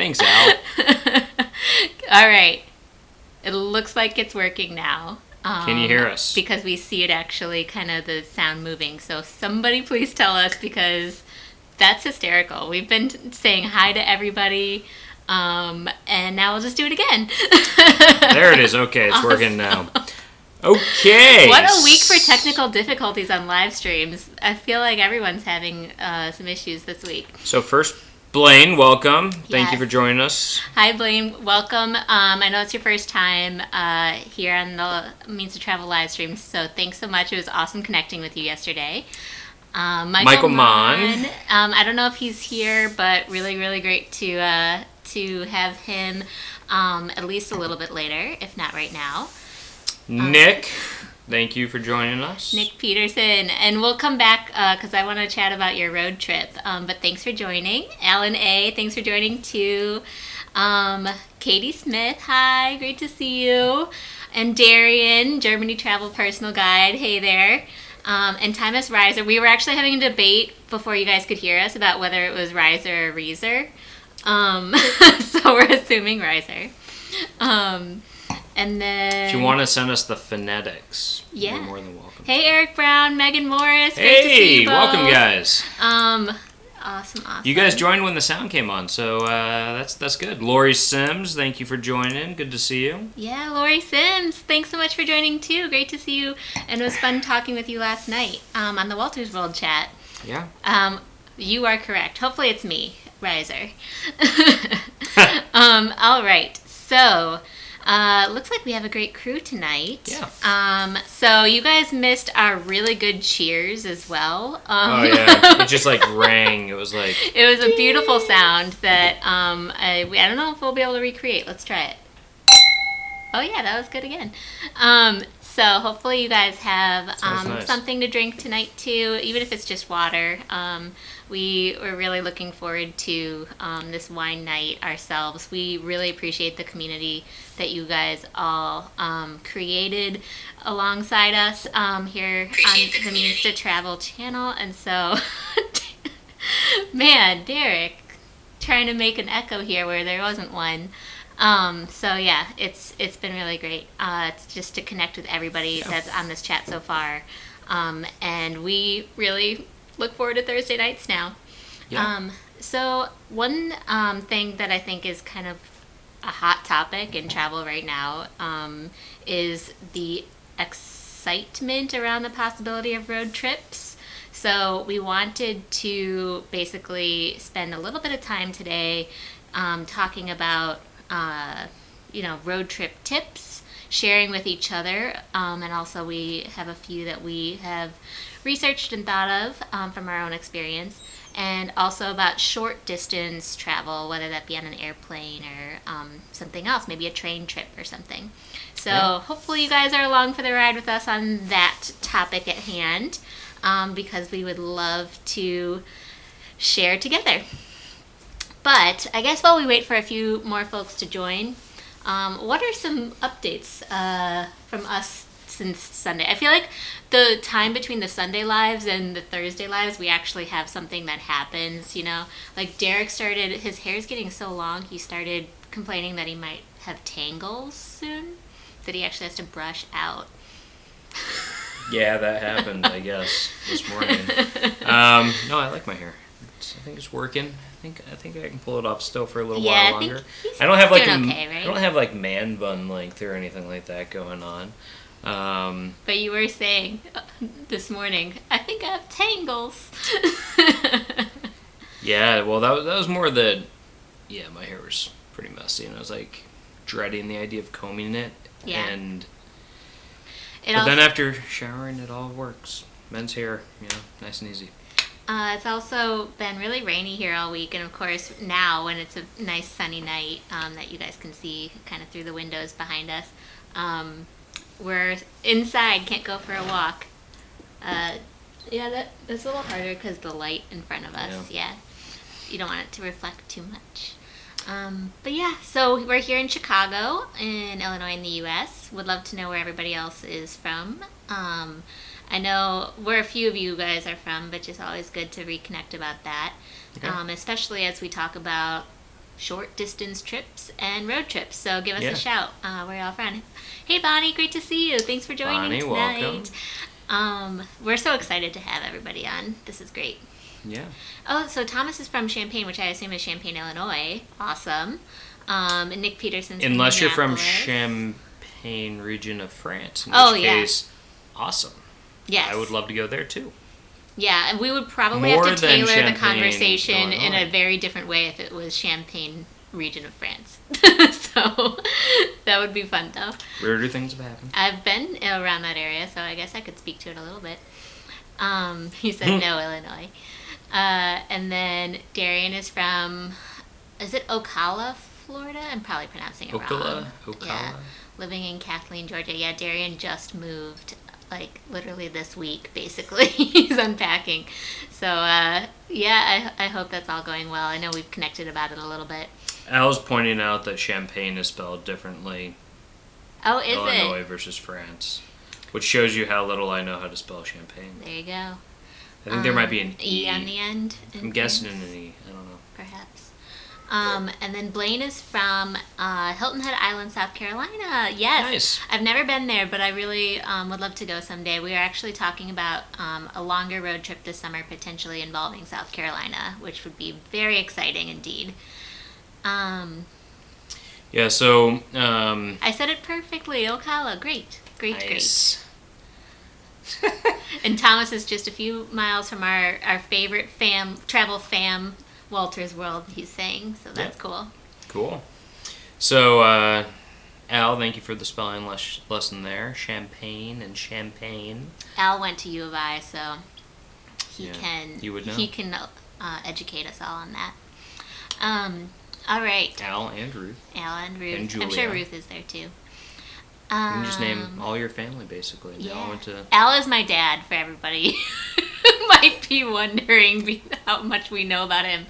Thanks, Al. All right. It looks like it's working now. Can you hear us? Because we see it actually, kind of the sound moving. So somebody please tell us, because that's hysterical. We've been saying hi to everybody, and now we'll just do it again. There it is. Okay, it's working now. Okay. What a week for technical difficulties on live streams. I feel like everyone's having some issues this week. So first, Blaine, welcome. Thank you Yes. for joining us. Hi, Blaine. Welcome. I know it's your first time here on the Means to Travel live stream, so thanks so much. It was awesome connecting with you yesterday. Michael Mann. I don't know if he's here, but really, really great to have him at least a little bit later, if not right now. Nick, thank you for joining us. Nick Peterson. And we'll come back because I want to chat about your road trip. But thanks for joining. Alan A., thanks for joining too. Katie Smith, hi, great to see you. And Darian, Germany Travel Personal Guide, hey there. And Thomas Reiser. We were actually having a debate before you guys could hear us about whether it was Reiser or Reiser. So we're assuming Reiser. And then, If you want to send us the phonetics, Yeah. you're more than welcome. hey, Eric Brown, Megan Morris. Great to see Hey, you both. welcome, guys. Awesome. You guys joined when the sound came on, so that's good. Lori Sims, thank you for joining. Good to see you. Yeah, Lori Sims, thanks so much for joining too. Great to see you, and it was fun talking with you last night on the Walters World chat. Yeah. You are correct. Hopefully it's me, Riser. All right, so looks like we have a great crew tonight. Yeah. So you guys missed our really good cheers as well. Oh yeah, it just like rang. It was like It was a beautiful sound that I don't know if we'll be able to recreate. Let's try it. Oh yeah, that was good again. So hopefully you guys have nice. something to drink tonight too, even if it's just water. We were really looking forward to this wine night ourselves. We really appreciate the community that you guys all created alongside us here on the Means to Travel channel. And so, man, Derek, trying to make an echo here where there wasn't one. So yeah, it's been really great. It's just to connect with everybody that's on this chat so far. And we really look forward to Thursday nights now. Yeah. So one thing that I think is kind of a hot topic in travel right now is the excitement around the possibility of road trips. So we wanted to basically spend a little bit of time today talking about road trip tips, sharing with each other, and also we have a few that we have researched and thought of from our own experience, and also about short distance travel, whether that be on an airplane or something else, maybe a train trip or something. So hopefully you guys are along for the ride with us on that topic at hand, because we would love to share together. But I guess while we wait for a few more folks to join, what are some updates from us since Sunday? I feel like the time between the Sunday lives and the Thursday lives, we actually have something that happens, Like Derek started, his hair's getting so long, he started complaining that he might have tangles soon, that he actually has to brush out. Yeah, that happened, I guess, this morning. No, I like my hair. I think it's working. I think I can pull it off still for a little while longer. I don't have like okay, right? I don't have like man bun length or anything like that going on. But you were saying this morning, I think I have tangles. Yeah, well that was more that. Yeah, my hair was pretty messy, and I was like dreading the idea of combing it. Yeah. But then after showering, it all works. Men's hair, nice and easy. It's also been really rainy here all week, and of course now when it's a nice sunny night that you guys can see kind of through the windows behind us, we're inside, can't go for a walk. That's a little harder because the light in front of us, you don't want it to reflect too much. But yeah, so we're here in Chicago, in Illinois, in the U.S. Would love to know where everybody else is from. I know where a few of you guys are from, but just always good to reconnect about that. Okay. Especially as we talk about short distance trips and road trips. So give us Yeah. a shout. We're all from. Hey Bonnie, great to see you. Thanks for joining Bonnie, tonight. welcome. We're so excited to have everybody on. This is great. Yeah. Oh, so Thomas is from Champaign, which I assume is Champaign, Illinois. Awesome. And Nick Peterson's from Unless you're from Minneapolis. Champagne region of France, in Oh, which yeah. case, awesome. Yes. I would love to go there too. Yeah, and we would probably More have to than tailor the Champagne, conversation in a Illinois. very different way if it was Champagne region of France. So that would be fun, though. Weirder things have happened. I've been around that area, so I guess I could speak to it a little bit. He said no, Illinois. And then Darian is from, is it Ocala, Florida? I'm probably pronouncing it wrong. Ocala? Yeah, living in Kathleen, Georgia. Yeah, Darian just moved, like, literally this week, basically. He's unpacking. So, yeah, I hope that's all going well. I know we've connected about it a little bit. Al's pointing out that Champagne is spelled differently. Oh, is Illinois it? versus France, which shows you how little I know how to spell Champagne. There you go. I think there might be an E. on the end. I'm guessing an E. I don't know. Perhaps. And then Blaine is from Hilton Head Island, South Carolina. Yes. Nice. I've never been there, but I really would love to go someday. We are actually talking about a longer road trip this summer, potentially involving South Carolina, which would be very exciting indeed. Yeah, so... I said it perfectly. Ocala. Great. Great, nice. great. And Thomas is just a few miles from our favorite travel fam, Walter's World, he's saying. So that's cool. Cool. So, Al, thank you for the spelling lesson there. Champagne and champagne. Al went to U of I, so he You would know. He can educate us all on that. All right. Al and Ruth. Al and Ruth. And I'm sure Julia. Ruth is there too. You can just name all your family, basically. They all Yeah. went to... Al is my dad, for everybody who might be wondering how much we know about him.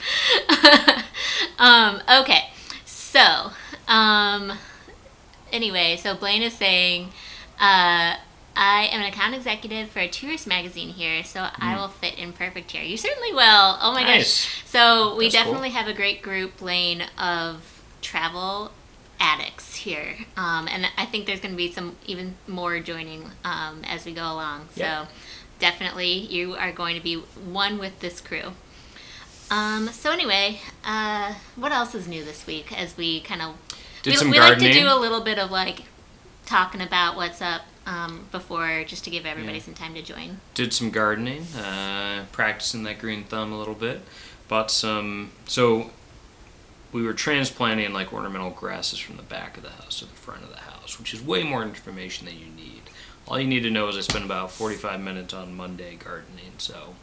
Okay, so, anyway, so Blaine is saying, I am an account executive for a tourist magazine here, so I will fit in perfect here. You certainly will. Oh my Nice. gosh. So we That's definitely cool. have a great group, Blaine, of travel addicts here. And I think there's going to be some even more joining as we go along. Yeah. So definitely you are going to be one with this crew. So anyway, what else is new this week as we kind of... Did we some like to gardening. do a little bit of like talking about what's up before, just to give everybody some time to join. Did some gardening, practicing that green thumb a little bit. Bought some... So we were transplanting like ornamental grasses from the back of the house to the front of the house, which is way more information than you need. All you need to know is I spent about 45 minutes on Monday gardening, so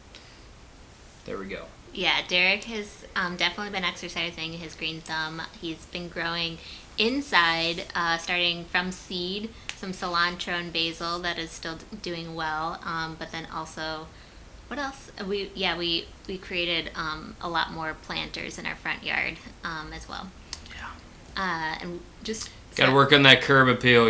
there we go. Yeah, Derek has definitely been exercising his green thumb. He's been growing inside, starting from seed, some cilantro and basil that is still doing well. But then also, what else? We created a lot more planters in our front yard as well. Yeah. And just Got to work on that curb appeal,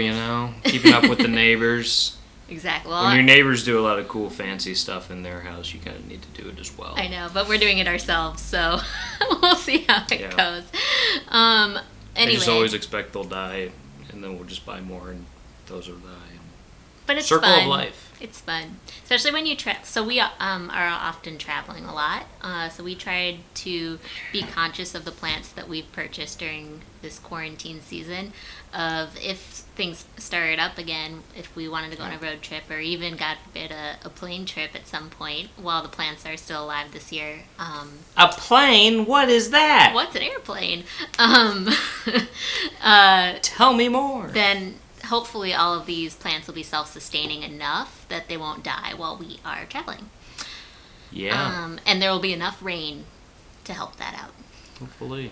keeping up with the neighbors. Exactly. When your neighbors do a lot of cool, fancy stuff in their house, you kind of need to do it as well. I know, but we're doing it ourselves, so we'll see how it goes. I Anyway, just always expect they'll die, and then we'll just buy more, and those will die. but it's Circle fun. of life. It's fun, especially when you travel. So we are often traveling a lot. So we tried to be conscious of the plants that we've purchased during this quarantine season. Of if things started up again, if we wanted to go on a road trip, or even, God forbid, a plane trip at some point, while the plants are still alive this year. A plane? What is that? What's an airplane? Tell me more. Then hopefully all of these plants will be self-sustaining enough that they won't die while we are traveling. Yeah. And there will be enough rain to help that out. Hopefully.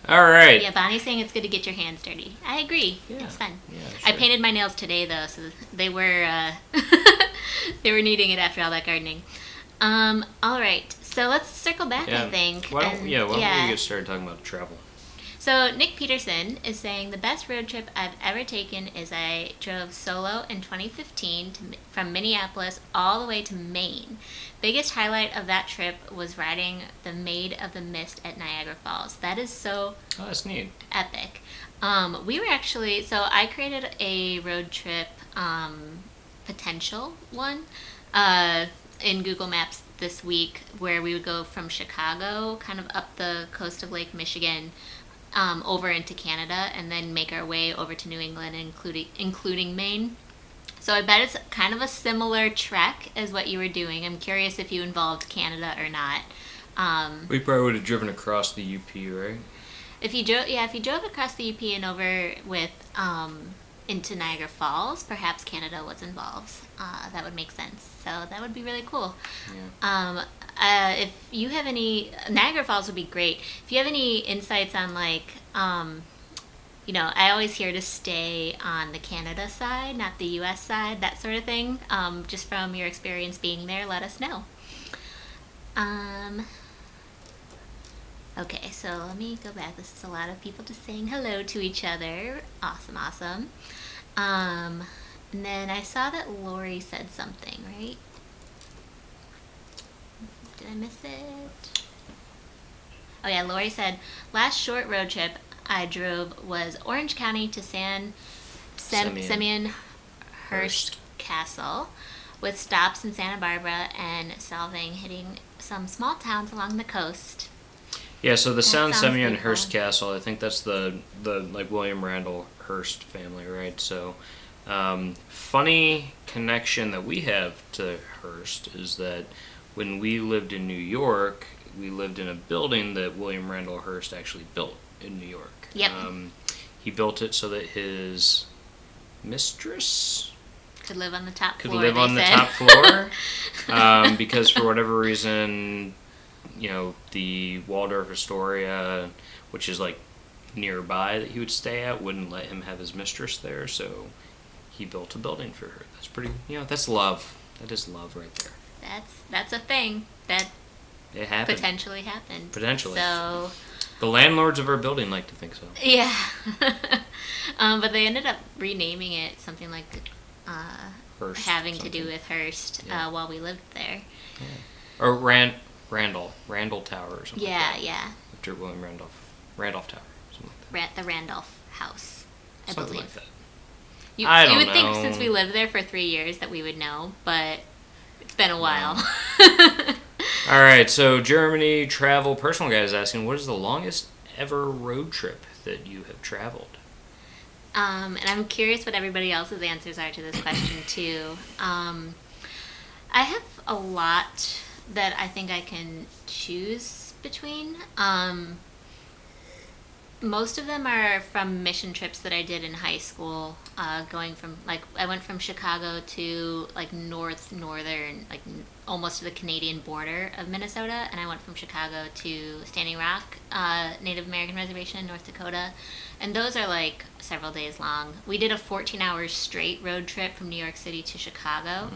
All right. Yeah, Bonnie's saying it's good to get your hands dirty. I agree. Yeah. It's fun. Yeah, I sure. painted my nails today, though, so they were they were needing it after all that gardening. All right, so let's circle back, I think. Why don't we get Yeah. started talking about travel? So Nick Peterson is saying the best road trip I've ever taken is I drove solo in 2015 from Minneapolis all the way to Maine. Biggest highlight of that trip was riding the Maid of the Mist at Niagara Falls. That is so Oh, that's neat. epic. We were actually, so I created a road trip potential one in Google Maps this week where we would go from Chicago kind of up the coast of Lake Michigan over into Canada and then make our way over to New England, including Maine. So I bet it's kind of a similar trek as what you were doing. I'm curious if you involved Canada or not. We probably would have driven across the UP, right? If you drove across the UP and over with into Niagara Falls, perhaps Canada was involved. That would make sense. So that would be really cool. Yeah. If you have any, Niagara Falls would be great. If you have any insights on like, I always hear to stay on the Canada side, not the U.S. side, that sort of thing. Just from your experience being there, let us know. Okay, so let me go back. This is a lot of people just saying hello to each other. Awesome. And then I saw that Lori said something, right? Did I miss it? Oh yeah, Lori said, last short road trip I drove was Orange County to Simeon Hurst Castle, with stops in Santa Barbara and Salving, hitting some small towns along the coast. Yeah, so the Sound Simeon beautiful. Hearst Castle, I think that's the like William Randall Hearst family, right? So, funny connection that we have to Hearst is that when we lived in New York, we lived in a building that William Randall Hearst actually built in New York. Yep. He built it so that his mistress Could live on the top could floor. live on the top floor, because for whatever reason, the Waldorf Astoria, which is like nearby that he would stay at, wouldn't let him have his mistress there, so he built a building for her. That's pretty, that's love. That is love right there. That's a thing that It happened. potentially happened. Potentially. So The landlords of our building like to think so. yeah, but they ended up renaming it something like Hearst having something. to do with Hearst while we lived there. Yeah. Or Randall Tower or something. Yeah, like that. yeah. After William Randolph Tower, something like that. The Randolph House, I Something believe. like that. You I would don't think know. since we lived there for 3 years that we would know, but it's been a while. All right, so Germany travel personal guy is asking, what is the longest ever road trip that you have traveled? And I'm curious what everybody else's answers are to this question too. I have a lot that I think I can choose between. Most of them are from mission trips that I did in high school, going from, I went from Chicago to, northern, almost to the Canadian border of Minnesota, and I went from Chicago to Standing Rock, Native American Reservation in North Dakota, and those are, several days long. We did a 14-hour straight road trip from New York City to Chicago.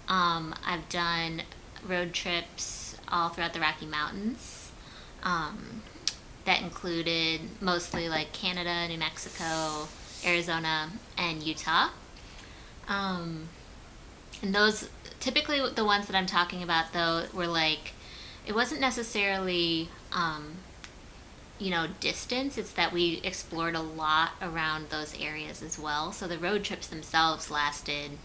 Mm-hmm. I've done road trips all throughout the Rocky Mountains, that included mostly Canada, New Mexico, Arizona, and Utah. And those, typically the ones that I'm talking about though were it wasn't necessarily, distance, it's that we explored a lot around those areas as well. So the road trips themselves lasted,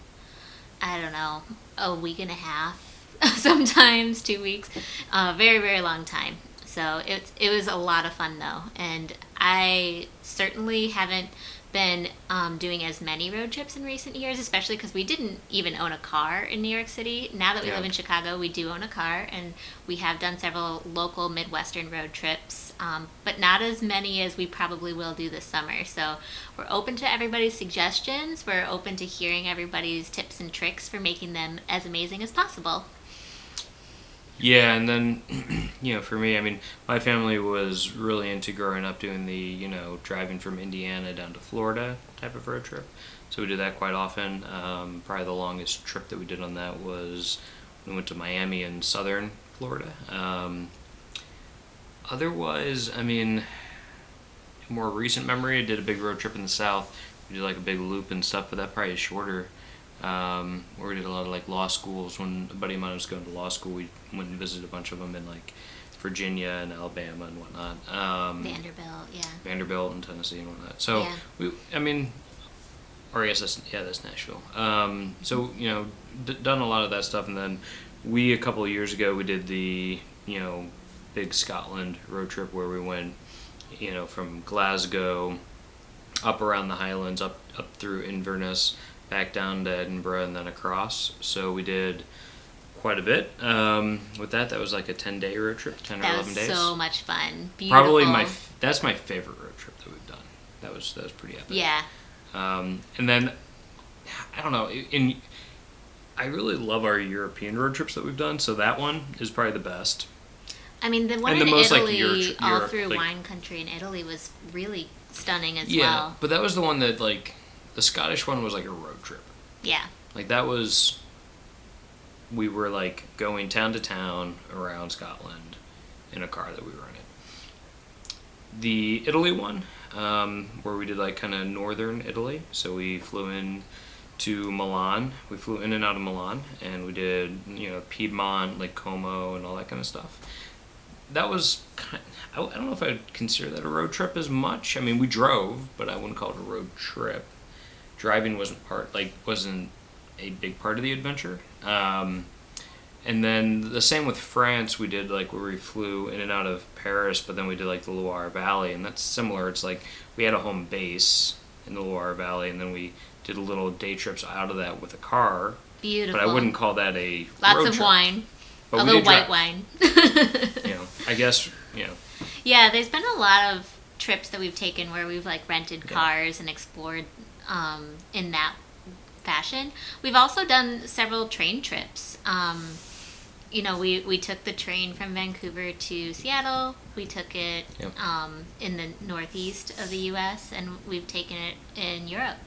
I don't know, a week and a half, sometimes 2 weeks, very, very long time. So it was a lot of fun though, and I certainly haven't been doing as many road trips in recent years, especially because we didn't even own a car in New York City. Now that we live in Chicago, we do own a car, and we have done several local Midwestern road trips, but not as many as we probably will do this summer. So we're open to everybody's suggestions. We're open to hearing everybody's tips and tricks for making them as amazing as possible. Yeah, and then, for me, my family was really into growing up doing the, driving from Indiana down to Florida type of road trip. So we did that quite often. Probably the longest trip that we did on that was we went to Miami in southern Florida. Otherwise, more recent memory, I did a big road trip in the south. We did like a big loop and stuff, but that probably is shorter. Where we did a lot of like law schools. When a buddy of mine was going to law school, we went and visited a bunch of them in like Virginia and Alabama and whatnot. Vanderbilt, yeah. Vanderbilt and Tennessee and whatnot. So or I guess that's Nashville. So done a lot of that stuff, and then a couple of years ago we did the big Scotland road trip where we went from Glasgow up around the Highlands, up through Inverness, back down to Edinburgh, and then across. So we did quite a bit with that. That was like a 10-day road trip, 10 or 11 days. That was so much fun. Beautiful. Probably that's my favorite road trip that we've done. That was pretty epic. Yeah. And then I don't know. I really love our European road trips that we've done. So that one is probably the best. I mean, the one in Italy, all through wine country in Italy, was really stunning as well. Yeah, but that was the one that, like, the Scottish one was like a road trip. Yeah. Like, we were, like, going town to town around Scotland in a car that we were in it. The Italy one, where we did, like, kind of northern Italy, so we flew in to Milan. We flew in and out of Milan, and we did, Piedmont, like Como, and all that kind of stuff. That was I don't know if I'd consider that a road trip as much. I mean, we drove, but I wouldn't call it a road trip. Driving wasn't a big part of the adventure. And then the same with France. We did like where we flew in and out of Paris, but then we did like the Loire Valley, and that's similar. It's like we had a home base in the Loire Valley, and then we did a little day trips out of that with a car. Beautiful. But I wouldn't call that a lots road of trip. Wine. But although white wine. I guess, Yeah, there's been a lot of trips that we've taken where we've like rented cars and explored in that fashion. We've also done several train trips. We took the train from Vancouver to Seattle. We took it in the northeast of the U.S., and we've taken it in Europe.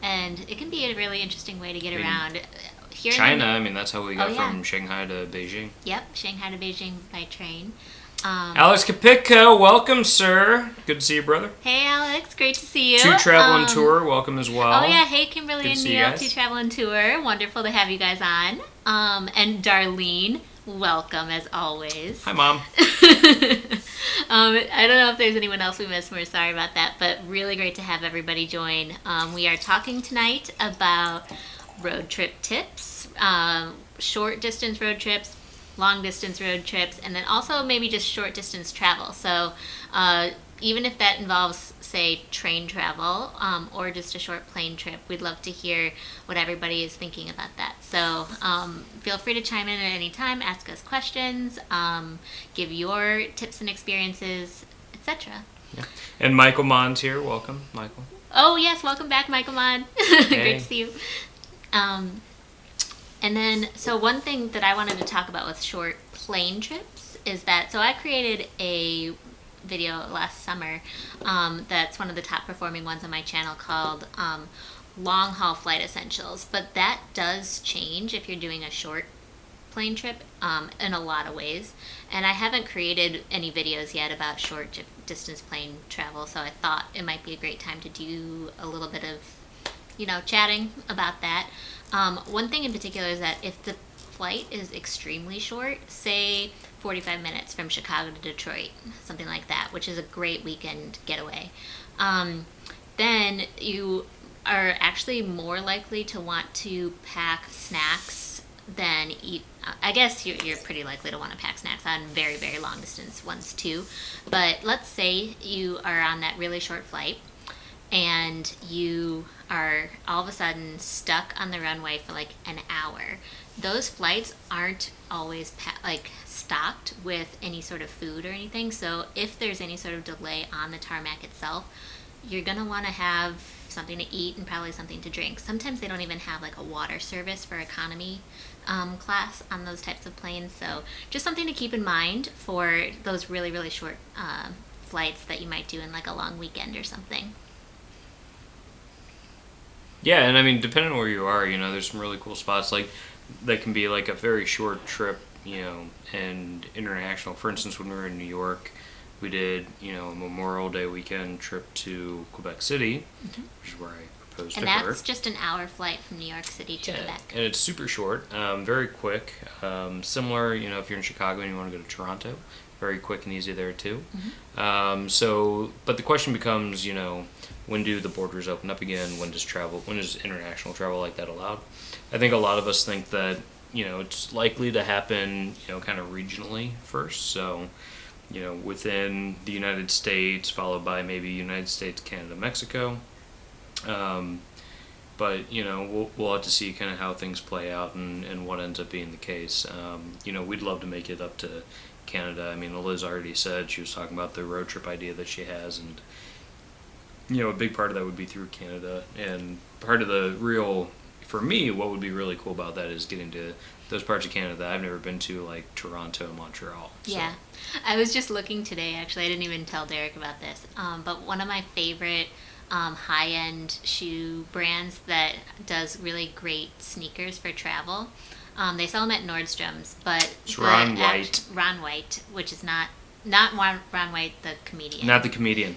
And it can be a really interesting way to get around. Here China, that's how we got from Shanghai to Beijing. Yep, Shanghai to Beijing by train. Alex Kapitko, welcome, sir. Good to see you, brother. Hey, Alex, great to see you. Two Travel and Tour, welcome as well. Oh, yeah, hey, Kimberly and Neil, Two Travel and Tour. Wonderful to have you guys on. And Darlene, welcome as always. Hi, Mom. I don't know if there's anyone else we missed. We're sorry about that, but really great to have everybody join. We are talking tonight about road trip tips, short distance road trips, long distance road trips, and then also maybe just short distance travel. So even if that involves, say, train travel or just a short plane trip, we'd love to hear what everybody is thinking about that. So feel free to chime in at any time, ask us questions, give your tips and experiences, etc. Yeah. And Michael Mond's here. Welcome, Michael. Oh, yes. Welcome back, Michael Mond. Great to see you. And then, so one thing that I wanted to talk about with short plane trips is that, so I created a video last summer that's one of the top performing ones on my channel called Long Haul Flight Essentials. But that does change if you're doing a short plane trip in a lot of ways. And I haven't created any videos yet about short distance plane travel, so I thought it might be a great time to do a little bit of chatting about that. One thing in particular is that if the flight is extremely short, say 45 minutes from Chicago to Detroit, something like that, which is a great weekend getaway, then you are actually more likely to want to pack snacks than eat. I guess you're pretty likely to want to pack snacks on very, very long distance ones too. But let's say you are on that really short flight and you are all of a sudden stuck on the runway for like an hour. Those flights aren't always stocked with any sort of food or anything. So if there's any sort of delay on the tarmac itself, you're going to want to have something to eat and probably something to drink. Sometimes they don't even have like a water service for economy class on those types of planes. So just something to keep in mind for those really, really short flights that you might do in like a long weekend or something. Yeah, and depending on where you are, there's some really cool spots like that can be like a very short trip, and international. For instance, when we were in New York, We did, a Memorial Day weekend trip to Quebec City, which is where I proposed to And her. that's just an hour flight from New York City to Quebec. And it's super short, very quick. Similar, if you're in Chicago and you want to go to Toronto, very quick and easy there too. But the question becomes, when do the borders open up again? When is international travel like that allowed? I think a lot of us think that, it's likely to happen, kind of regionally first. So, within the United States, followed by maybe United States, Canada, Mexico. But, we'll have to see kind of how things play out and what ends up being the case. We'd love to make it up to Canada. I mean, Eliz already said, she was talking about the road trip idea that she has, and, a big part of that would be through Canada. And part of for me, what would be really cool about that is getting to those parts of Canada that I've never been to, like Toronto, Montreal. So. Yeah. I was just looking today, actually. I didn't even tell Derek about this. But one of my favorite high-end shoe brands that does really great sneakers for travel. They sell them at Nordstrom's, but it's Ron White. Ron White, which is not Ron White, the comedian. Not the comedian.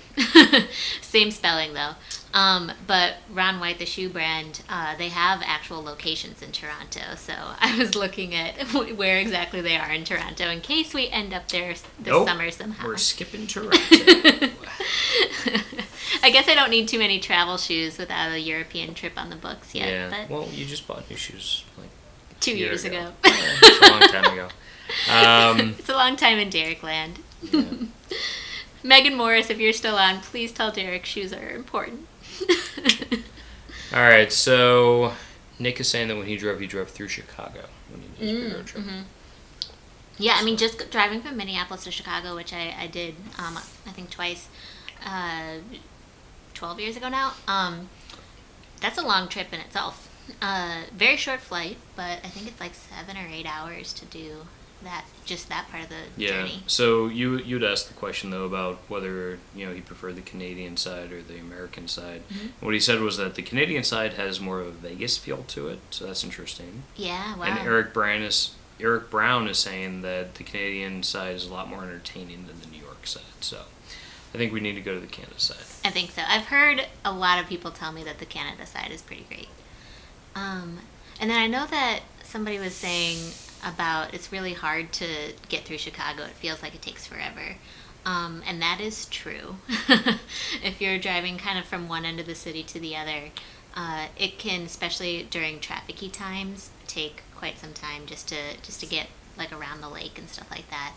Same spelling though. But Ron White, the shoe brand, they have actual locations in Toronto. So I was looking at where exactly they are in Toronto in case we end up there this summer somehow. We're skipping Toronto. I guess I don't need too many travel shoes without a European trip on the books yet. Yeah. But well, you just bought new shoes like 2 years ago. It's a long time ago. It's a long time in Derek land. Yeah. Megan Morris, if you're still on, please tell Derek shoes are important. All right, so Nick is saying that when he drove through Chicago when he did his road trip. Yeah, I mean, just driving from Minneapolis to Chicago, which I did, I think twice, 12 years ago now. That's a long trip in itself. Very short flight, but I think it's like 7 or 8 hours to do that part of the journey. So you'd asked the question though about whether he preferred the Canadian side or the American side. What he said was that the Canadian side has more of a Vegas feel to it, so that's interesting. Yeah, wow. And Eric Brown is saying that the Canadian side is a lot more entertaining than the New York side. So I think we need to go to the Canada side. I think so. I've heard a lot of people tell me that the Canada side is pretty great. And then I know that somebody was saying about it's really hard to get through Chicago. It feels like it takes forever. And that is true. If you're driving kind of from one end of the city to the other, it can, especially during traffic-y times, take quite some time just to get like around the lake and stuff like that.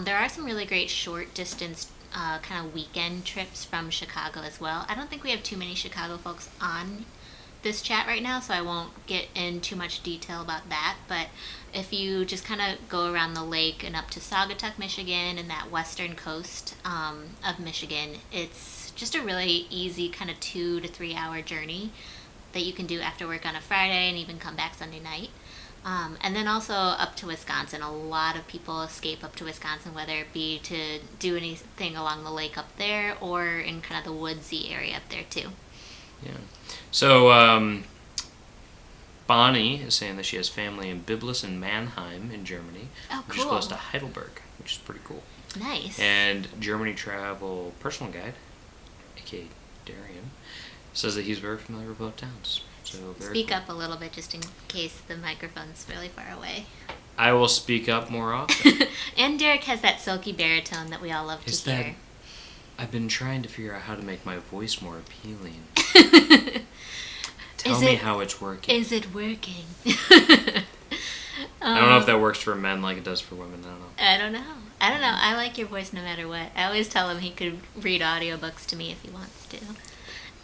There are some really great short distance kind of weekend trips from Chicago as well. I don't think we have too many Chicago folks on this chat right now, so I won't get in too much detail about that, but if you just kind of go around the lake and up to Saugatuck, Michigan, and that western coast of Michigan, it's just a really easy kind of 2 to 3 hour journey that you can do after work on a Friday and even come back Sunday night. And then also up to Wisconsin. A lot of people escape up to Wisconsin, whether it be to do anything along the lake up there or in kind of the woodsy area up there too. Yeah. So Bonnie is saying that she has family in Biblis and Mannheim in Germany, which is close to Heidelberg, which is pretty cool. Nice. And Germany Travel Personal Guide, aka Darian, says that he's very familiar with both towns. So Speak up a little bit just in case the microphone's really far away. I will speak up more often. And Derek has that silky baritone that we all love to hear. I've been trying to figure out how to make my voice more appealing. Tell me how it's working. Is it working? I don't know if that works for men like it does for women. I don't know. I like your voice no matter what. I always tell him he could read audiobooks to me if he wants to.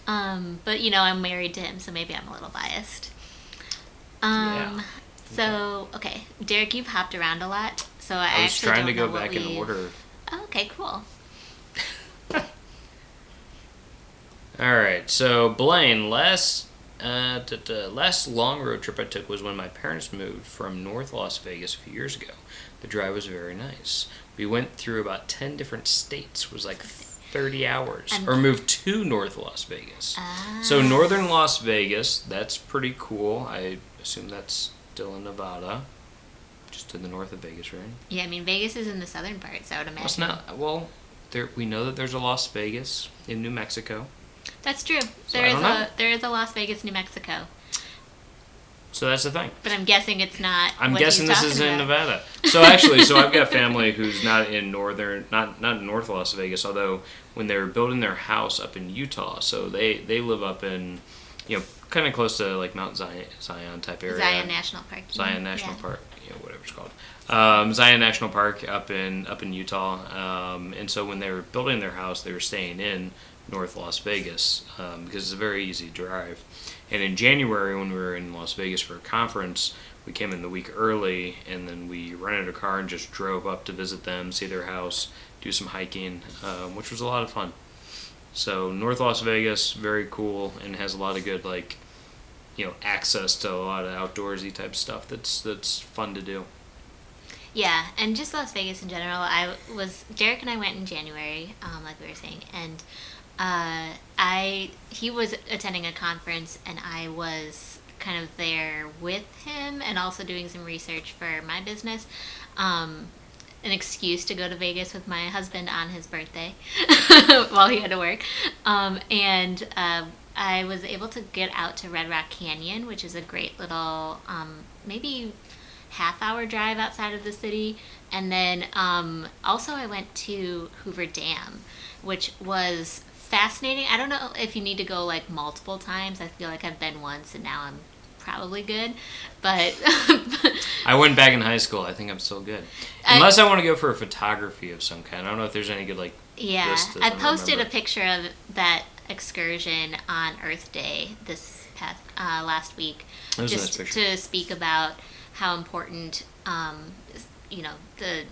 But, I'm married to him, so maybe I'm a little biased. Yeah. So, okay. Derek, you've hopped around a lot, so I was actually trying don't to go know back in order. Oh, okay, cool. All right, so Blaine, last long road trip I took was when my parents moved from North Las Vegas a few years ago. The drive was very nice. We went through about 10 different states. It was like 30 hours. Or moved to North Las Vegas. So northern Las Vegas, that's pretty cool. I assume that's still in Nevada. Just to the north of Vegas, right? Yeah, I mean, Vegas is in the southern part, so I would imagine. It's not, well, we know that there's a Las Vegas in New Mexico. That's true. So There is a Las Vegas, New Mexico. So that's the thing. But I'm guessing it's not. I'm what guessing he's this is talking in about. Nevada. So actually, I've got family who's not in not in North Las Vegas. Although when they were building their house up in Utah, so they live up in, kind of close to like Mount Zion type area. Zion National Park. Zion National Park, whatever it's called. Zion National Park up in Utah. And so when they were building their house, they were staying in North Las Vegas because it's a very easy drive. And in January, when we were in Las Vegas for a conference, we came in the week early, and then we rented a car and just drove up to visit them, see their house, do some hiking, which was a lot of fun. So North Las Vegas, very cool, and has a lot of good access to a lot of outdoorsy type stuff that's fun to do. Yeah, and just Las Vegas in general. Derek and I went in January, like we were saying, and he was attending a conference, and I was kind of there with him and also doing some research for my business. An excuse to go to Vegas with my husband on his birthday while he had to work. And I was able to get out to Red Rock Canyon, which is a great little, maybe half-hour drive outside of the city. And then also I went to Hoover Dam, which was fascinating. I don't know if you need to go like multiple times. I feel like I've been once and now I'm probably good, but I went back in high school. I think I'm still good, unless I want to go for a photography of some kind. I don't know if there's any good I posted a picture of that excursion on Earth Day this past last week, just to speak about how important the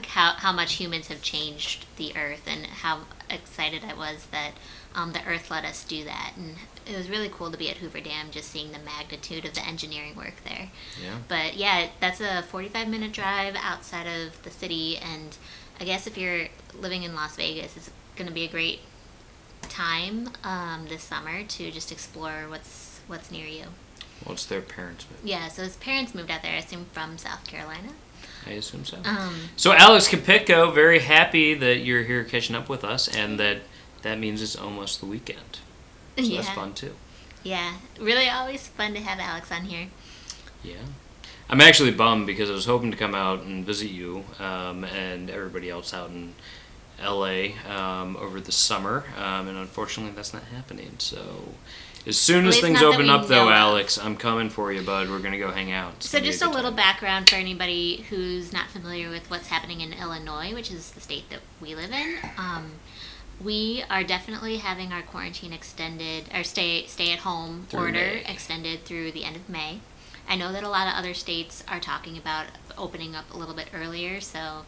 how much humans have changed the Earth, and how excited I was that the Earth let us do that. And it was really cool to be at Hoover Dam, just seeing the magnitude of the engineering work there. Yeah. But yeah, that's a 45-minute drive outside of the city, and I guess if you're living in Las Vegas, it's going to be a great time this summer to just explore what's near you. Well, it's their parents' moved. Yeah, so his parents moved out there, I assume from South Carolina. I assume so. So Alex Capitco, very happy that you're here catching up with us, and that means it's almost the weekend. So that's fun too. Yeah, really always fun to have Alex on here. Yeah. I'm actually bummed because I was hoping to come out and visit you and everybody else out in LA over the summer, and unfortunately that's not happening. So as soon as things open up, though, Alex, I'm coming for you, bud. We're going to go hang out. So just a little background for anybody who's not familiar with what's happening in Illinois, which is the state that we live in. We are definitely having our quarantine extended, or stay-at-home order extended through the end of May. I know that a lot of other states are talking about opening up a little bit earlier, so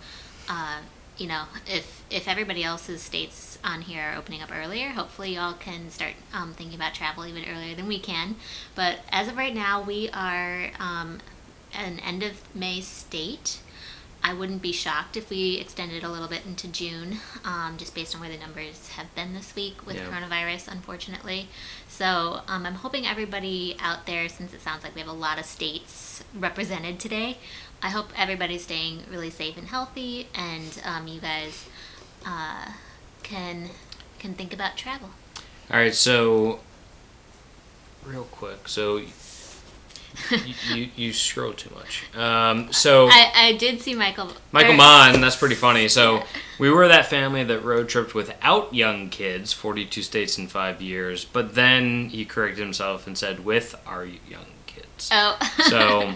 if everybody else's states on here are opening up earlier, hopefully y'all can start thinking about travel even earlier than we can. But as of right now, we are an end of May state. I wouldn't be shocked if we extended a little bit into June, just based on where the numbers have been this week with coronavirus, unfortunately. So I'm hoping everybody out there, since it sounds like we have a lot of states represented today, I hope everybody's staying really safe and healthy, and you guys can think about travel. All right, so real quick, so you scroll too much. So I did see Michael Mann. That's pretty funny. So we were that family that road tripped without young kids, 42 states in 5 years. But then he corrected himself and said with our young kids. Oh. So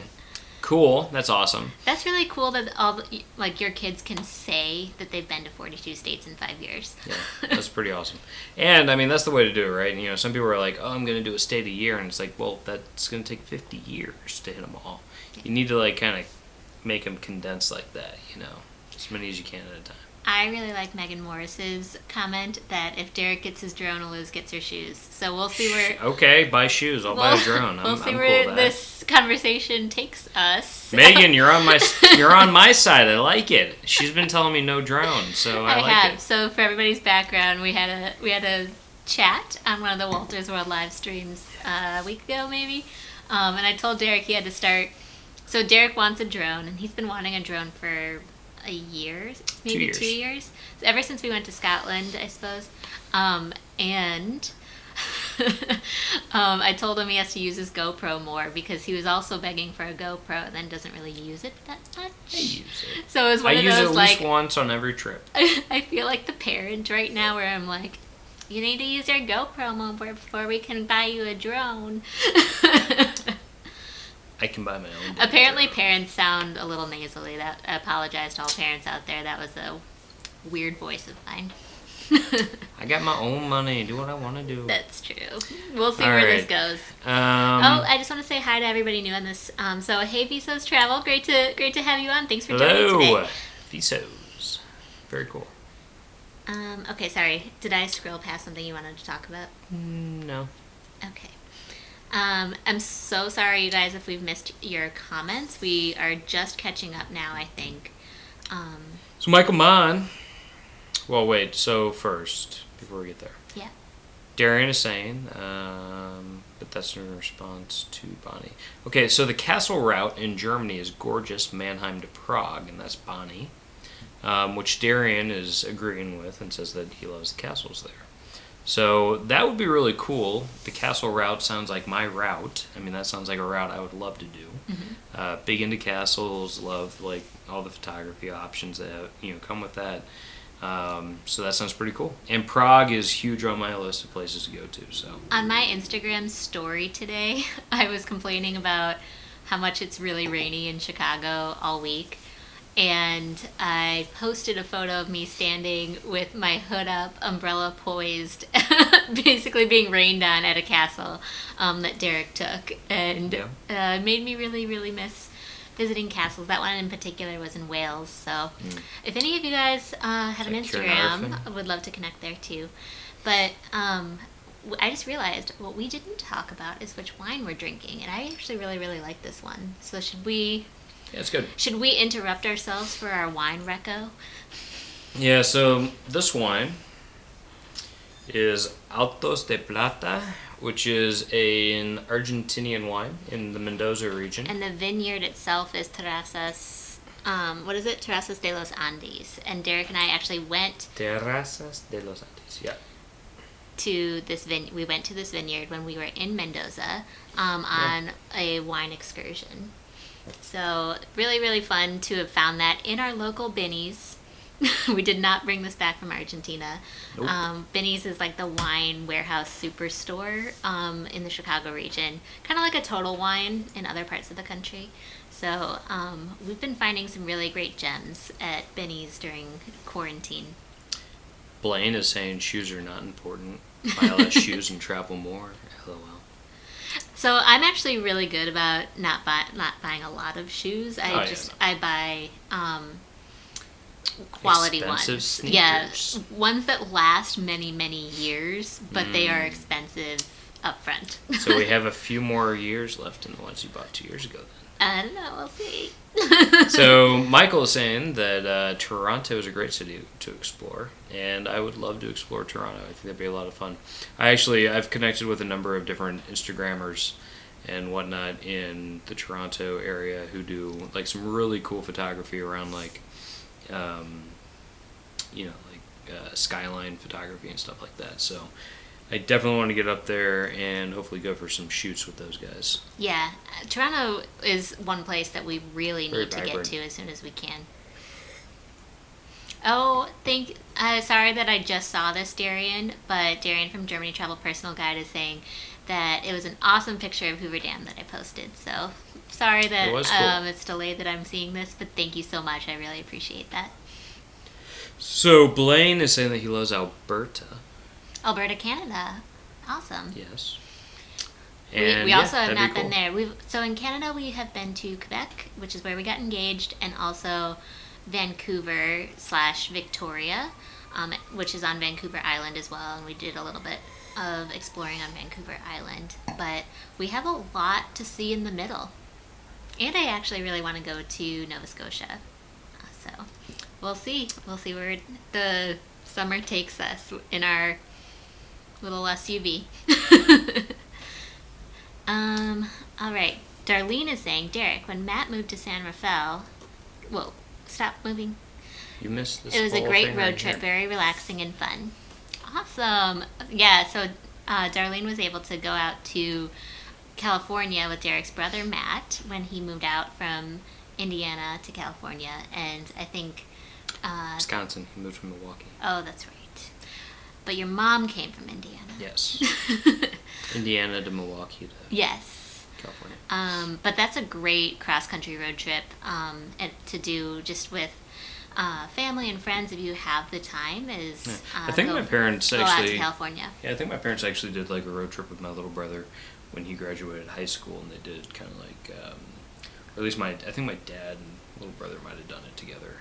cool. That's awesome. That's really cool that your kids can say that they've been to 42 states in 5 years. Yeah, that's pretty awesome. And I mean, that's the way to do it, right? Some people are like, "Oh, I'm going to do a state a year," and it's like, well, that's going to take 50 years to hit them all. You need to kind of make them condense like that, as many as you can at a time. I really like Megan Morris's comment that if Derek gets his drone, Eliz gets her shoes. So we'll see where... Okay, buy shoes. I'll buy a drone. We'll see where this conversation takes us. Megan, you're on my side. I like it. She's been telling me no drone, so I like it. So for everybody's background, we had a chat on one of the Walters World live streams a week ago, maybe. And I told Derek he had to start... So Derek wants a drone, and he's been wanting a drone for a year, maybe 2 years. ever since we went to Scotland, I suppose. And I told him he has to use his GoPro more because he was also begging for a GoPro and then doesn't really use it that much. I use it. So it was one I of use those it at least once on every trip. I feel like the parent right now where I'm like, you need to use your GoPro more before we can buy you a drone. I can buy my own. Apparently, parents sound a little nasally. I apologize to all parents out there. That was a weird voice of mine. I got my own money. Do what I want to do. That's true. We'll see all where right. this goes. I just want to say hi to everybody new on this. So, hey, Visos Travel, great to have you on. Thanks for joining today. Visos. Very cool. Okay, sorry. Did I scroll past something you wanted to talk about? No. Okay. I'm so sorry, you guys, if we've missed your comments. We are just catching up now, I think. So, Michael Mann. Well, wait. So, first, before we get there. Yeah. Darian is saying, but that's in response to Bonnie. Okay, so the castle route in Germany is gorgeous, Mannheim to Prague, and that's Bonnie, which Darian is agreeing with and says that he loves the castles there. So that would be really cool. The castle route sounds like my route. I mean, that sounds like a route I would love to do. Mm-hmm. Big into castles, love like all the photography options that come with that. So that sounds pretty cool. And Prague is huge on my list of places to go to. So on my Instagram story today, I was complaining about how much it's really rainy in Chicago all week. And I posted a photo of me standing with my hood up, umbrella poised, basically being rained on at a castle that Derek took. And it made me really, really miss visiting castles. That one in particular was in Wales. So if any of you guys have an Instagram, I would love to connect there too. But I just realized what we didn't talk about is which wine we're drinking. And I actually really, really like this one. So should we... Yeah, it's good. Should we interrupt ourselves for our wine reco? Yeah, so this wine is Altos de Plata, which is an Argentinian wine in the Mendoza region. And the vineyard itself is Terrazas, Terrazas de los Andes. And Derek and I actually went... Terrazas de los Andes, yeah. We went to this vineyard when we were in Mendoza on a wine excursion. So really, really fun to have found that in our local Binny's. We did not bring this back from Argentina. Nope. Binny's is like the wine warehouse superstore in the Chicago region. Kind of like a Total Wine in other parts of the country. So we've been finding some really great gems at Binny's during quarantine. Blaine is saying shoes are not important. Buy less shoes and travel more. LOL. So I'm actually really good about not buying a lot of shoes. I buy quality expensive ones. Sneakers. Yeah, ones that last many, many years, but they are expensive up front. So we have a few more years left in the ones you bought 2 years ago then. I don't know, we'll see. So Michael is saying that Toronto is a great city to explore, and I would love to explore Toronto. I think that'd be a lot of fun. I've connected with a number of different Instagrammers and whatnot in the Toronto area who do like some really cool photography around skyline photography and stuff like that. So I definitely want to get up there and hopefully go for some shoots with those guys. Yeah, Toronto is one place that we really need to get to as soon as we can. Oh, sorry that I just saw this, Darian, but Darian from Germany Travel Personal Guide is saying that it was an awesome picture of Hoover Dam that I posted. So sorry that it's delayed that I'm seeing this, but thank you so much. I really appreciate that. So Blaine is saying that he loves Alberta, Canada. Awesome. Yes. And we also have not been there. So in Canada, we have been to Quebec, which is where we got engaged, and also Vancouver/Victoria, which is on Vancouver Island as well. And we did a little bit of exploring on Vancouver Island. But we have a lot to see in the middle. And I actually really want to go to Nova Scotia. So we'll see. We'll see where the summer takes us in our little SUV. All right. Darlene is saying, Derek, when Matt moved to San Rafael... Whoa, stop moving. You missed this. It was a whole great thing road right trip, here. very relaxing and fun. Awesome. Yeah, so Darlene was able to go out to California with Derek's brother Matt when he moved out from Indiana to California, and I think Wisconsin. He moved from Milwaukee. oh, that's right. But your mom came from Indiana. Yes. Indiana to Milwaukee to Yes. California. But that's a great cross-country road trip to do just with family and friends if you have the time. I think my parents go out to actually. California. Yeah, I think my parents actually did like a road trip with my little brother when he graduated high school, and they did kind of like, or at least I think my dad and little brother might have done it together.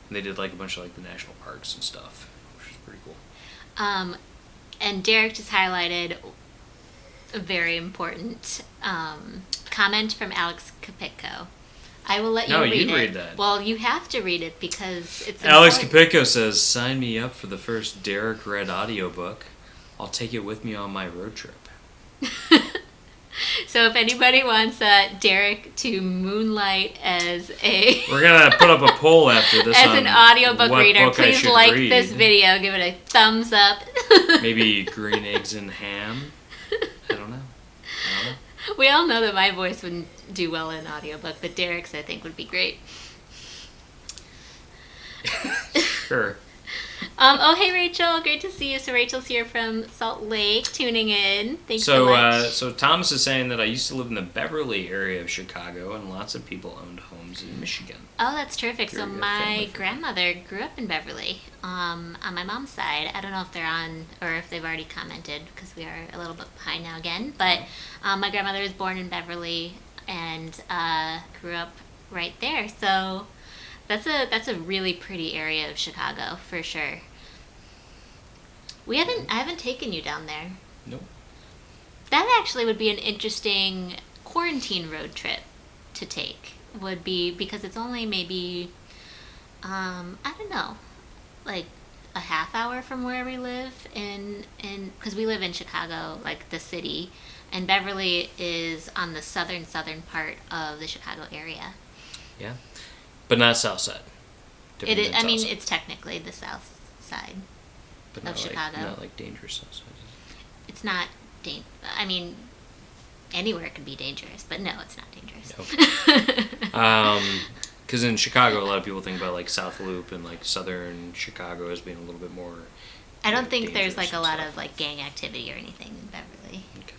And they did like a bunch of like the national parks and stuff, which is pretty cool. And Derek just highlighted a very important comment from Alex Capitco. I will let you No, read you it. read that. Well, you have to read it because it's Alex important. Capitco says, "Sign me up for the first Derek read audiobook. I'll take it with me on my road trip." So if anybody wants Derek to moonlight as a We're gonna put up a poll after this as on an audiobook what reader, book I please should like read. this video, give it a thumbs up. Maybe green eggs and ham. I don't know. We all know that my voice wouldn't do well in audiobook, but Derek's I think would be great. Sure. Oh, hey Rachel, great to see you. So Rachel's here from Salt Lake, tuning in. Thanks so much. So Thomas is saying that I used to live in the Beverly area of Chicago, and lots of people owned homes in Michigan. Oh, that's terrific. So You're a family my friend. grandmother grew up in Beverly, on my mom's side. I don't know if they're on or if they've already commented because we are a little bit behind now again. But my grandmother was born in Beverly and grew up right there. So that's a really pretty area of Chicago for sure. I haven't taken you down there. Nope. That actually would be an interesting quarantine road trip to take. Would be because it's only maybe I don't know, like a half hour from where we live in because we live in Chicago, like the city, and Beverly is on the southern part of the Chicago area. Yeah. But not South Side. It Different is, than I South mean, Side. it's technically the south side. But of not Chicago. Like, not like dangerous South Side. It's not I mean, anywhere could be dangerous, but no, it's not dangerous. Because in Chicago, a lot of people think about like South Loop and like southern Chicago as being a little bit more. I don't think there's dangerous like a and lot stuff. of like gang activity or anything in Beverly. Okay.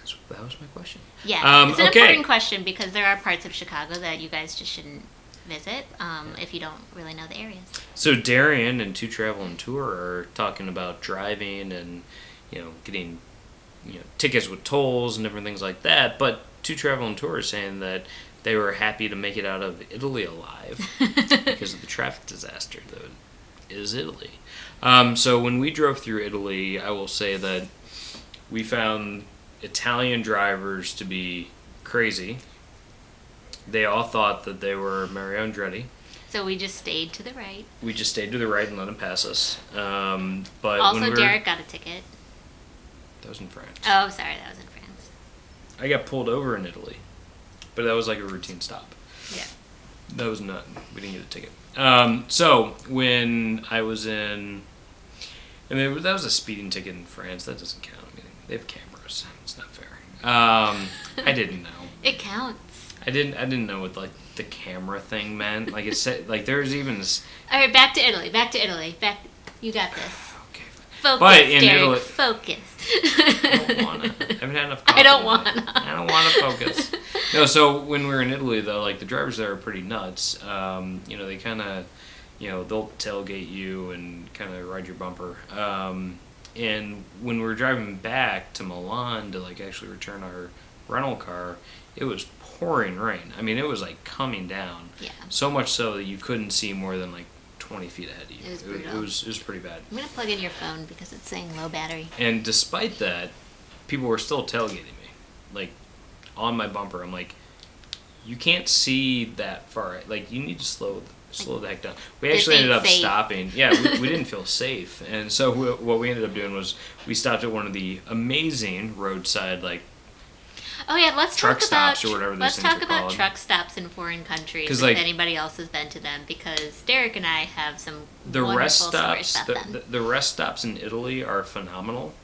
So that was my question. Yeah, it's an okay. important question because there are parts of Chicago that you guys just shouldn't visit if you don't really know the areas. So Darian and Two Travel and Tour are talking about driving and getting tickets with tolls and different things like that. But Two Travel and Tour is saying that they were happy to make it out of Italy alive because of the traffic disaster that is Italy. So when we drove through Italy, I will say that we found Italian drivers to be crazy. They all thought that they were Mario Andretti. So we just stayed to the right. We just stayed to the right and let them pass us. But Also, when Derek got a ticket. That was in France. Oh, sorry, that was in France. I got pulled over in Italy, but that was like a routine stop. Yeah. That was not. We didn't get a ticket. So when I was in, that was a speeding ticket in France. That doesn't count. I mean, they have cameras. It's not fair. I didn't know. It counts. I didn't know what like the camera thing meant. Like it said, like there's even this. All right, back to Italy. You got this. Okay. Focus, But in Derek. Italy- Focus. I don't wanna. I haven't had enough coffee. I don't wanna. I don't want to focus. No, so when we were in Italy, though, like the drivers there are pretty nuts. They kind of, they'll tailgate you and kind of ride your bumper. And when we were driving back to Milan to like actually return our rental car, it was pouring rain. I mean, it was like coming down. Yeah. So much so that you couldn't see more than like 20 feet ahead of you. It was brutal. It was pretty bad. I'm gonna plug in your phone because it's saying low battery. And despite that, people were still tailgating me, like on my bumper. I'm like, you can't see that far. Like, you need to slow the heck down. We actually This ended ain't up safe. stopping. Yeah, we didn't feel safe, and so what we ended up doing was we stopped at one of the amazing roadside like. Oh yeah, let's truck talk about stops or whatever those let's things talk are about called. truck stops in foreign countries. 'Cause, If like, anybody else has been to them, because Derek and I have some The wonderful rest stories stops, about them. the rest stops in Italy are phenomenal.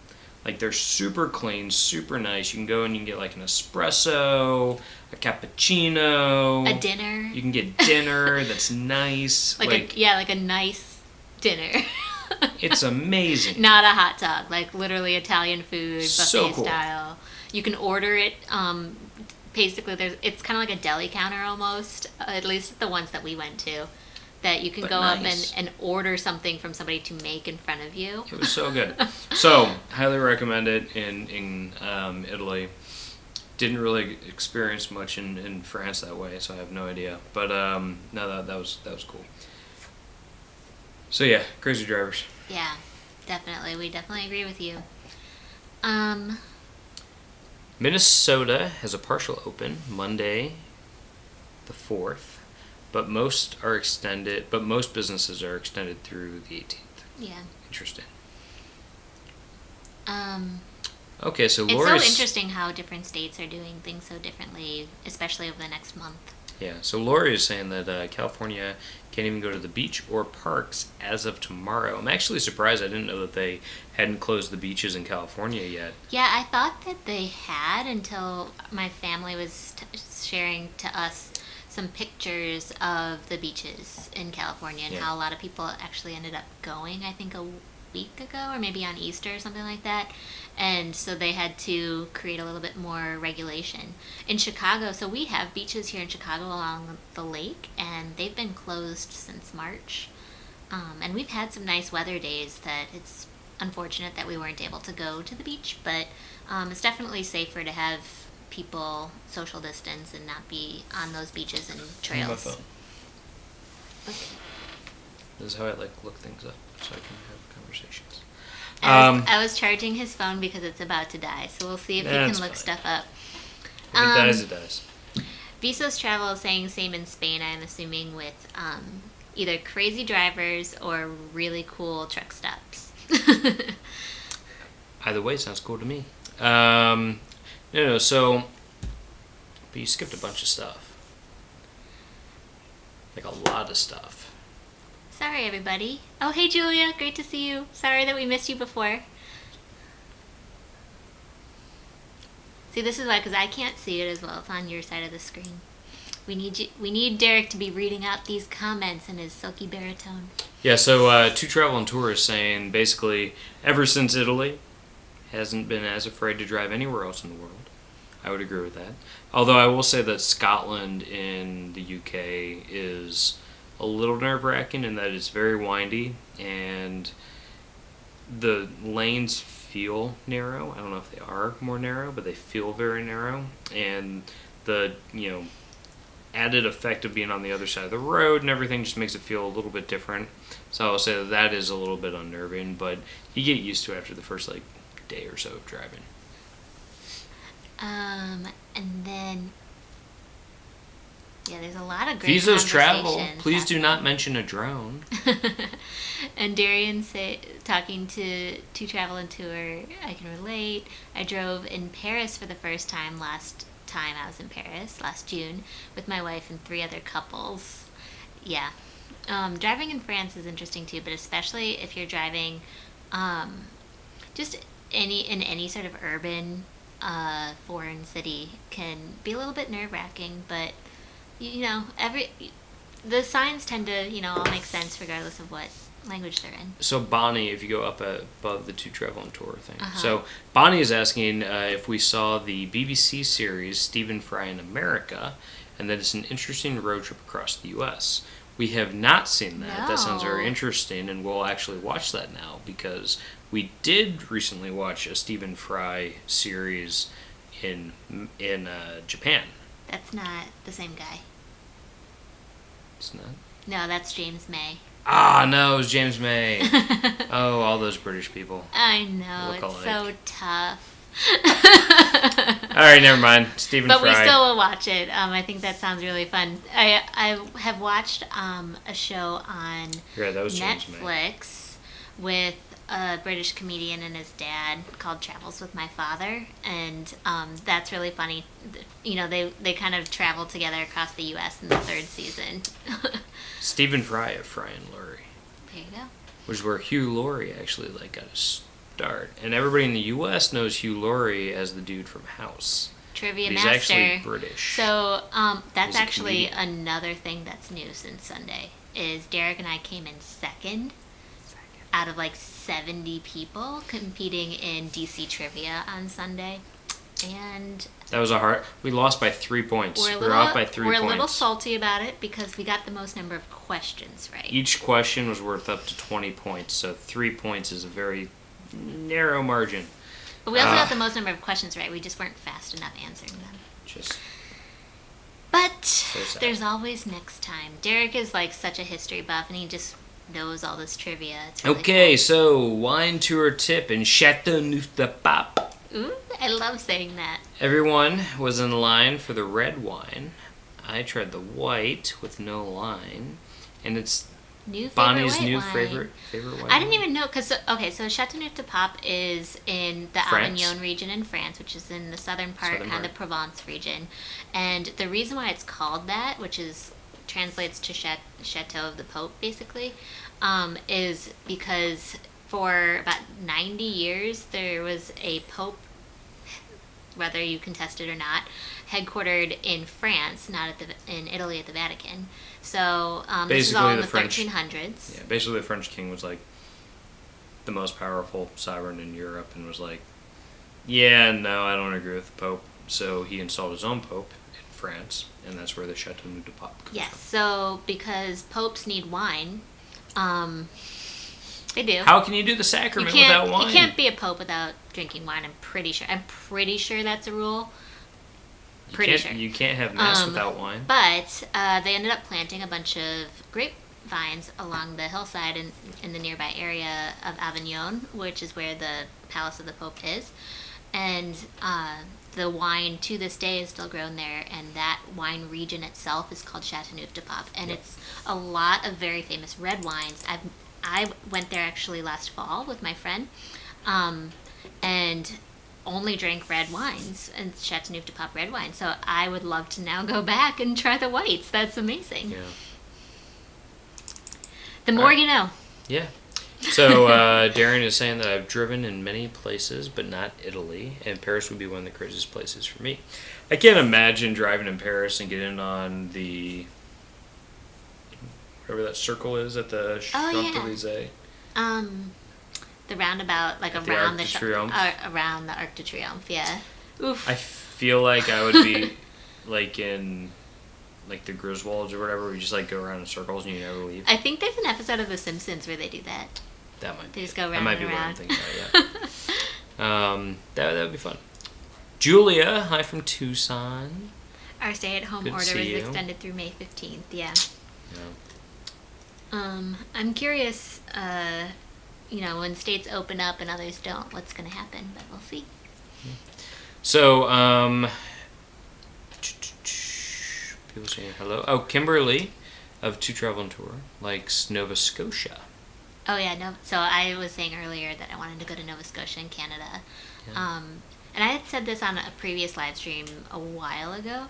Like, they're super clean, super nice. You can go and you can get like an espresso, a cappuccino, A dinner. You can get dinner that's nice. like a nice dinner. It's amazing. Not a hot dog, like literally Italian food, buffet So cool. style. You can order it. Basically, it's kind of like a deli counter almost. At least the ones that we went to, that you can But go nice. up and order something from somebody to make in front of you. It was so good. So, highly recommend it in Italy. Didn't really experience much in France that way, so I have no idea. But no, that was cool. So yeah, crazy drivers. Yeah, definitely. We definitely agree with you. Minnesota has a partial open Monday, the 4th, but most are extended. But most businesses are extended through the 18th. Yeah. Interesting. Okay, so It's Lori's... so interesting how different states are doing things so differently, especially over the next month. Yeah, so Lori is saying that California can't even go to the beach or parks as of tomorrow. I'm actually surprised. I didn't know that they hadn't closed the beaches in California yet. Yeah, I thought that they had until my family was sharing to us some pictures of the beaches in California and Yeah. how a lot of people actually ended up going, I think a week ago or maybe on Easter or something like that. And so they had to create a little bit more regulation. In Chicago, so we have beaches here in Chicago along the lake, and they've been closed since March. And we've had some nice weather days that it's unfortunate that we weren't able to go to the beach, but it's definitely safer to have people social distance and not be on those beaches and trails. My phone. This is how I look things up so I can have conversations. I was charging his phone because it's about to die, so we'll see if he can look fine. stuff up. If it dies, it dies. Visos Travel is saying same in Spain, I'm assuming, with either crazy drivers or really cool truck stops. Either way, sounds cool to me. No, so... But you skipped a bunch of stuff. Like a lot of stuff. Sorry, everybody. Oh, hey, Julia. Great to see you. Sorry that we missed you before. See, this is why, because I can't see it as well. It's on your side of the screen. We need Derek to be reading out these comments in his silky baritone. Yeah, so To Travel and Tour is saying basically ever since Italy hasn't been as afraid to drive anywhere else in the world. I would agree with that. Although I will say that Scotland in the UK is a little nerve-wracking in that it's very windy and the lanes feel narrow. I don't know if they are more narrow, but they feel very narrow. And the, added effect of being on the other side of the road and everything just makes it feel a little bit different. So I'll say that is a little bit unnerving, but you get used to it after the first day or so of driving. And then there's a lot of great Visos Travel. conversations Please do happening. not mention a drone. And Darian talking to Travel and Tour, I can relate. I drove in Paris for the first time last time I was in Paris, last June, with my wife and 3 other couples. Yeah. Driving in France is interesting too, but especially if you're driving just in any sort of urban foreign city can be a little bit nerve-wracking, but the signs tend to all make sense regardless of what language they're in. So Bonnie, if you go up above the To Travel and Tour thing. Uh-huh. So Bonnie is asking if we saw the BBC series Stephen Fry in America, and that it's an interesting road trip across the U.S. We have not seen that. No. That sounds very interesting, and we'll actually watch that now because we did recently watch a Stephen Fry series in Japan. That's not the same guy. It's not? No, that's James May. Ah, no, it was James May. Oh, all those British people. I know, Look it's so alike. tough. All right, never mind. Stephen But Fry. we still will watch it. I think that sounds really fun. I have watched a show on Yeah, that was James May. Netflix with a British comedian and his dad called Travels with My Father, and that's really funny. You know, they kind of travel together across the U.S. in the third season. Stephen Fry of Fry and Laurie. There you go. Which is where Hugh Laurie actually like got his start. And everybody in the U.S. knows Hugh Laurie as the dude from House. Trivia But master. he's actually British. So that's He's a actually comedian. another thing that's new since Sunday. Is Derek and I came in second out of like 70 people competing in DC trivia on Sunday, and That was we lost by 3 points. we're We were off by 3 points. a little salty about it because we got the most number of questions right. Each question was worth up to 20 points, so 3 points is a very narrow margin. But we also got the most number of questions right. We just weren't fast enough answering them. Just But sad. there's always next time. Derek is like such a history buff, and he just knows all this trivia. It's really Okay, so wine tour tip in Chateauneuf-du-Pape. cool. Ooh, I love saying that. Everyone was in line for the red wine. I tried the white with no line, and it's New favorite Bonnie's white new wine. favorite white I didn't wine. even know because so Chateauneuf-du-Pape is in the France. Avignon region in France, which is in the southern part, Southern kind of part. Provence region, and the reason why it's called that, which is translates to Chateau of the Pope, basically, is because for about 90 years there was a pope, whether you contest it or not, headquartered in France, not in Italy at the Vatican. So this is all in the 1300s. Yeah, basically the French king was like the most powerful sovereign in Europe and was like, yeah, no, I don't agree with the Pope. So he installed his own Pope in France, and that's where the Chateauneuf-du-Pape comes Yes, from. so because popes need wine, they do. How can you do the sacrament without wine? You can't be a pope without drinking wine. I'm pretty sure that's a rule. You can't have mass without wine. But they ended up planting a bunch of grapevines along the hillside in the nearby area of Avignon, which is where the Palace of the Pope is. And the wine to this day is still grown there, and that wine region itself is called Chateauneuf-du-Pape. And it's a lot of very famous red wines. I went there actually last fall with my friend, and only drank red wines and Chateauneuf-du-Pape red wine. So I would love to now go back and try the whites. That's amazing. Yeah. The more you know. Yeah. So Darren is saying that I've driven in many places, but not Italy, and Paris would be one of the craziest places for me. I can't imagine driving in Paris and getting on the whatever that circle is at the Champs-Élysées. The roundabout, like At the around Arc the de Triomphe. around the Arc de Triomphe. Yeah. Oof. I feel like I would be like in like the Griswolds or whatever, where you just like go around in circles and you never leave. I think there's an episode of The Simpsons where they do that. That might be. They just go That round might and be what I'm around. thinking about, yeah. That would be fun. Julia, hi from Tucson. Our stay-at-home Good to order see was you. extended through May 15th. Yeah. Yeah. I'm curious. When states open up and others don't, what's going to happen? But we'll see. So, people saying hello. Oh, Kimberly of Two Travel and Tour likes Nova Scotia. Oh yeah, no. So I was saying earlier that I wanted to go to Nova Scotia in Canada, Yeah. and I had said this on a previous live stream a while ago.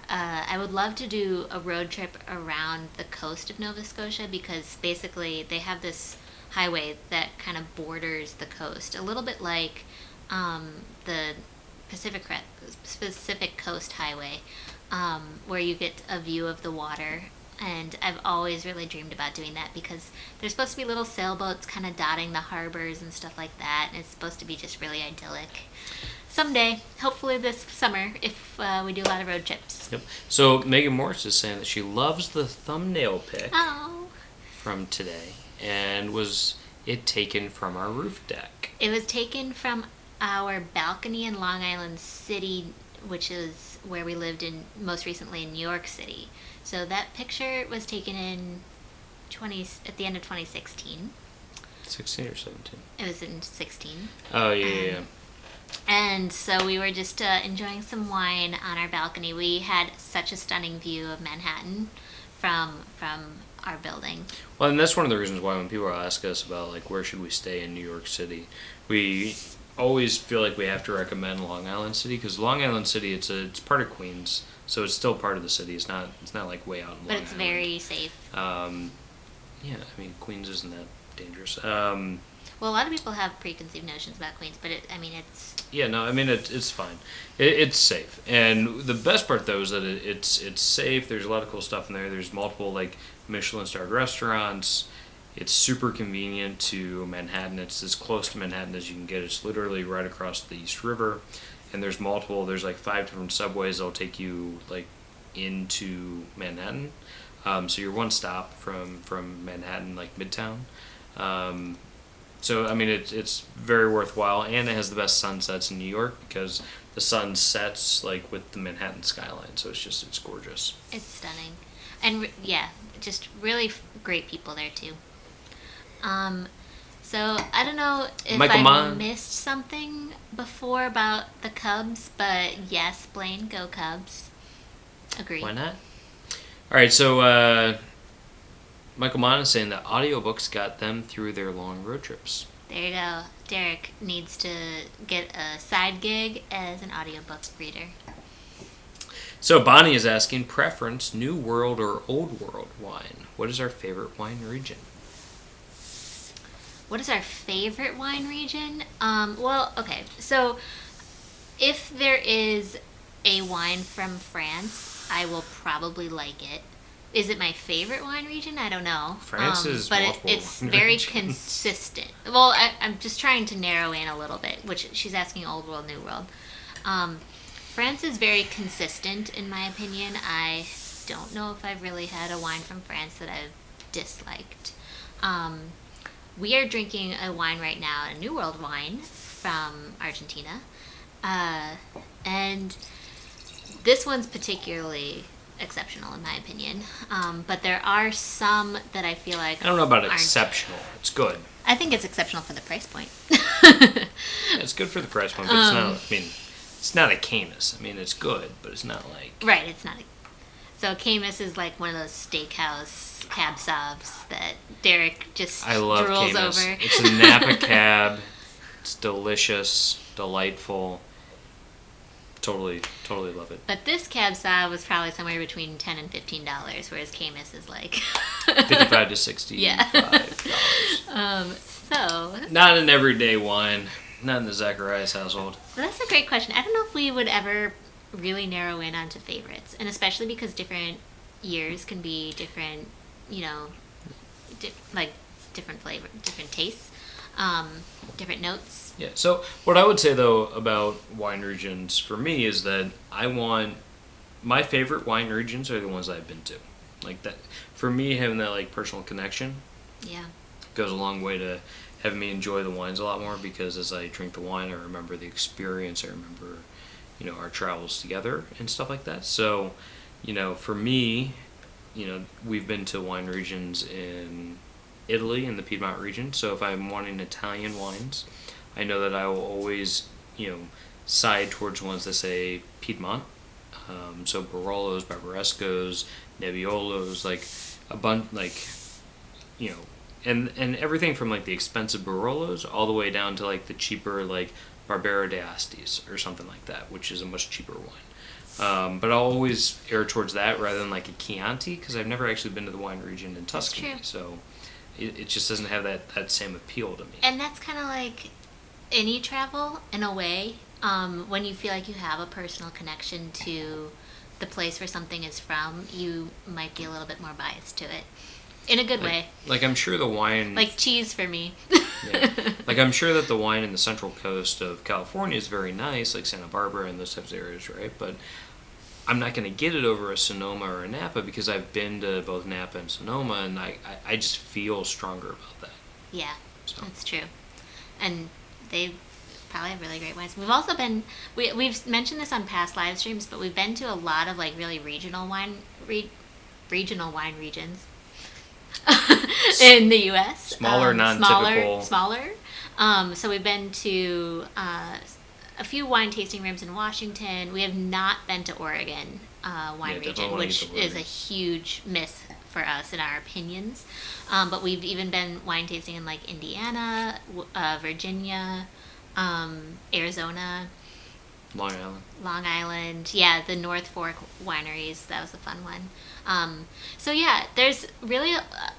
I would love to do a road trip around the coast of Nova Scotia because basically they have this highway that kind of borders the coast, a little bit like the Pacific Coast Highway, where you get a view of the water. And I've always really dreamed about doing that because there's supposed to be little sailboats kind of dotting the harbors and stuff like that. And it's supposed to be just really idyllic. Someday, hopefully this summer, if we do a lot of road trips. Yep. So Megan Morris is saying that she loves the thumbnail pic Oh. from today, and was it taken from our roof deck? It was taken from our balcony in Long Island City, which is where we lived in most recently in New York City. So that picture was taken in at the end of 2016. 16 or 17? It was in 16. Oh, yeah. And so we were just enjoying some wine on our balcony. We had such a stunning view of Manhattan from our building. Well, and that's one of the reasons why when people ask us about like where should we stay in New York City, we always feel like we have to recommend Long Island City because Long Island City it's part of Queens, so it's still part of the city. It's not like way out in Long Island. But it's very safe. Yeah, I mean Queens isn't that dangerous. Well, a lot of people have preconceived notions about Queens, but it's... Yeah, no, I mean it's fine. It's safe, and the best part though is that it's safe. There's a lot of cool stuff in there. There's multiple like Michelin-starred restaurants. It's super convenient to Manhattan. It's as close to Manhattan as you can get. It's literally right across the East River, and there's like 5 different subways that'll take you like into Manhattan. So you're one stop from Manhattan, like Midtown. So I mean it's very worthwhile, and it has the best sunsets in New York because the sun sets like with the Manhattan skyline. So it's gorgeous. It's stunning, and just really great people there too. So I don't know if I missed something before about the Cubs, but yes, Blaine, go Cubs. Agree. Why not? All right, so Michael Mann is saying that audiobooks got them through their long road trips. There you go. Derek needs to get a side gig as an audiobook reader. So Bonnie is asking, preference, New World or Old World wine? What is our favorite wine region? What is our favorite wine region? Well, okay. So if there is a wine from France, I will probably like it. Is it my favorite wine region? I don't know. France is but it's very consistent. Well, I'm just trying to narrow in a little bit, which she's asking Old World, New World. France is very consistent, in my opinion. I don't know if I've really had a wine from France that I've disliked. We are drinking a wine right now, a New World wine from Argentina. And this one's particularly exceptional in my opinion, but there are some that I feel like I don't know about exceptional. It's good. I think it's exceptional for the price point. Yeah, it's good for the price point, but it's not. I mean, it's not a Camus. I mean, it's good, but it's not like right. It's not. So Camus is like one of those steakhouse cab sauves that Derek just drools Camus. over. It's a Napa cab. It's delicious, delightful. Totally love it. But this cab sauv was probably somewhere between $10 and $15, whereas Camus is like $55 to $65. Yeah. So not an everyday wine. Not in the Zacarias household. Well, that's a great question. I don't know if we would ever really narrow in onto favorites, and especially because different years can be different, different flavor, different tastes, different notes. Yeah, so what I would say, though, about wine regions for me is that my favorite wine regions are the ones I've been to. Like that, for me, having that like personal connection goes a long way to having me enjoy the wines a lot more, because as I drink the wine, I remember the experience, I remember, our travels together and stuff like that. So, for me, we've been to wine regions in Italy, in the Piedmont region. So if I'm wanting Italian wines, I know that I will always, side towards ones that say Piedmont. So Barolos, Barbarescos, Nebbiolos, like a bunch, and everything from like the expensive Barolos all the way down to like the cheaper like Barbera d'Astis or something like that, which is a much cheaper wine. But I'll always err towards that rather than like a Chianti, because I've never actually been to the wine region in Tuscany. So it just doesn't have that same appeal to me. And that's kind of like any travel in a way, when you feel like you have a personal connection to the place where something is from, you might be a little bit more biased to it in a good way. Like I'm sure the wine, like cheese for me. Yeah. Like I'm sure that the wine in the central coast of California is very nice, like Santa Barbara and those types of areas, right? But I'm not going to get it over a Sonoma or a Napa, because I've been to both Napa and Sonoma, and I just feel stronger about that. Yeah, so. That's true. And they probably have really great wines. We've also been, we've mentioned this on past live streams, but we've been to a lot of like really regional wine regions in the U.S. Smaller, non-typical. Smaller. So we've been to a few wine tasting rooms in Washington. We have not been to Oregon wine region, which is a huge miss for us in our opinions. But we've even been wine tasting in like Indiana, Virginia, Arizona, Long Island. Yeah, the North Fork wineries. That was a fun one. So yeah, there's really,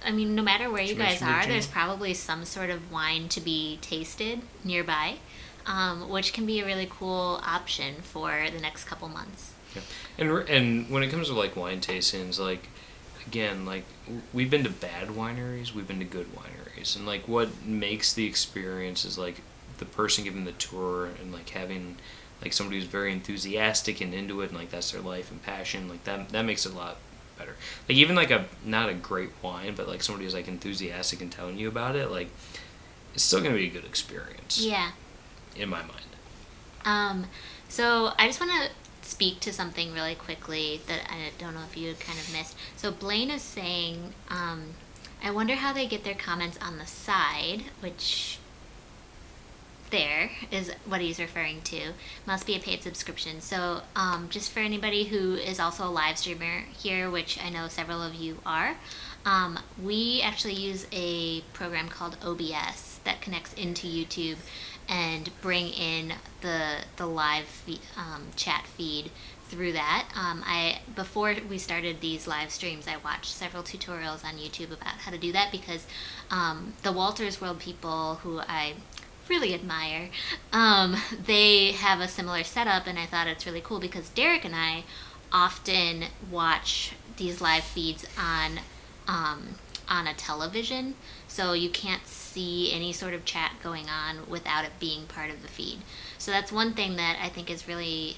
I mean, no matter where you guys are, there's probably some sort of wine to be tasted nearby, which can be a really cool option for the next couple months. Yeah. And when it comes to like wine tastings, like again, like we've been to bad wineries, we've been to good wineries, and like what makes the experience is like the person giving the tour and like having like somebody who's very enthusiastic and into it, and like that's their life and passion. Like that makes it a lot better. Like even like not a great wine, but like somebody who's like enthusiastic and telling you about it, like it's still gonna be a good experience. Yeah. In my mind. So I just want to speak to something really quickly that I don't know if you kind of missed. So Blaine is saying, I wonder how they get their comments on the side, which there is what he's referring to. Must be a paid subscription. So just for anybody who is also a live streamer here, which I know several of you are, we actually use a program called OBS that connects into YouTube and bring in the live chat feed through that. Before we started these live streams, I watched several tutorials on YouTube about how to do that because the Walters World people, who I really admire, they have a similar setup, and I thought it's really cool because Derek and I often watch these live feeds on a television, so you can't see any sort of chat going on without it being part of the feed. So that's one thing that I think is really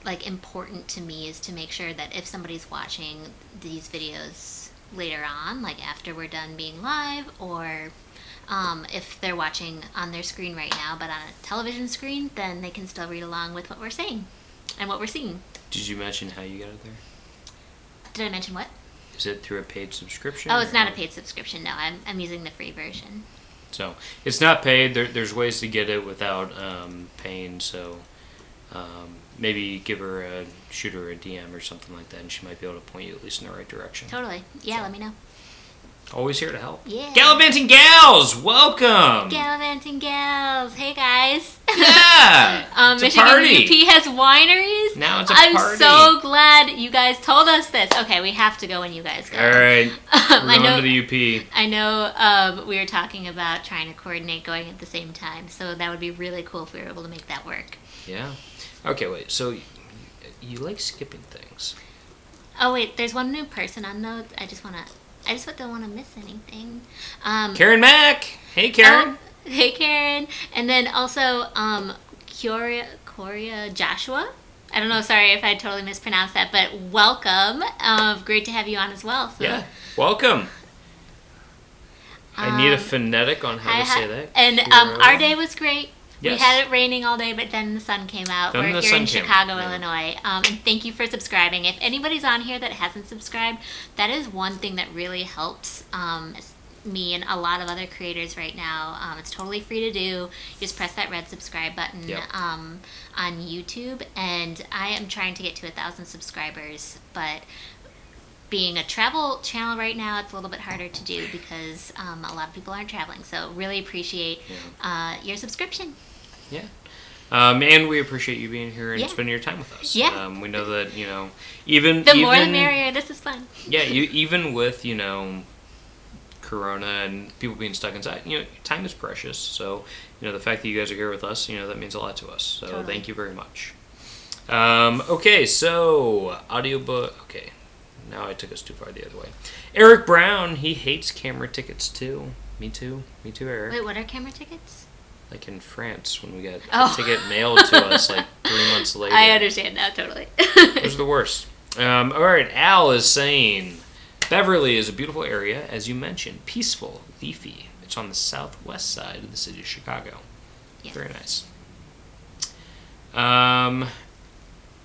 like important to me, is to make sure that if somebody's watching these videos later on, like after we're done being live, or if they're watching on their screen right now but on a television screen, then they can still read along with what we're saying and what we're seeing. Did you mention how you got it there? Did I mention what? Is it through a paid subscription? Oh, it's not a paid subscription. No, I'm using the free version. So it's not paid. There's ways to get it without paying. So maybe shoot her a DM or something like that, and she might be able to point you at least in the right direction. Totally. Yeah, let me know. Always here to help. Yeah. Gallivanting Gals, welcome. Gallivanting Gals, hey guys. Yeah. It's Michigan a party. UP has wineries. Now it's a I'm party. so glad you guys told us this. Okay, we have to go when you guys go. All right. We're going to the UP. I know we were talking about trying to coordinate going at the same time, so that would be really cool if we were able to make that work. Yeah. Okay, wait. So you like skipping things? Oh wait, there's one new person on note. I just don't want to miss anything. Karen Mack. Hey, Karen. Hey, Karen. And then also Coria Joshua. I don't know. Sorry if I totally mispronounced that, but welcome. Great to have you on as well. So. Yeah. Welcome. I need a phonetic on how to say that. And our day was great. Yes. We had it raining all day, but then the sun came out. We're here in Chicago, Illinois. And thank you for subscribing. If anybody's on here that hasn't subscribed, that is one thing that really helps me and a lot of other creators right now. It's totally free to do. You just press that red subscribe button on YouTube. And I am trying to get to 1,000 subscribers, but being a travel channel right now, it's a little bit harder to do because a lot of people aren't traveling. So really appreciate your subscription. Yeah. And we appreciate you being here and spending your time with us. Yeah. We know that, even... The more the merrier. This is fun. Yeah, even with, Corona and people being stuck inside, time is precious. So, the fact that you guys are here with us, that means a lot to us. So totally. Thank you very much. Okay, so audiobook... Okay. Now I took us too far the other way. Eric Brown, he hates camera tickets too. Me too, Eric. Wait, what are camera tickets? Like in France, when we got a ticket mailed to us like 3 months later. I understand now, totally. Those are the worst. All right, Al is saying, Beverly is a beautiful area, as you mentioned. Peaceful, leafy. It's on the southwest side of the city of Chicago. Yes. Very nice.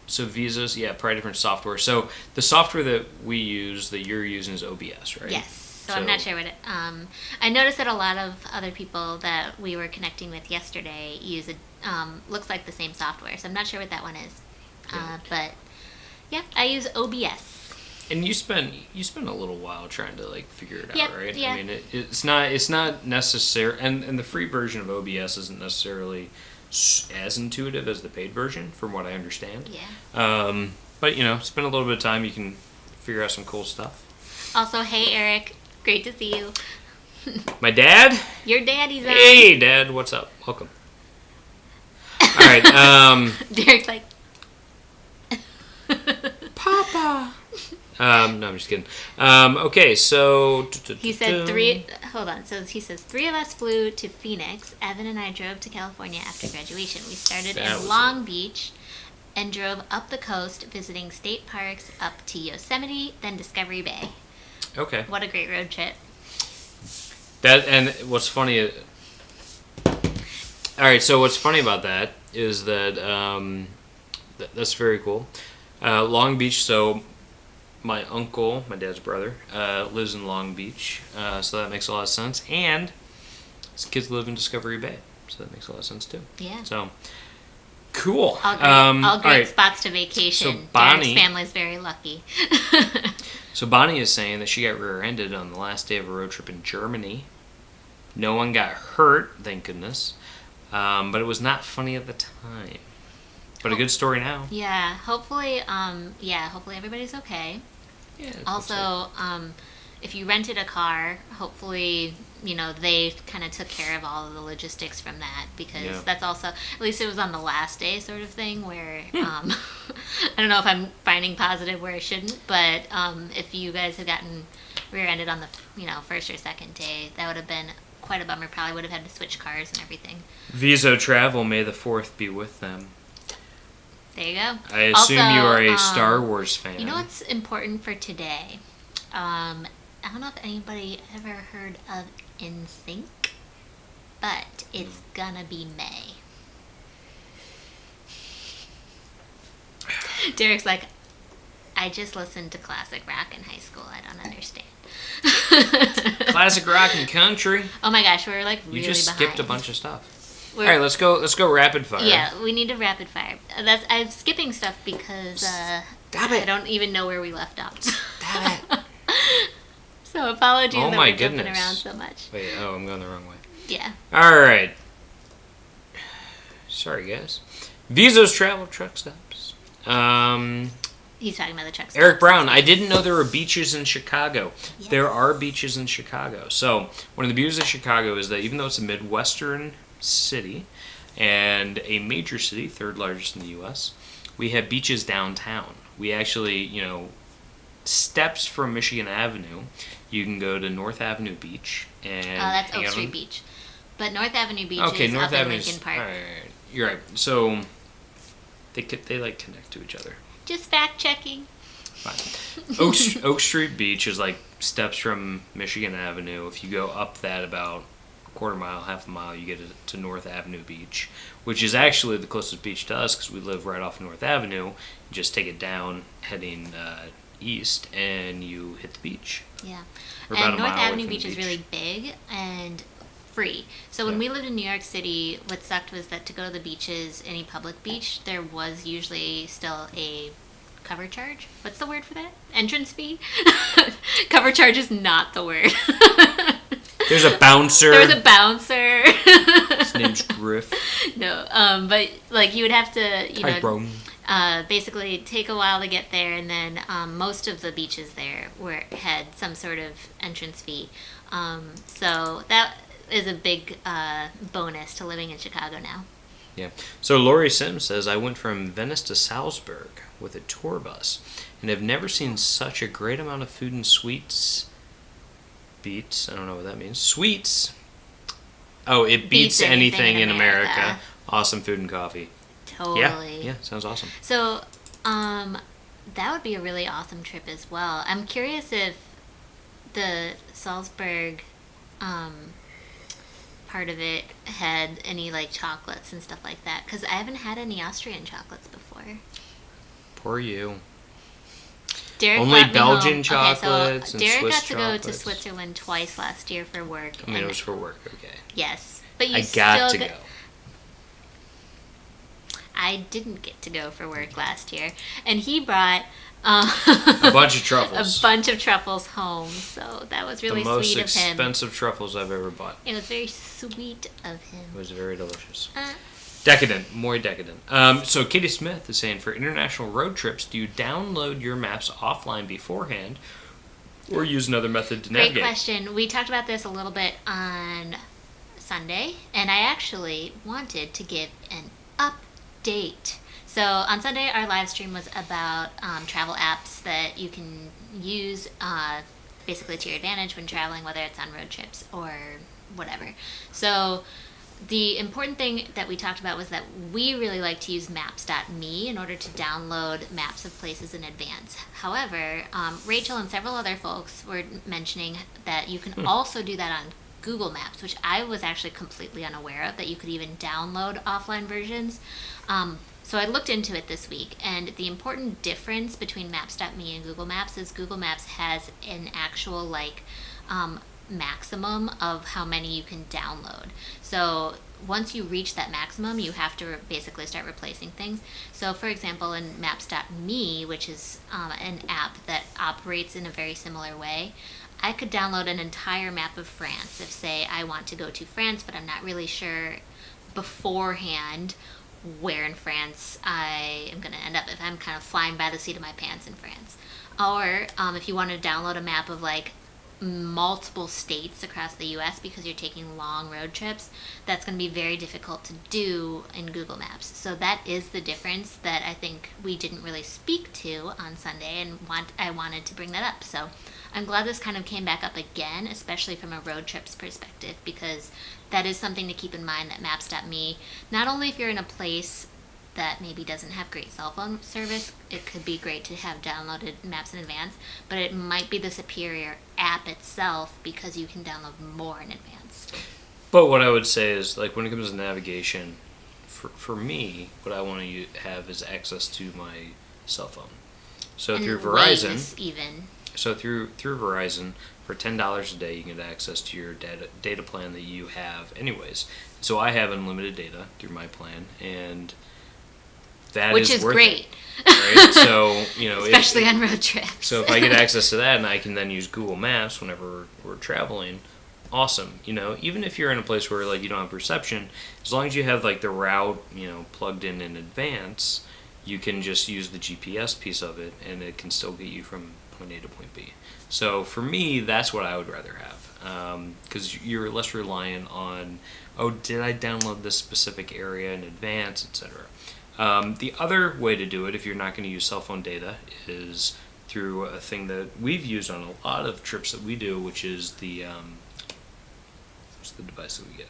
So visas, probably different software. So the software that we use, that you're using, is OBS, right? Yes. So I'm not sure what it... I noticed that a lot of other people that we were connecting with yesterday use it. Looks like the same software. So I'm not sure what that one is. But yeah, I use OBS. And you spent a little while trying to like figure it Yep, out, right? yeah. I mean, it's not necessary, and the free version of OBS isn't necessarily as intuitive as the paid version, from what I understand. Yeah. But you know, spend a little bit of time, you can figure out some cool stuff. Also, hey Eric, great to see you. My dad. Your daddy's on. Hey, Dad, what's up? Welcome. All right. Derek's like, Papa. No, I'm just kidding. Okay, so he said three. Hold on. So he says 3 of us flew to Phoenix. Evan and I drove to California after graduation. We started in Long Beach and drove up the coast, visiting state parks up to Yosemite, then Discovery Bay. Okay. What a great road trip. That and what's funny. All right, so what's funny about that is that that's very cool. Long Beach. So my uncle, my dad's brother, lives in Long Beach, so that makes a lot of sense. And his kids live in Discovery Bay, so that makes a lot of sense too. Yeah. So cool. All great right. spots to vacation. So Bonnie, Derek's family's very lucky. So Bonnie is saying that she got rear-ended on the last day of a road trip in Germany. No one got hurt, thank goodness. But it was not funny at the time. But a good story now. Yeah, hopefully everybody's okay. Yeah. Also, if you rented a car, hopefully, they kind of took care of all of the logistics from that, because that's also, at least it was on the last day sort of thing where, I don't know if I'm finding positive where I shouldn't, but if you guys had gotten rear-ended on the, first or second day, that would have been quite a bummer. Probably would have had to switch cars and everything. Viso Travel, may the 4th be with them. There you go. I assume you are a Star Wars fan. You know what's important for today? I don't know if anybody ever heard of NSYNC, but it's gonna be May. Derek's like, I just listened to classic rock in high school. I don't understand. Classic rock and country. Oh my gosh, we're like really You just behind. skipped a bunch of stuff. All right, let's go rapid fire. Yeah, we need a rapid fire. I'm skipping stuff because Stop it. I don't even know where we left off. Stop it. So apologies Oh that my we're jumping goodness. around so much. Wait, I'm going the wrong way. Yeah. All right. Sorry, guys. Viso's Travel Truck Stops. He's talking about the truck stops. Eric Brown, I didn't know there were beaches in Chicago. Yes. There are beaches in Chicago. So, one of the beauties of Chicago is that even though it's a Midwestern city and a major city, third largest in the U.S., we have beaches downtown. We actually, steps from Michigan Avenue, you can go to North Avenue Beach. And that's Oak Street Beach. But North Avenue Beach Okay, is North up in Avenue's, Lincoln Park. all right. You're right. So, they like connect to each other. Just fact checking. Fine. Oak Street Beach is like steps from Michigan Avenue. If you go up that about a quarter mile, half a mile, you get to North Avenue Beach, which is actually the closest beach to us because we live right off North Avenue. You just take it down, heading east, and you hit the beach. Yeah. We're about And a North mile away Avenue from the Beach is beach. really big and free. So when Yeah. we lived in New York City, what sucked was that to go to the beaches, any public beach, there was usually still a cover charge. What's the word for that? Entrance fee? Cover charge is not the word. There's a bouncer. There was a bouncer. His name's Griff. No, but like you would have to, Hi, bro. basically take a while to get there, and then most of the beaches there had some sort of entrance fee. So that is a big bonus to living in Chicago now. Yeah. So Lori Sims says, I went from Venice to Salzburg with a tour bus and have never seen such a great amount of food and sweets. Beats. I don't know what that means. Sweets. Oh, it beats anything in America. Awesome food and coffee. Totally. Yeah, sounds awesome. So, that would be a really awesome trip as well. I'm curious if the Salzburg part of it had any like chocolates and stuff like that, because I haven't had any Austrian chocolates before. Poor you. Derek Only brought me Belgian home. chocolates and Derek Swiss got to go to chocolates. Switzerland twice last year for work. I mean, it was for work, okay. Yes, but you I still got to go. I didn't get to go for work last year, and he brought A bunch of a truffles. bunch of truffles home. So that was really The most sweet of him. expensive truffles I've ever bought. It was very sweet of him. It was very delicious. Decadent, muy decadent. So Katie Smith is saying, for international road trips, do you download your maps offline beforehand, or use another method to navigate? Great question. We talked about this a little bit on Sunday, and I actually wanted to give an update. So on Sunday, our live stream was about travel apps that you can use basically to your advantage when traveling, whether it's on road trips or whatever. So the important thing that we talked about was that we really like to use maps.me in order to download maps of places in advance. However, Rachel and several other folks were mentioning that you can also do that on Google Maps, which I was actually completely unaware of, that you could even download offline versions. So I looked into it this week, and the important difference between maps.me and Google Maps is Google Maps has an actual maximum of how many you can download. So once you reach that maximum, you have to basically start replacing things. So for example, in maps.me, which is an app that operates in a very similar way, I could download an entire map of France if, say, I want to go to France, but I'm not really sure beforehand where in France I am going to end up, if I'm kind of flying by the seat of my pants in France. Or if you want to download a map of multiple states across the US because you're taking long road trips, that's going to be very difficult to do in Google Maps. So that is the difference that I think we didn't really speak to on Sunday, and I wanted to bring that up. So I'm glad this kind of came back up again, especially from a road trips perspective, because that is something to keep in mind, that maps.me, not only if you're in a place that maybe doesn't have great cell phone service, it could be great to have downloaded maps in advance, but it might be the superior app itself because you can download more in advance. But what I would say is, when it comes to navigation, for me, what I want to have is access to my cell phone. So and through Verizon, Waze even. So through Verizon, for $10 a day, you can get access to your data plan that you have anyways. So I have unlimited data through my plan, and that which is is worth great. It, right? So especially on road trips. So if I get access to that, and I can then use Google Maps whenever we're traveling, awesome. Even if you're in a place where you don't have reception, as long as you have the route plugged in advance, you can just use the GPS piece of it, and it can still get you from point A to point B. So for me, that's what I would rather have, because you're less reliant on, did I download this specific area in advance, etc. The other way to do it, if you're not going to use cell phone data, is through a thing that we've used on a lot of trips that we do, which is the what's the device that we get?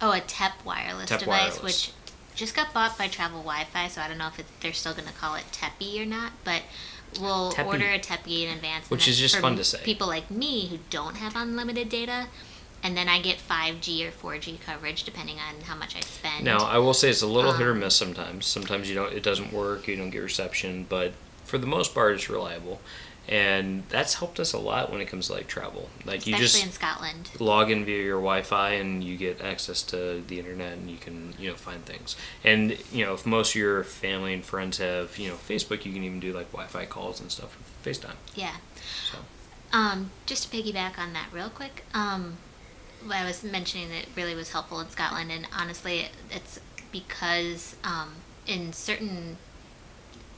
Oh, a TEP wireless TEP device, wireless. which just got bought by Travel Wi-Fi, so I don't know if they're still going to call it TEPI or not, but we'll TEPI. order a TEPI in advance. Which is just for fun to say. People like me who don't have unlimited data, and then I get 5G or 4G coverage depending on how much I spend. Now, I will say it's a little hit or miss sometimes. Sometimes it doesn't work, you don't get reception, but for the most part, it's reliable. And that's helped us a lot when it comes to travel. Especially you just in Scotland. log in via your Wi-Fi and you get access to the internet, and you can find things. And if most of your family and friends have Facebook, you can even do Wi-Fi calls and stuff with FaceTime. Yeah. So. Just to piggyback on that real quick, I was mentioning that it really was helpful in Scotland, and honestly, it's because in certain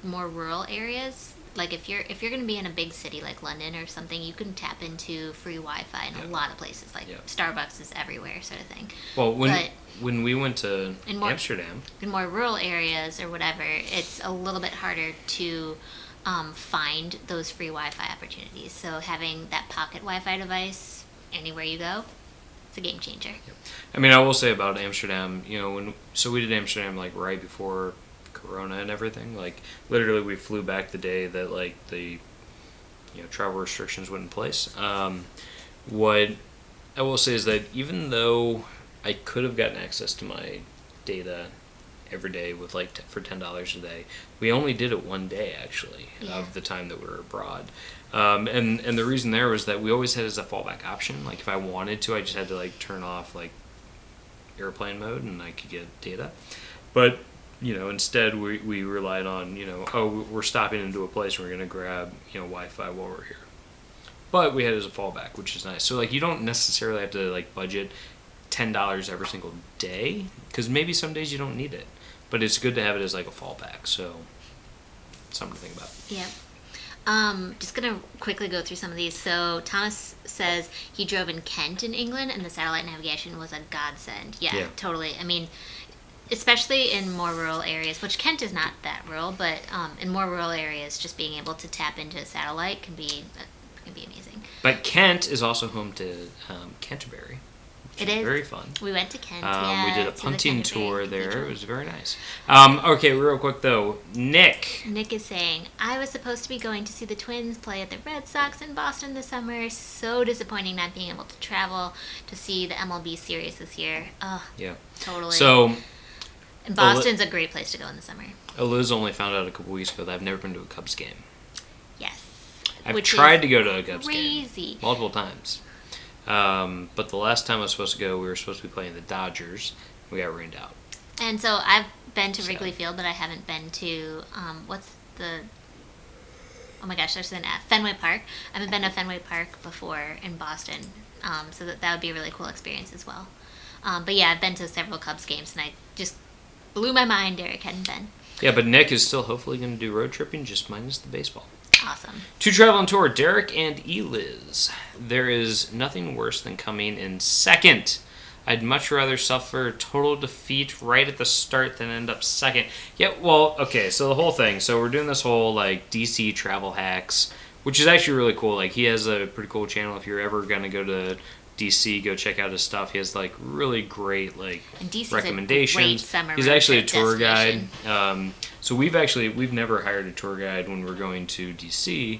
more rural areas, if you're going to be in a big city like London or something, you can tap into free Wi-Fi in a lot of places. Starbucks is everywhere, sort of thing. Well, when we went to Amsterdam, in more rural areas or whatever, it's a little bit harder to find those free Wi-Fi opportunities. So having that pocket Wi-Fi device anywhere you go, it's a game changer. Yep. I mean, I will say about Amsterdam, we did Amsterdam right before Corona and everything. Literally, we flew back the day that the travel restrictions went in place. What I will say is that even though I could have gotten access to my data every day with for $10 a day, we only did it one day actually of the time that we were abroad. And the reason there was that we always had as a fallback option. If I wanted to, I just had to turn off airplane mode and I could get data. But instead we relied on, we're stopping into a place and we're going to grab, Wi-Fi while we're here. But we had it as a fallback, which is nice. So, like, you don't necessarily have to, like, budget $10 every single day, because maybe some days you don't need it. But it's good to have it as, like, a fallback, so something to think about. Yeah. Just going to quickly go through some of these. So, Thomas says he drove in Kent in England, and the satellite navigation was a godsend. Yeah. Totally. I mean, especially in more rural areas, which Kent is not that rural, but in more rural areas, just being able to tap into satellite can be amazing. But Kent is also home to Canterbury. It is very fun. We went to Kent. We did a punting tour there. It was very nice. Okay, real quick though, Nick is saying, I was supposed to be going to see the Twins play at the Red Sox in Boston this summer. So disappointing not being able to travel to see the MLB series this year. Oh, yeah, totally. So, and Boston's a great place to go in the summer. Eliz only found out a couple weeks ago that I've never been to a Cubs game. Yes. I've tried to go to a Cubs game multiple times. But the last time I was supposed to go, we were supposed to be playing the Dodgers. We got rained out. And so I've been to Wrigley Field, but I haven't been to, oh my gosh, there's an F. Fenway Park. I haven't been to Fenway Park before in Boston. So that would be a really cool experience as well. But yeah, I've been to several Cubs games, and I just blew my mind Derek hadn't been. Yeah, but Nick is still hopefully going to do road tripping, just minus the baseball. Awesome. To travel on tour, Derek and Eliz. There is nothing worse than coming in second. I'd much rather suffer total defeat right at the start than end up second. Yeah, well, okay, so the whole thing. So we're doing this whole, like, DC travel hacks, which is actually really cool. Like, he has a pretty cool channel. If you're ever going to go to DC, go check out his stuff. He has, like, really great, like, recommendations. A great summer He's actually a tour guide. So we've never hired a tour guide when we're going to DC.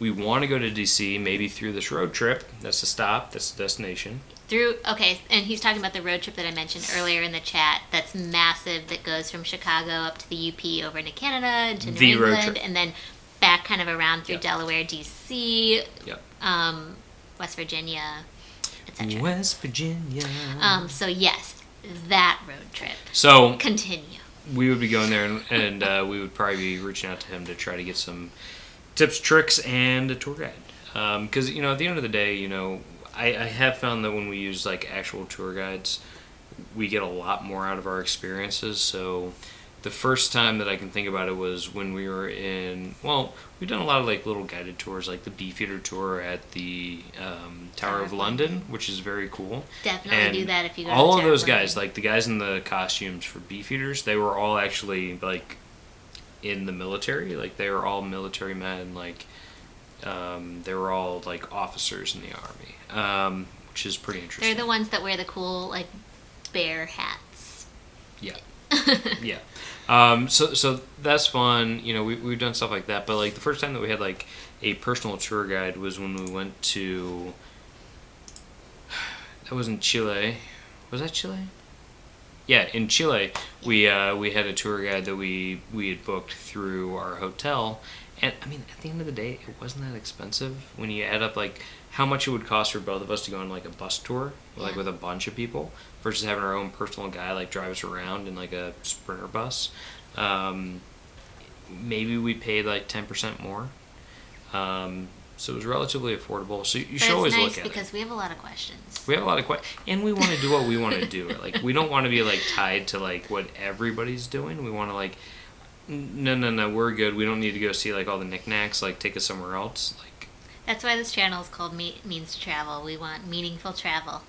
We want to go to DC, maybe through this road trip. That's the stop. That's the destination. And he's talking about the road trip that I mentioned earlier in the chat. That's massive. That goes from Chicago up to the UP over into Canada, to New England, and then back kind of around through Delaware, DC, West Virginia, etc. West Virginia. So yes, that road trip. So continue. We would be going there, and we would probably be reaching out to him to try to get some tips, tricks, and a tour guide. Because, at the end of the day, I have found that when we use, like, actual tour guides, we get a lot more out of our experiences. So the first time that I can think about it was when we were we've done a lot of, like, little guided tours, like the Beefeater tour at the Tower of London, which is very cool. Definitely do that if you go to all of those guys, like the guys in the costumes for Beefeaters, they were all actually, like, in the military. Like, they were all military men. Like, they were all, like, officers in the army, which is pretty interesting. They're the ones that wear the cool, like, bear hats. Yeah. Yeah. So that's fun. We've done stuff like that. But, like, the first time that we had, like, a personal tour guide was when we went to... That was in Chile. Was that Chile? Yeah, in Chile, we had a tour guide that we had booked through our hotel. And, I mean, at the end of the day, it wasn't that expensive when you add up, like, how much it would cost for both of us to go on, like, a bus tour, like, with a bunch of people, versus having our own personal guy, like, drive us around in, like, a Sprinter bus. Maybe we paid, like, 10% more. So it was relatively affordable. So you should always look at it. Because we have a lot of questions. We have a lot of questions. And we want to do what we want to do. Like, we don't want to be, like, tied to, like, what everybody's doing. We want to, like... No, we're good. We don't need to go see, like, all the knickknacks. Like, take us somewhere else. Like, that's why this channel is called Means to Travel. We want meaningful travel.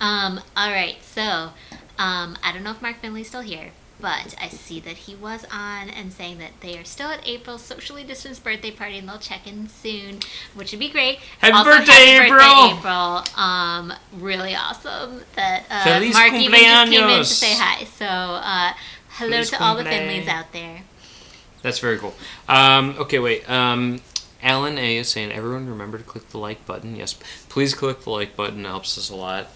All right, so I don't know if Mark Finley's still here, but I see that he was on and saying that they are still at April's socially distanced birthday party and they'll check in soon, which would be great. Happy birthday, April! Really awesome that Feliz Mark cumpleaños. even just came in to say hi. So hello Feliz to all the Finleys out there. That's very cool. Okay, wait. Alan A. is saying, everyone remember to click the like button. Yes, please click the like button. It helps us a lot.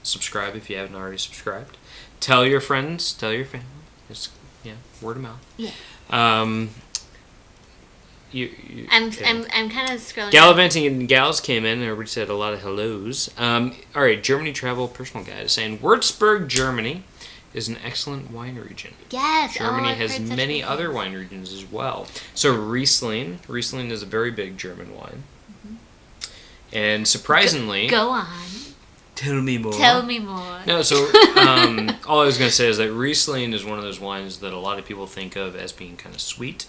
Subscribe if you haven't already subscribed. Tell your friends. Tell your family. Just, word of mouth. Yeah. I'm kind of scrolling. Gallivanting and Gals came in, and everybody said a lot of hellos. All right, Germany Travel Personal Guide is saying, Würzburg, Germany is an excellent wine region. Yes. Germany I've has heard such many good other things. wine regions as well. So Riesling is a very big German wine. And surprisingly... Go on. Tell me more. Tell me more. No, so all I was going to say is that Riesling is one of those wines that a lot of people think of as being kind of sweet.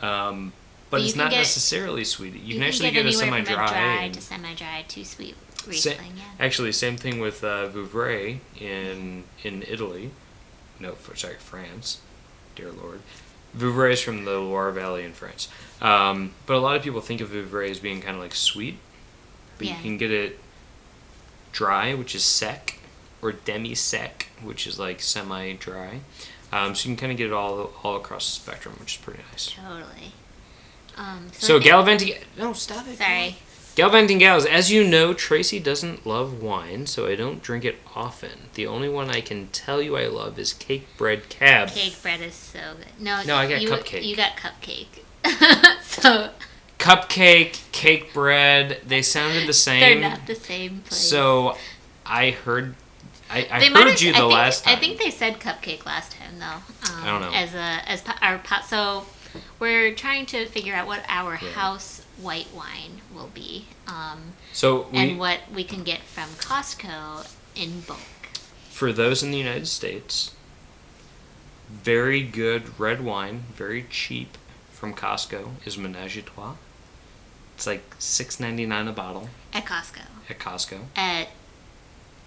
But it's not necessarily sweet. You can actually get a semi-dry. From a dry to semi-dry to sweet Riesling, yeah. Actually, same thing with Vouvray in Italy. No, France. Dear Lord. Vouvray is from the Loire Valley in France. But a lot of people think of Vouvray as being kind of like sweet. But you can get it dry, which is sec, or demi-sec, which is like semi-dry. So you can kind of get it all across the spectrum, which is pretty nice. Totally. So gallivanting... No, stop it. Sorry. Gallivanting Gals. As you know, Tracy doesn't love wine, so I don't drink it often. The only one I can tell you I love is Cake Bread Cab. Cake bread is so good. No, I got Cupcake. You got Cupcake. So... Cupcake, Cake Bread, they sounded the same. They're not the same place. So I heard... I heard you the last time. I think they said Cupcake last time, though. I don't know. So we're trying to figure out what our house white wine will be, and what we can get from Costco in bulk. For those in the United States, very good red wine, very cheap from Costco is Ménage à Trois. It's like $6.99 a bottle At Costco. At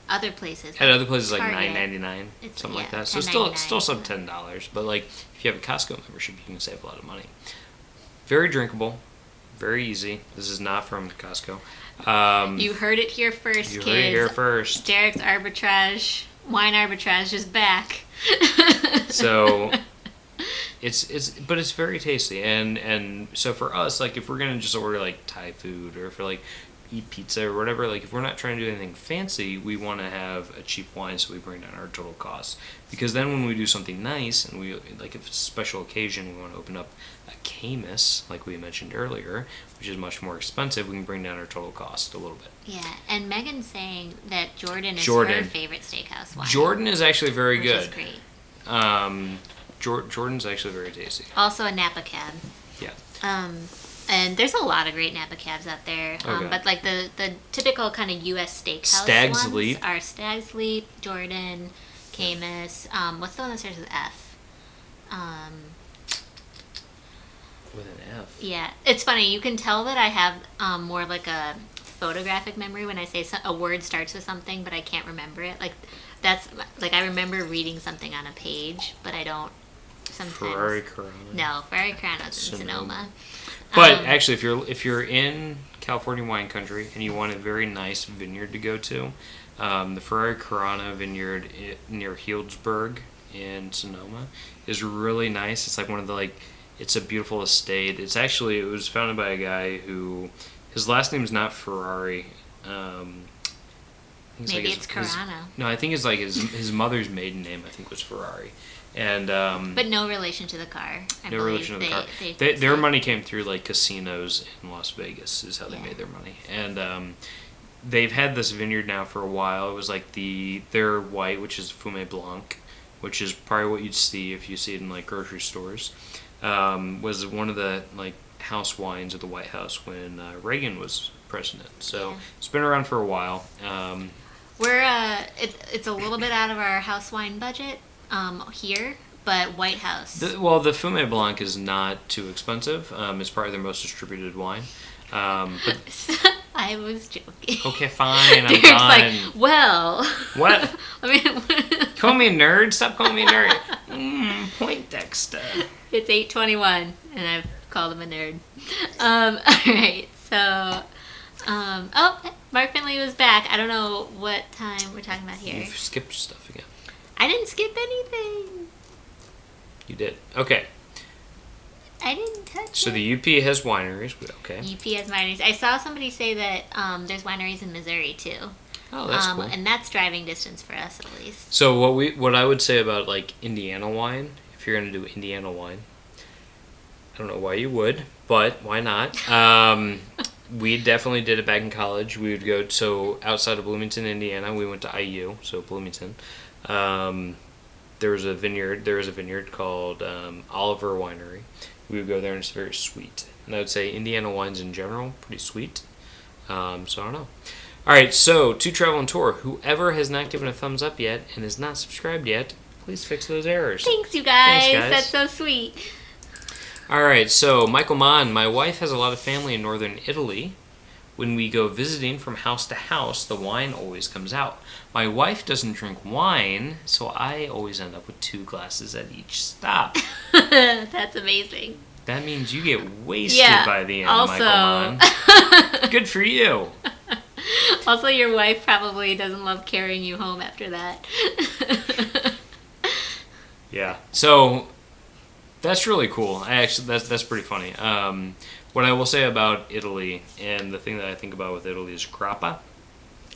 other places. At other places, like Target. $9.99, something like that. So still some $10. But like, if you have a Costco membership, you can save a lot of money. Very drinkable, very easy. This is not from Costco. You heard it here first, you kids. heard it here first. Derek's wine arbitrage is back. So but it's very tasty, and so for us, like if we're gonna just order like Thai food or for like eat pizza or whatever, like if we're not trying to do anything fancy, we want to have a cheap wine so we bring down our total cost. Because then when we do something nice and we like if it's a special occasion, we want to open up a Camus like we mentioned earlier, which is much more expensive, we can bring down our total cost a little bit. Yeah, and Megan's saying that Jordan is her favorite steakhouse wine. Jordan is actually very good. Which is great. Jordan's actually very tasty. Also a Napa Cab. Yeah. And there's a lot of great Napa Cabs out there. But like the typical kind of U.S. steakhouse Stag's ones Leap. are Stag's Leap, Jordan, Camus. What's the one that starts with F? With an F. Yeah. It's funny. You can tell that I have more like a photographic memory when I say a word starts with something, but I can't remember it. Like that's like I remember reading something on a page, but I don't. Sometimes. Ferrari Corona. No, Ferrari Corona's in Sonoma. But actually, if you're in California wine country and you want a very nice vineyard to go to, the Ferrari Corona vineyard near Healdsburg in Sonoma is really nice. It's like one of the it's a beautiful estate. It was founded by a guy who his last name is not Ferrari. Maybe it's Corona. No, I think it's like his mother's maiden name. I think was Ferrari. And but no relation to the car. No relation to the car. Their money came through like casinos in Las Vegas is how they made their money. And they've had this vineyard now for a while. It was like their white, which is Fumé Blanc, which is probably what you'd see if you see it in like grocery stores. Was one of the like house wines of the White House when Reagan was president. So it's been around for a while. It's a little bit out of our house wine budget. Here, but White House. The Fumé Blanc is not too expensive. It's probably their most distributed wine. But I was joking. Okay, fine. I'm Derek's done. Like, well. What? I mean, call me a nerd. Stop calling me a nerd. Poindexter. It's 8:21, and I've called him a nerd. All right. So, Mark Finley was back. I don't know what time we're talking about here. You've skipped stuff again. I didn't skip anything. You did. Okay. I didn't touch it. So the UP has wineries. Okay. UP has wineries. I saw somebody say that there's wineries in Missouri too. Oh, that's cool. And that's driving distance for us at least. So what I would say about like Indiana wine, if you're gonna do Indiana wine, I don't know why you would, but why not? We definitely did it back in college. We would go outside of Bloomington, Indiana. We went to IU, so Bloomington. There is a vineyard called Oliver Winery. We would go there, and it's very sweet. And I would say Indiana wines in general, pretty sweet. So I don't know. All right, so to Travel and Tour, whoever has not given a thumbs up yet and is not subscribed yet, please fix those errors. Thanks, you guys. Thanks, guys. That's so sweet. All right, so Michael Mann, my wife has a lot of family in northern Italy. When we go visiting from house to house, the wine always comes out. My wife doesn't drink wine, so I always end up with 2 glasses at each stop. That's amazing. That means you get wasted by the end, also, Michael Mann. Good for you. Also, your wife probably doesn't love carrying you home after that. Yeah. So that's really cool. That's pretty funny. What I will say about Italy, and the thing that I think about with Italy is grappa.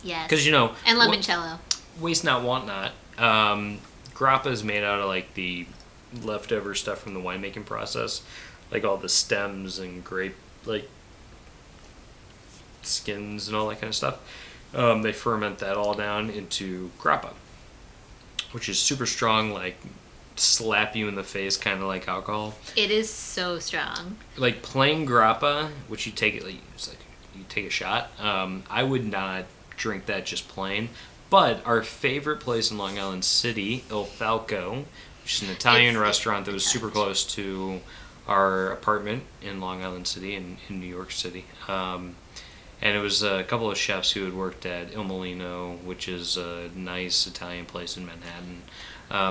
Yes. Because and limoncello. Waste not, want not. Grappa is made out of like the leftover stuff from the winemaking process, like all the stems and grape like skins and all that kind of stuff. They ferment that all down into grappa, which is super strong, like slap you in the face, kind of like alcohol. It is so strong. Like plain grappa, which you take it like you take a shot. I would not drink that just plain. But our favorite place in Long Island City, Il Falco, which is an Italian restaurant that was super close to our apartment in Long Island City in New York City. And it was a couple of chefs who had worked at Il Molino, which is a nice Italian place in Manhattan.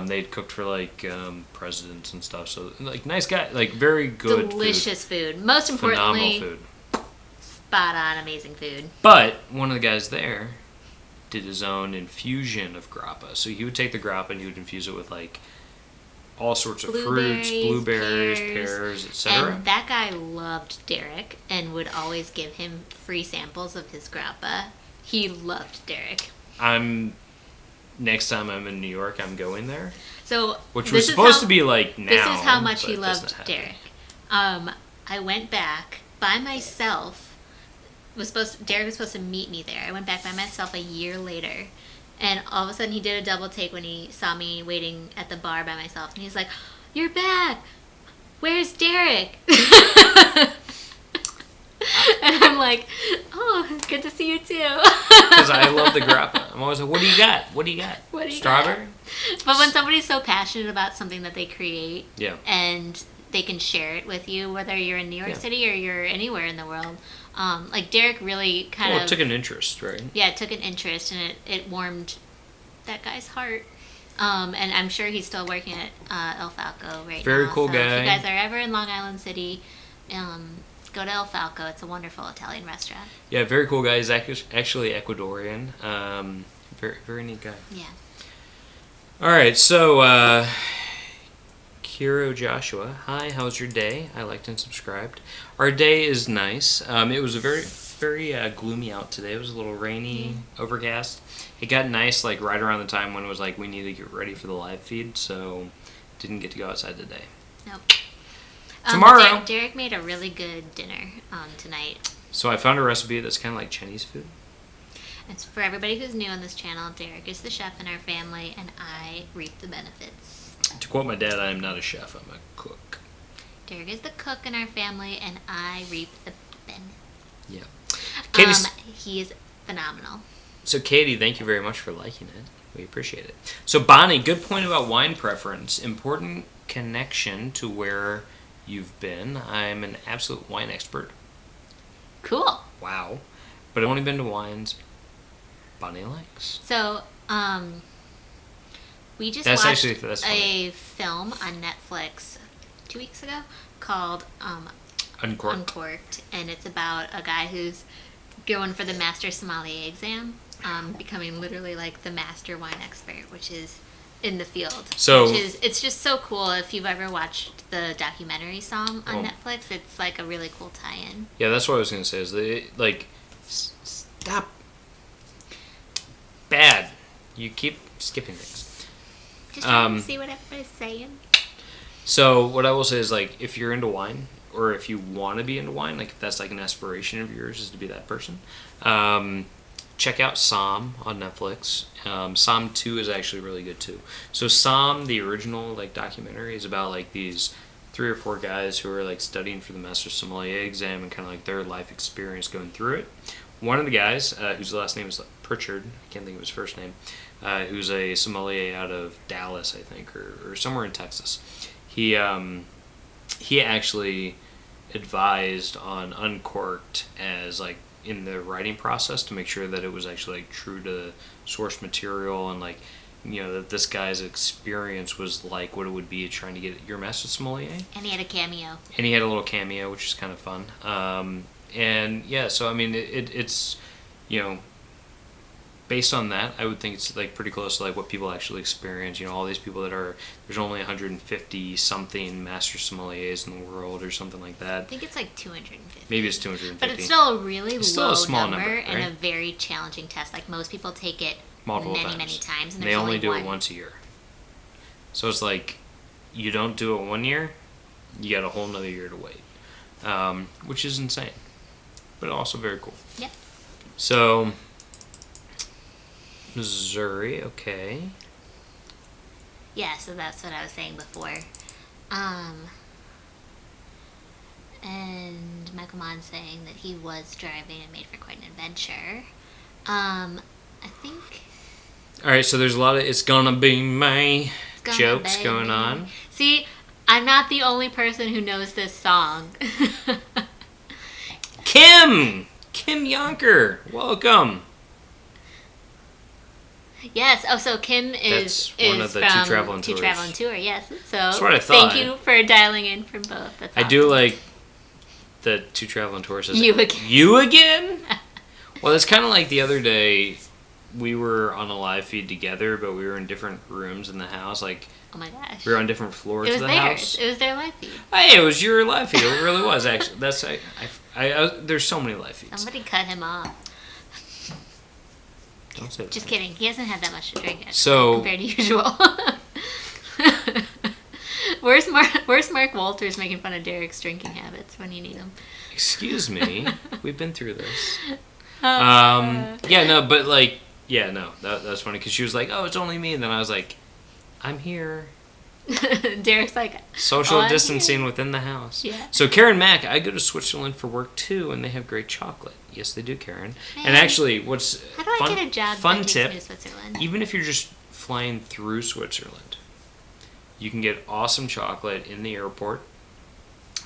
They'd cooked for like presidents and stuff, so like nice guy, like very good, delicious food. Most importantly, phenomenal food, spot on, amazing food. But one of the guys there did his own infusion of grappa. So he would take the grappa and he would infuse it with like all sorts of fruits, blueberries, pears, etc. And that guy loved Derek and would always give him free samples of his grappa. He loved Derek. Next time I'm in New York, I'm going there. So which was supposed to be like now. This is how much he loved Derek. I went back by myself. Derek was supposed to meet me there. I went back by myself a year later. And all of a sudden he did a double take when he saw me waiting at the bar by myself. And he's like, "You're back. Where's Derek?" And I'm like, "Oh, good to see you too." Because I love the grappa. I'm always like, "What do you got? What do you got? Strawberry?" But when somebody's so passionate about something that they create, yeah, and they can share it with you, whether you're in New York City or you're anywhere in the world, like Derek really kind of took an interest, right? Yeah, it took an interest, and it warmed that guy's heart. And I'm sure he's still working at El Falco right now. Very cool guy. If you guys are ever in Long Island City, go to El Falco. It's a wonderful Italian restaurant. Yeah, very cool guy. He's actually Ecuadorian. Very, very neat guy. Yeah. All right, so Kiro Joshua. Hi, how's your day? I liked and subscribed. Our day is nice. It was a very, very gloomy out today. It was a little rainy, overcast. It got nice like right around the time when it was like we need to get ready for the live feed, so didn't get to go outside today. Nope. Tomorrow. Derek made a really good dinner tonight. So I found a recipe that's kind of like Chinese food. It's for everybody who's new on this channel. Derek is the chef in our family, and I reap the benefits. To quote my dad, I am not a chef, I'm a cook. Derek is the cook in our family, and I reap the benefits. Yeah. He is phenomenal. So Katie, thank you very much for liking it. We appreciate it. So Bonnie, good point about wine preference. Important connection to where you've been. I'm an absolute wine expert. Cool. Wow. But I've only been to wines Bonnie likes. So, we just watched a film on Netflix 2 weeks ago called Uncorked, and it's about a guy who's going for the master sommelier exam, becoming literally like the master wine expert, which is in the field. So it's just so cool. If you've ever watched the documentary Song on Netflix, it's like a really cool tie-in. Yeah, that's what I was gonna say. Is stop. Bad. You keep skipping things. Just trying to see what everybody's saying. So what I will say is like if you're into wine, or if you want to be into wine, like if that's like an aspiration of yours is to be that person, check out Psalm on Netflix. Psalm 2 is actually really good too. So Psalm, the original like documentary, is about like these 3 or 4 guys who are like studying for the Master Sommelier exam and kind of like their life experience going through it. One of the guys, whose last name is Pritchard, I can't think of his first name, who's a sommelier out of Dallas, I think, or somewhere in Texas. He actually advised on Uncorked as like in the writing process to make sure that it was actually like true to source material, and like, you know, that this guy's experience was like what it would be trying to get your Master Sommelier. And he had a cameo. And he had a little cameo, which is kind of fun. And yeah, so I mean, it's, you know, based on that, I would think it's like pretty close to like what people actually experience. You know, all these people that are, there's only 150 something master sommeliers in the world or something like that. I think it's like 250. Maybe it's 250. But it's still a really it's still low a small number right? and a very challenging test. Like most people take it multiple many times, and there's they only do one. it once a year. So it's like, you don't do it 1 year, you got a whole nother year to wait, which is insane, but also very cool. Yep. So Missouri, okay. Yeah, so that's what I was saying before. And Michael Mann's saying that he was driving and made for quite an adventure. I think... Alright, so there's a lot of it's gonna be May jokes going on. See, I'm not the only person who knows this song. Kim Yonker, welcome. Yes. Oh, so Kim is one of the from Two Travel and Two Tours. Travel and Tour. Yes. So that's what I thought. Thank you for dialing in from both. That's awesome. I do like the Two Travel and Tours. You again. You again? Well, it's kind of like the other day. We were on a live feed together, but we were in different rooms in the house. Like, oh my gosh, we were on different floors it was of the theirs. house. It was their live feed. Hey, it was your live feed. It really was actually. That's I there's so many live feeds. Somebody cut him off. Don't say that. Just kidding. He hasn't had that much to drink So compared to usual. Where's Mark Walters making fun of Derek's drinking habits when you need him? Excuse me. We've been through this. Yeah, no, but like, yeah, no, that was funny because she was like, "Oh, it's only me," and then I was like, "I'm here." Derek's like, social distancing within the house. Yeah. So Karen Mack, I go to Switzerland for work too, and they have great chocolate. Yes, they do, Karen. Man, and actually, what's how do I get a job fun that takes tip? me to Switzerland? Even if you're just flying through Switzerland, you can get awesome chocolate in the airport.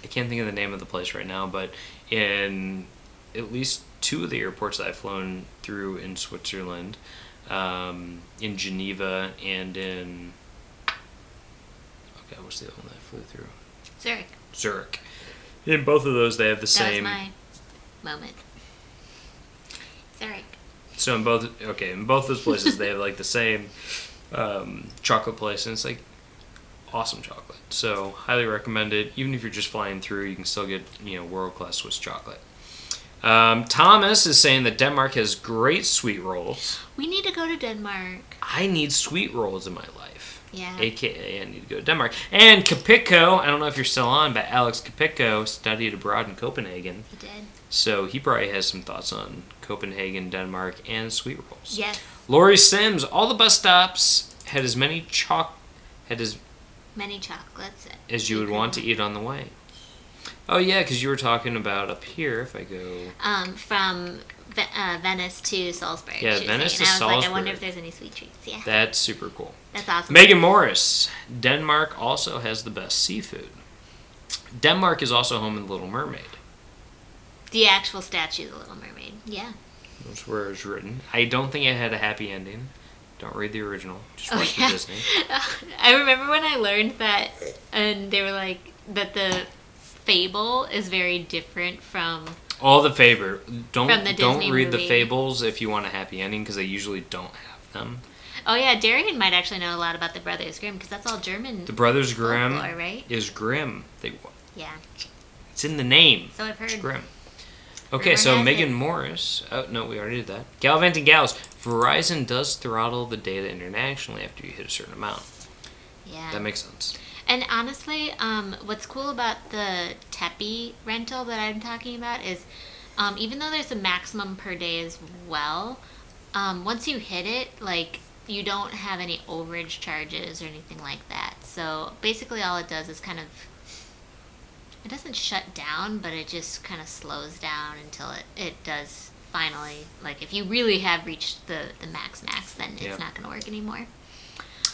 I can't think of the name of the place right now, but in at least 2 of the airports that I've flown through in Switzerland, in Geneva and in... Okay, what's the other one that I flew through? Zurich. In both of those, they have the same... That was my moment. Zurich. So in both those places, they have like the same chocolate place, and it's like awesome chocolate. So highly recommend it. Even if you're just flying through, you can still get, you know, world-class Swiss chocolate. Thomas is saying that Denmark has great sweet rolls. We need to go to Denmark. I need sweet rolls in my life. Yeah. AKA, I need to go to Denmark. And Capicco, I don't know if you're still on, but Alex Capicco studied abroad in Copenhagen. He did. So he probably has some thoughts on Copenhagen, Denmark, and sweet rolls. Yes. Lori Sims, all the bus stops had as many many chocolates as you would want to eat on the way. Oh yeah, because you were talking about up here. If I go from Venice to Salzburg. Yeah, Venice to Salzburg. Salzburg. Like, I wonder if there's any sweet treats. Yeah. That's super cool. That's awesome. Megan Morris, Denmark also has the best seafood. Denmark is also home of the Little Mermaid. The actual statue of the Little Mermaid. Yeah. That's where it was written. I don't think it had a happy ending. Don't read the original. Just watch the Disney. I remember when I learned that, and they were like, that the fable is very different from... All the favor. Don't Disney read movie. the fables if you want a happy ending, because they usually don't have them. Oh yeah, Darian might actually know a lot about the Brothers Grimm, because that's all German. The Brothers Grimm folklore, right? is Grimm. Yeah. It's in the name. So I've heard. It's Grimm. Okay, so Megan Morris. Oh, no, we already did that. Galvant and Gals. Verizon does throttle the data internationally after you hit a certain amount. Yeah. That makes sense. And honestly, what's cool about the Tepi rental that I'm talking about is, even though there's a maximum per day as well, once you hit it, like, you don't have any overage charges or anything like that. So basically all it does is kind of, it doesn't shut down, but it just kind of slows down until it does finally, like, if you really have reached the max, then it's not going to work anymore.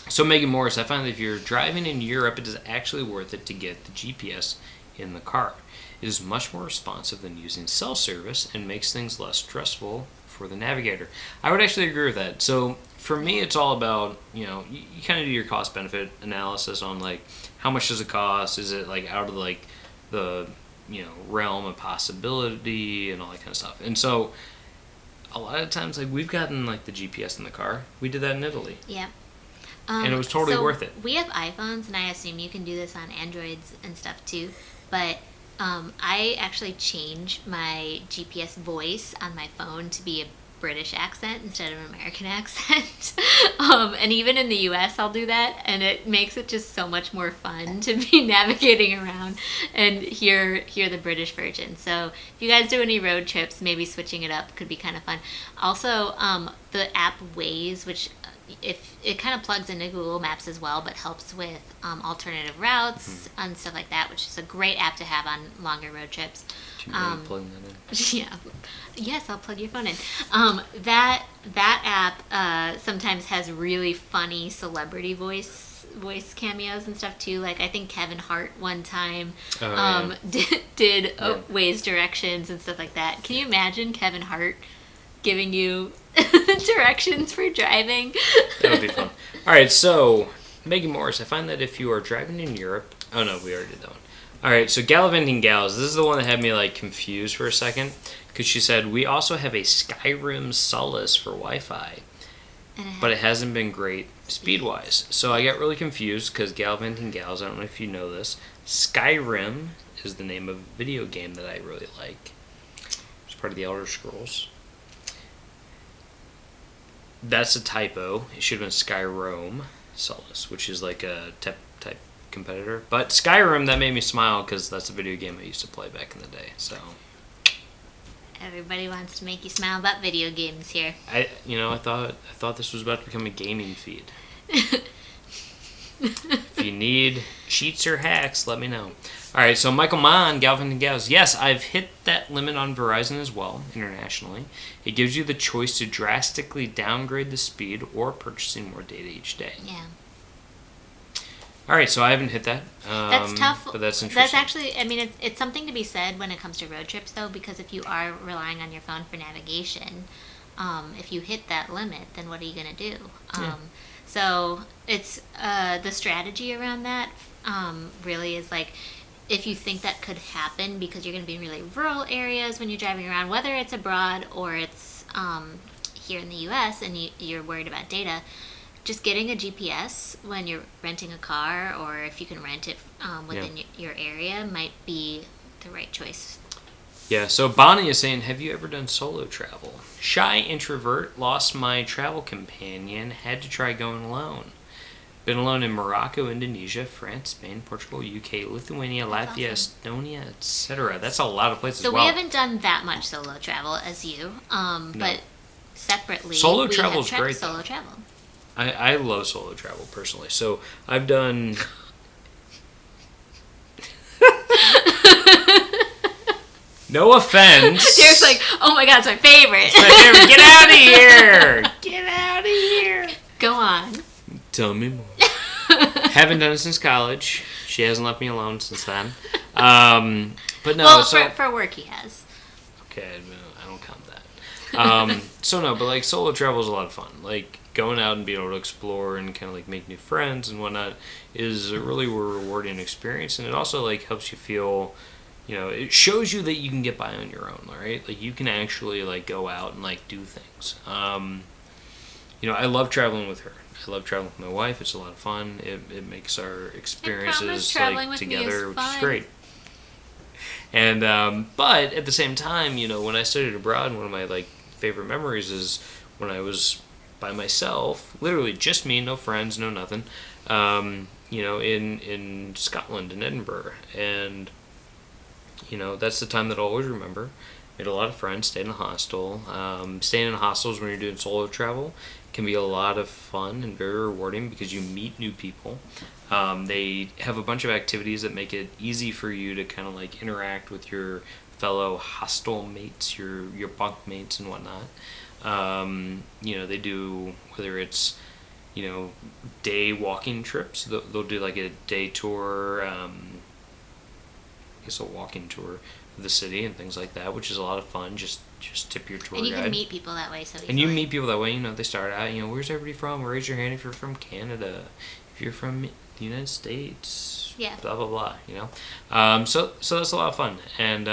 So Megan Morris, I find that if you're driving in Europe, it is actually worth it to get the GPS in the car. It is much more responsive than using cell service and makes things less stressful for the navigator. I would actually agree with that. So for me, it's all about, you kind of do your cost benefit analysis on, like, how much does it cost? Is it, like, out of, like, the, realm of possibility and all that kind of stuff. And so a lot of times, like, we've gotten, like, the GPS in the car. We did that in Italy. Yeah. And it was totally worth it. We have iPhones, and I assume you can do this on Androids and stuff too. But I actually change my GPS voice on my phone to be a British accent instead of an American accent. And even in the US, I'll do that, and it makes it just so much more fun to be navigating around and hear the British version. So if you guys do any road trips, maybe switching it up could be kind of fun. Also, the app Waze, which if it kind of plugs into Google Maps as well, but helps with alternative routes and stuff like that, which is a great app to have on longer road trips. Do you really plug that in? Yeah. Yes, I'll plug your phone in. That app sometimes has really funny celebrity voice cameos and stuff too. Like, I think Kevin Hart one time did Waze directions and stuff like that. Can you imagine Kevin Hart giving you directions for driving? That would be fun. All right, so Megan Morris, I find that if you are driving in Europe, oh no, we already did that one. All right, so Gallivanting Gals, this is the one that had me, like, confused for a second, because she said, we also have a Skyrim Solace for Wi-Fi, but it hasn't been great speed-wise. So I got really confused, because Gallivanting Gals, I don't know if you know this, Skyrim is the name of a video game that I really like. It's part of the Elder Scrolls. That's a typo. It should have been Skyrim Solace, which is like a type competitor. But Skyrim, that made me smile because that's a video game I used to play back in the day. So everybody wants to make you smile about video games here. I thought this was about to become a gaming feed. If you need cheats or hacks, let me know. All right, so Michael Mann, Galvin and Gals. Yes, I've hit that limit on Verizon as well, internationally. It gives you the choice to drastically downgrade the speed or purchasing more data each day. Yeah. All right, so I haven't hit that. That's tough. But that's interesting. That's actually, I mean, it's something to be said when it comes to road trips, though, because if you are relying on your phone for navigation, if you hit that limit, then what are you going to do? So it's the strategy around that really is like, if you think that could happen because you're going to be in really rural areas when you're driving around, whether it's abroad or it's here in the U.S. and you're worried about data, just getting a GPS when you're renting a car, or if you can rent it within your area, might be the right choice. Yeah, so Bonnie is saying, have you ever done solo travel? Shy introvert, lost my travel companion, had to try going alone. Been alone in Morocco, Indonesia, France, Spain, Portugal, UK, Lithuania, Latvia, Estonia, etc. That's a lot of places. So we haven't done that much solo travel as you, but separately, solo travel is great. Solo travel. I love solo travel personally. So I've done. No offense. Derek's like, oh my god, it's my favorite. It's my favorite. Get out of here. Get out of here. Go on. Tell me more. Haven't done it since college. She hasn't left me alone since then. But no. Well, so, for work he has. Okay, I don't count that. So no, but like solo travel is a lot of fun. Like going out and being able to explore and kind of like make new friends and whatnot is a really rewarding experience, and it also like helps you feel. It shows you that you can get by on your own, right? Like, you can actually, like, go out and, like, do things. I love traveling with her. I love traveling with my wife. It's a lot of fun. It makes our experiences, like, together, which is great. And, but at the same time, when I studied abroad, one of my, like, favorite memories is when I was by myself, literally just me, no friends, no nothing, in Scotland, in Edinburgh. And that's the time that I'll always remember. made a lot of friends, stayed in a hostel. Staying in hostels when you're doing solo travel can be a lot of fun and very rewarding because you meet new people. They have a bunch of activities that make it easy for you to kind of like interact with your fellow hostel mates, your bunk mates and whatnot. They do, whether it's day walking trips. They'll do like a day tour, I guess a walking tour of the city and things like that, which is a lot of fun. Just tip your tour And you guide. can meet people that way so easily. And you meet people that way. They start out. Where's everybody from? Raise your hand if you're from Canada. If you're from the United States. Yeah. Blah blah blah. So that's a lot of fun. And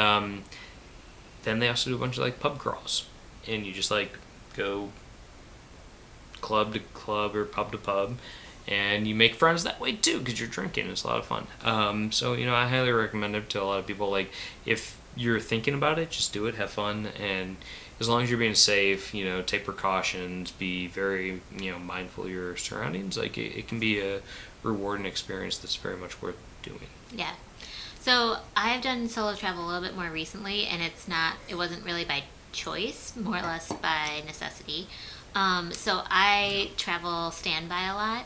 then they also do a bunch of like pub crawls, and you just like go club to club or pub to pub, and you make friends that way too because you're drinking. It's a lot of fun. I highly recommend it to a lot of people. Like, if you're thinking about it, just do it, have fun, and as long as you're being safe, take precautions, be very mindful of your surroundings. Like, it can be a rewarding experience that's very much worth doing. Yeah. So I've done solo travel a little bit more recently, and it wasn't really by choice, more or less by necessity. So I travel standby a lot,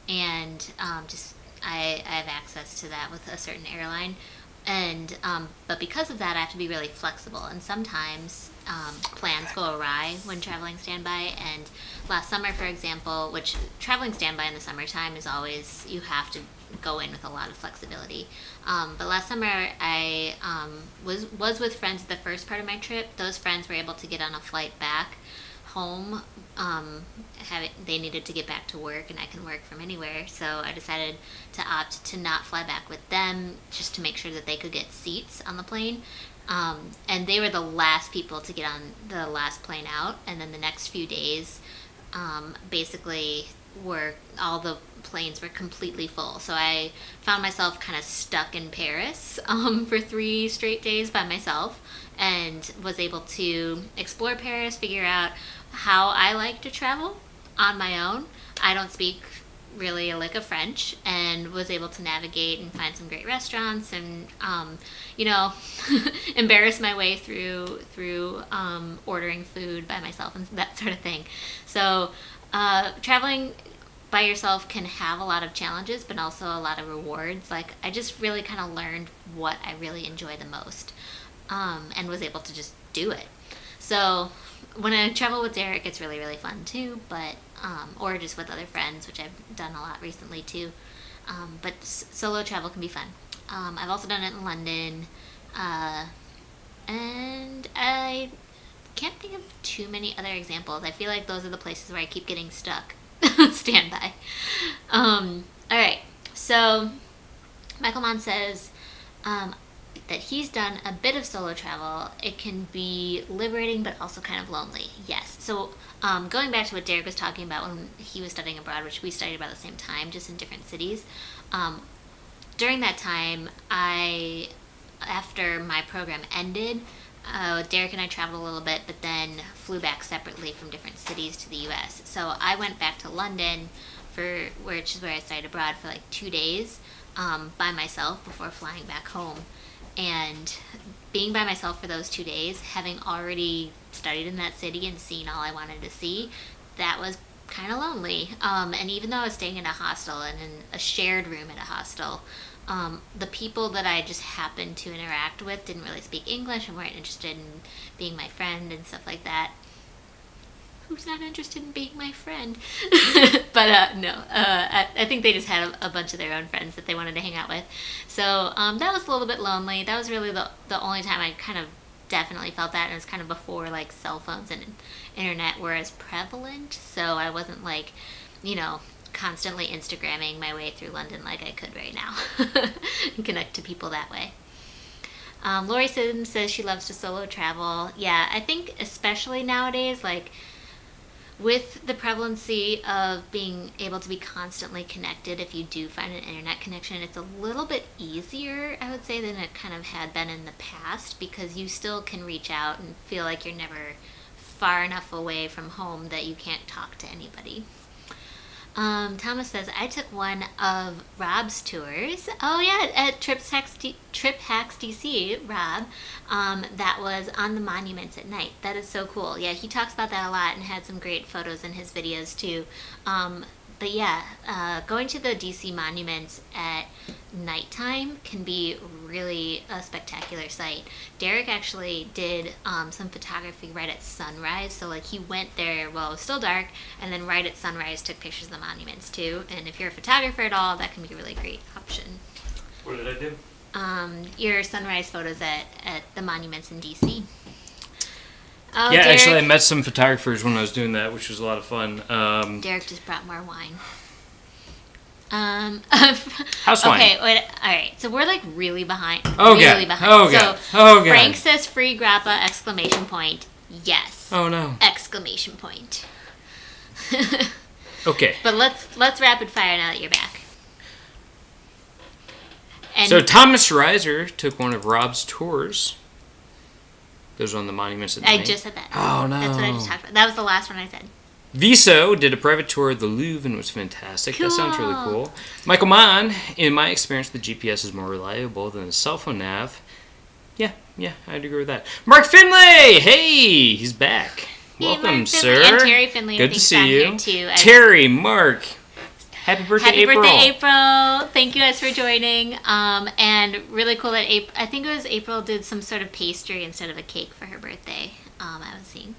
and I have access to that with a certain airline, and but because of that, I have to be really flexible, and sometimes plans go awry when traveling standby. And last summer, for example, which traveling standby in the summertime is always, you have to go in with a lot of flexibility. But last summer, I was with friends at the first part of my trip. Those friends were able to get on a flight back home. They needed to get back to work, and I can work from anywhere, so I decided to opt to not fly back with them, just to make sure that they could get seats on the plane. And they were the last people to get on the last plane out, and then the next few days basically all the planes were completely full, so I found myself kind of stuck in Paris for 3 straight days by myself, and was able to explore Paris, figure out how I like to travel on my own. I don't speak really a lick of French, and was able to navigate and find some great restaurants, and embarrass my way through ordering food by myself and that sort of thing. So traveling by yourself can have a lot of challenges, but also a lot of rewards. Like, I just really kind of learned what I really enjoy the most, and was able to just do it. So when I travel with Derek, it's really, really fun too, but or just with other friends, which I've done a lot recently too. But solo travel can be fun. I've also done it in London, and I can't think of too many other examples. I feel like those are the places where I keep getting stuck. Standby. Alright, so Michael Mann says that he's done a bit of solo travel. It can be liberating, but also kind of lonely. Yes. So going back to what Derek was talking about when he was studying abroad, which we studied about the same time, just in different cities. During that time, after my program ended, Derek and I traveled a little bit, but then flew back separately from different cities to the U.S. So I went back to London, which is where I studied abroad, for like 2 days by myself before flying back home. And being by myself for those 2 days, having already studied in that city and seen all I wanted to see, that was kind of lonely. And even though I was staying in a hostel and in a shared room at a hostel, the people that I just happened to interact with didn't really speak English and weren't interested in being my friend and stuff like that. Who's not interested in being my friend? But no, I think they just had a bunch of their own friends that they wanted to hang out with. So that was a little bit lonely. That was really the only time I kind of definitely felt that, and it was kind of before like cell phones and internet were as prevalent. So I wasn't like, constantly Instagramming my way through London like I could right now and connect to people that way. Lori Sims says she loves to solo travel. Yeah, I think especially nowadays, like with the prevalency of being able to be constantly connected, if you do find an internet connection, it's a little bit easier, I would say, than it kind of had been in the past, because you still can reach out and feel like you're never far enough away from home that you can't talk to anybody. Thomas says, I took one of Rob's tours. Oh, yeah, at Trip Hacks DC, Rob. That was on the monuments at night. That is so cool. Yeah, he talks about that a lot and had some great photos in his videos, too. But yeah, going to the DC monuments at nighttime can be really a spectacular sight. Derek actually did some photography right at sunrise, so like he went there while it was still dark, and then right at sunrise took pictures of the monuments too. And if you're a photographer at all, that can be a really great option. What did I do? Your sunrise photos at the monuments in DC. Oh, yeah, Derek, actually, I met some photographers when I was doing that, which was a lot of fun. Derek just brought more wine. House wine. Okay, wait, all right. So we're like really behind. Oh, really God. behind. Oh, so God. Oh, God. Frank says free grappa! Exclamation point. Yes. Oh, no. Exclamation point. Okay. But let's rapid fire now that you're back. And So Thomas Reiser took one of Rob's tours. Those on the monuments at night. I just said that. Oh, no. That's what I just talked about. That was the last one I said. Viso did a private tour of the Louvre and was fantastic. That sounds really cool. Michael Mann, in my experience, the GPS is more reliable than the cell phone nav. Yeah, I'd agree with that. Mark Finlay! Hey, he's back. Hey, Welcome, Mark sir. Finlay. And Terry Finlay. Good to see you. Here too. Terry, Mark. Happy birthday, Happy April. birthday, April. Thank you guys for joining. And really cool that I think it was April did some sort of pastry instead of a cake for her birthday. I was seeing.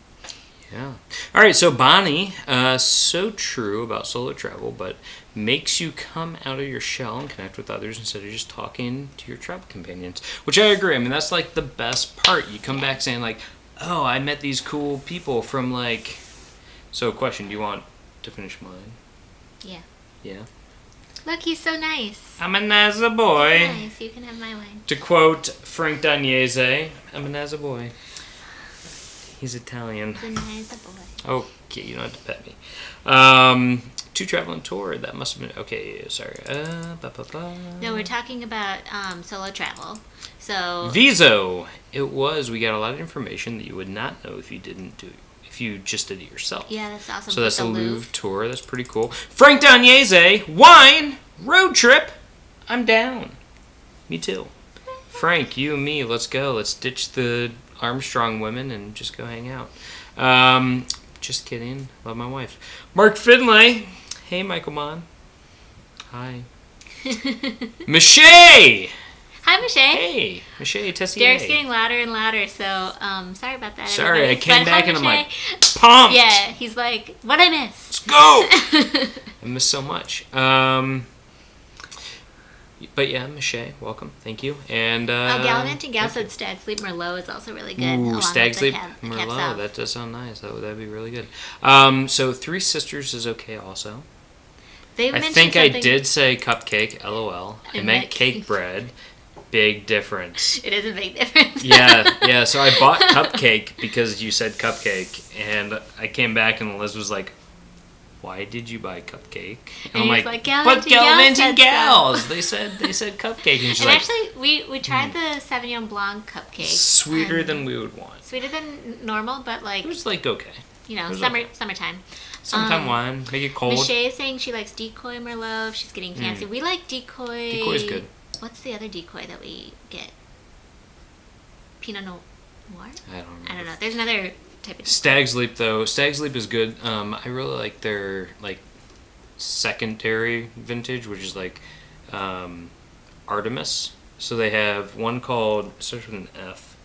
Yeah. All right, so Bonnie, so true about solo travel, but makes you come out of your shell and connect with others instead of just talking to your travel companions, which I agree. I mean, that's like the best part. You come back saying like, oh, I met these cool people from like... So question, do you want to finish mine? Yeah. Yeah. Look, he's so nice. I'm a Nazza boy. Nice, you can have my wine. To quote Frank Dagnese, I'm a Nazza boy. He's Italian. He's a nice boy. Okay, you don't have to pet me. To travel and tour, that must have been... Okay, sorry. No, we're talking about solo travel. So Viso. It was. We got a lot of information that you would not know if you didn't do it. If you just did it yourself. yeah, that's awesome. So that's the a Louvre tour. That's pretty cool. Frank Dagnese, wine, road trip. I'm down. Me too. Frank, you and me, let's go. Let's ditch the Armstrong women and just go hang out. Just kidding. Love my wife. Mark Finlay. Hey, Michael Mann. Hi. Michelle. Hi, Michelle. Hey, Michelle Tessier. Derek's getting louder and louder, so sorry about that. Sorry, everybody. I came But back hi, and I'm like, Michelle. pumped. Yeah, he's like, what I miss? Let's go. I miss so much. But yeah, Michelle, welcome. Thank you. And Gallivanting Gal said Stag Sleep Merlot is also really good. Ooh, along Stag with the Sleep Cab Merlot. South. That does sound nice. That'd be really good. So Three Sisters is okay also. They I mentioned think I something- did say cupcake, LOL. I And meant that- cake bread. Big difference. It is a big difference. Yeah. So I bought cupcake because you said cupcake, and I came back and Liz was like, "Why did you buy cupcake?" And I'm he was like, like, "But Gallivanting Gal Gallivanting said Gals, they said cupcake." And she's And like, actually, we tried the Sauvignon Blanc cupcake. "Sweeter and than we would want." Sweeter than normal, but like It was like okay. you know, it was summertime. Sometime wine, make it cold. Michelle is saying she likes decoy Merlot. She's getting fancy. We like decoy. Decoy's good. What's the other decoy that we get? Pinot Noir? I don't know. I don't know. There's another type of Stag's Leap though. Stag's Leap is good. I really like their like secondary vintage, which is like Artemis. So they have one called starts with an F.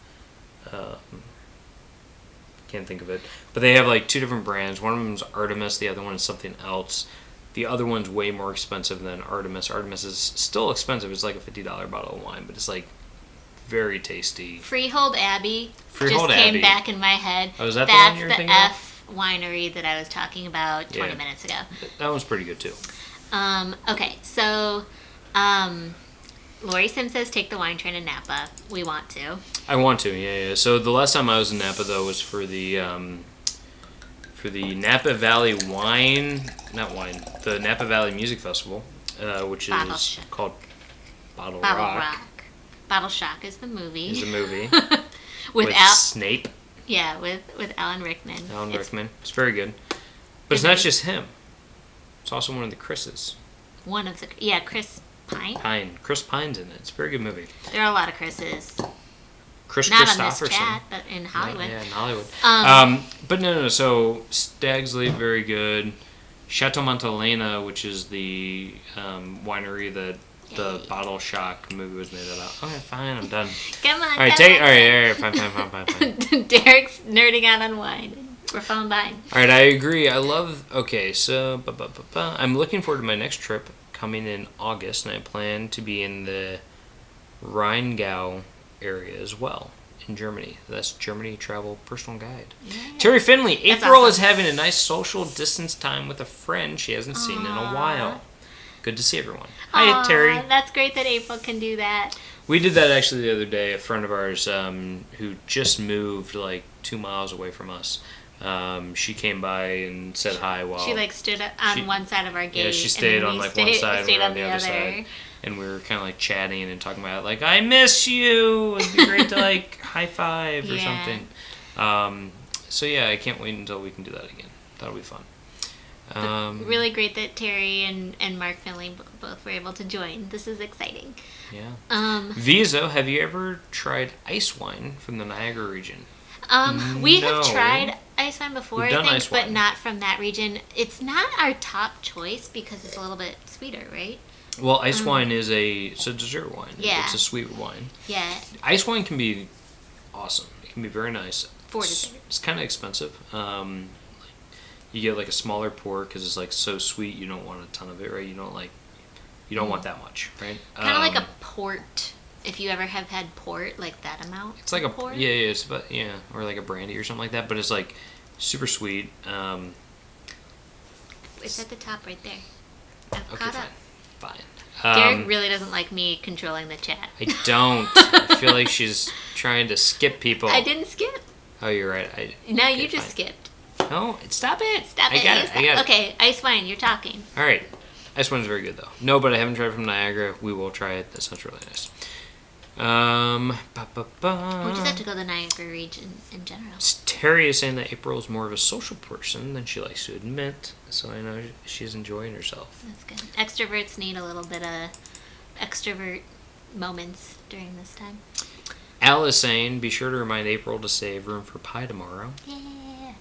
Can't think of it, but they have like two different brands. One of them is Artemis. The other one is something else. The other one's way more expensive than Artemis. Artemis is still expensive. It's like a $50 bottle of wine, but it's like very tasty. Freehold Abbey. Freehold just Abbey. came back in my head. Oh, is that the That's one you're the thinking of? F winery that I was talking about 20 Yeah. minutes ago. That one's pretty good too. Okay, so Lori Sim says take the wine train in Napa. We want to. I want to, yeah. So the last time I was in Napa though was for the Napa Valley the Napa Valley Music Festival, which Bottle is Shock. called Bottle Bottle Rock. Rock. Bottle Shock is the movie. Is a movie with Snape, with Alan Rickman. Alan It's- Rickman. It's very good, but it's not just him. It's also one of the Chris's. Chris Pine. Chris Pine's in it. It's a very good movie. There are a lot of Chris's. Chris Not Christopherson. on this chat, but in Hollywood. Yeah, in Hollywood. But no. So Stag's Leap, very good. Chateau Montelena, which is the winery that the Bottle Shock movie was made about. Okay, fine, I'm done. Come on. All right, all right, fine. Derek's nerding out on wine. We're falling behind. All right, I agree. Okay, so I'm looking forward to my next trip coming in August, and I plan to be in the Rheingau area as well in Germany. That's Germany Travel Personal Guide. Yeah. Terry Finley, That's April awesome. is having a nice social distance time with a friend she hasn't seen in a while. Good to see everyone. Hi, Terry. That's great that April can do that. We did that actually the other day. A friend of ours who just moved like 2 miles away from us. She came by and said hi while she stood on one side of our gate. Yeah, she stayed on one side and we were on the other side. And we were kind of like chatting and talking about like, I miss you. It'd be great to like high five or something. So yeah, I can't wait until we can do that again. That'll be fun. Really great that Terry and Mark Finley both were able to join. This is exciting. Yeah. Vizo, have you ever tried ice wine from the Niagara region? We have tried ice wine before, We've done I think, ice wine. but not from that region. It's not our top choice because it's a little bit sweeter, right? Well, ice wine is it's a dessert wine. Yeah. It's a sweet wine. Yeah. Ice wine can be awesome. It can be very nice. For dessert. It's kind of expensive. You get like a smaller pour because it's like so sweet. You don't want a ton of it, right? You don't want that much, right? Kind of like a port. If you ever have had port, like that amount. It's like a port. it's about or like a brandy or something like that. But it's like super sweet. It's at the top right there. I've Okay, caught up. fine. Derek really doesn't like me controlling the chat. I don't. I feel like she's trying to skip people. I didn't skip. Oh, you're right. No, you just skipped. No, stop it. Stop it. I got it. Okay, ice wine, you're talking. All right. Ice wine's very good, though. No, but I haven't tried it from Niagara. We will try it. That sounds really nice. We just have to go to the Niagara region in general. Terry is saying that April is more of a social person than she likes to admit, so I know she's enjoying herself. That's good. Extroverts need a little bit of extrovert moments during this time. Al is saying, be sure to remind April to save room for pie tomorrow. Yeah.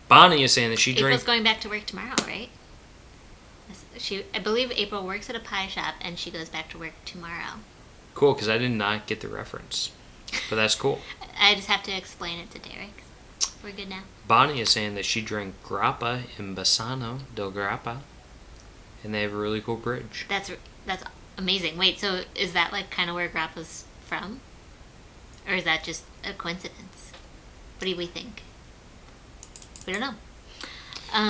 Bonnie is saying that she April's drank... going back to work tomorrow, right? I believe April works at a pie shop and she goes back to work tomorrow. Cool, because I did not get the reference. But that's cool. I just have to explain it to Derek. We're good now. Bonnie is saying that she drank grappa in Bassano del Grappa, and they have a really cool bridge. That's amazing. Wait, so is that like kind of where grappa's from? Or is that just a coincidence? What do we think? We don't know.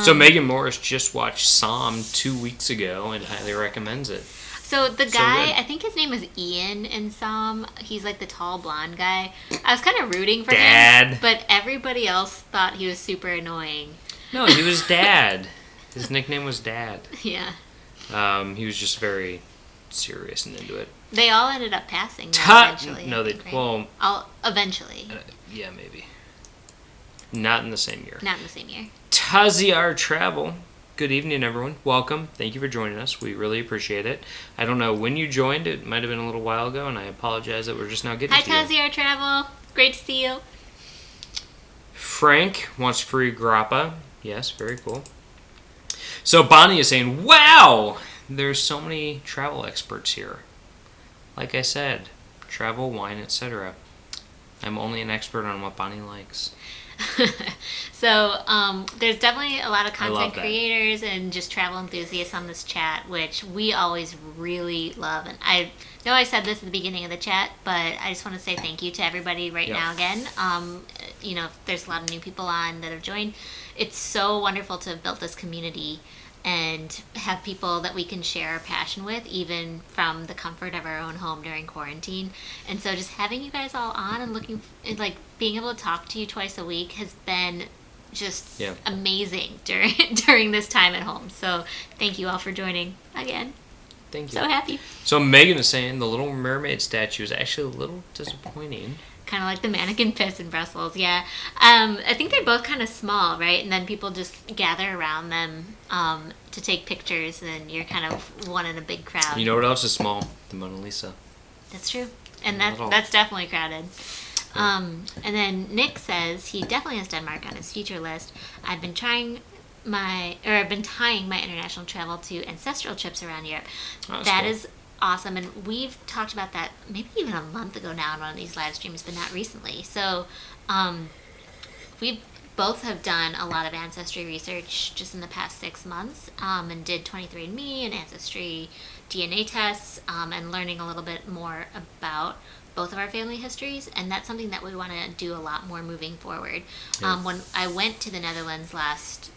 So Megan Morris just watched Psalm 2 weeks ago and highly recommends it. So the guy, I think his name was Ian in Psalm. He's like the tall blonde guy. I was kind of rooting for him, but everybody else thought he was super annoying. No, he was Dad. His nickname was Dad. Yeah. He was just very serious and into it. They all ended up passing eventually. No, they well. Eventually. Yeah, maybe. Not in the same year. Not in the same year. Taziar Travel. Good evening, everyone. Welcome. Thank you for joining us. We really appreciate it. I don't know when you joined. It might have been a little while ago, and I apologize that we're just now getting to you. Hi, Taziar Travel. Great to see you. Frank wants free grappa. Yes, very cool. So Bonnie is saying, wow, there's so many travel experts here. Like I said, travel, wine, etc. I'm only an expert on what Bonnie likes. So there's definitely a lot of content creators and just travel enthusiasts on this chat, which we always really love. And I know I said this at the beginning of the chat, but I just want to say thank you to everybody now again. There's a lot of new people on that have joined. It's so wonderful to have built this community and have people that we can share our passion with, even from the comfort of our own home during quarantine. And so just having you guys all on and being able to talk to you twice a week has been just amazing during this time at home. So thank you all for joining again. Thank you. So happy. So Megan is saying the Little Mermaid statue is actually a little disappointing. kind of like the mannequin piss in Brussels. Yeah. I think they're both kind of small, right? And then people just gather around them to take pictures, and you're kind of one in a big crowd. You know what else is small? The Mona Lisa. That's true. And that's definitely crowded. And then Nick says he definitely has Denmark on his future list. I've been tying my international travel to ancestral trips around Europe. Oh, that cool. is awesome, and we've talked about that maybe even a month ago now on one of these live streams, but not recently. So we both have done a lot of ancestry research just in the past 6 months, and did 23andMe and Ancestry DNA tests, and learning a little bit more about both of our family histories, and that's something that we want to do a lot more moving forward. Yeah. When I went to the Netherlands last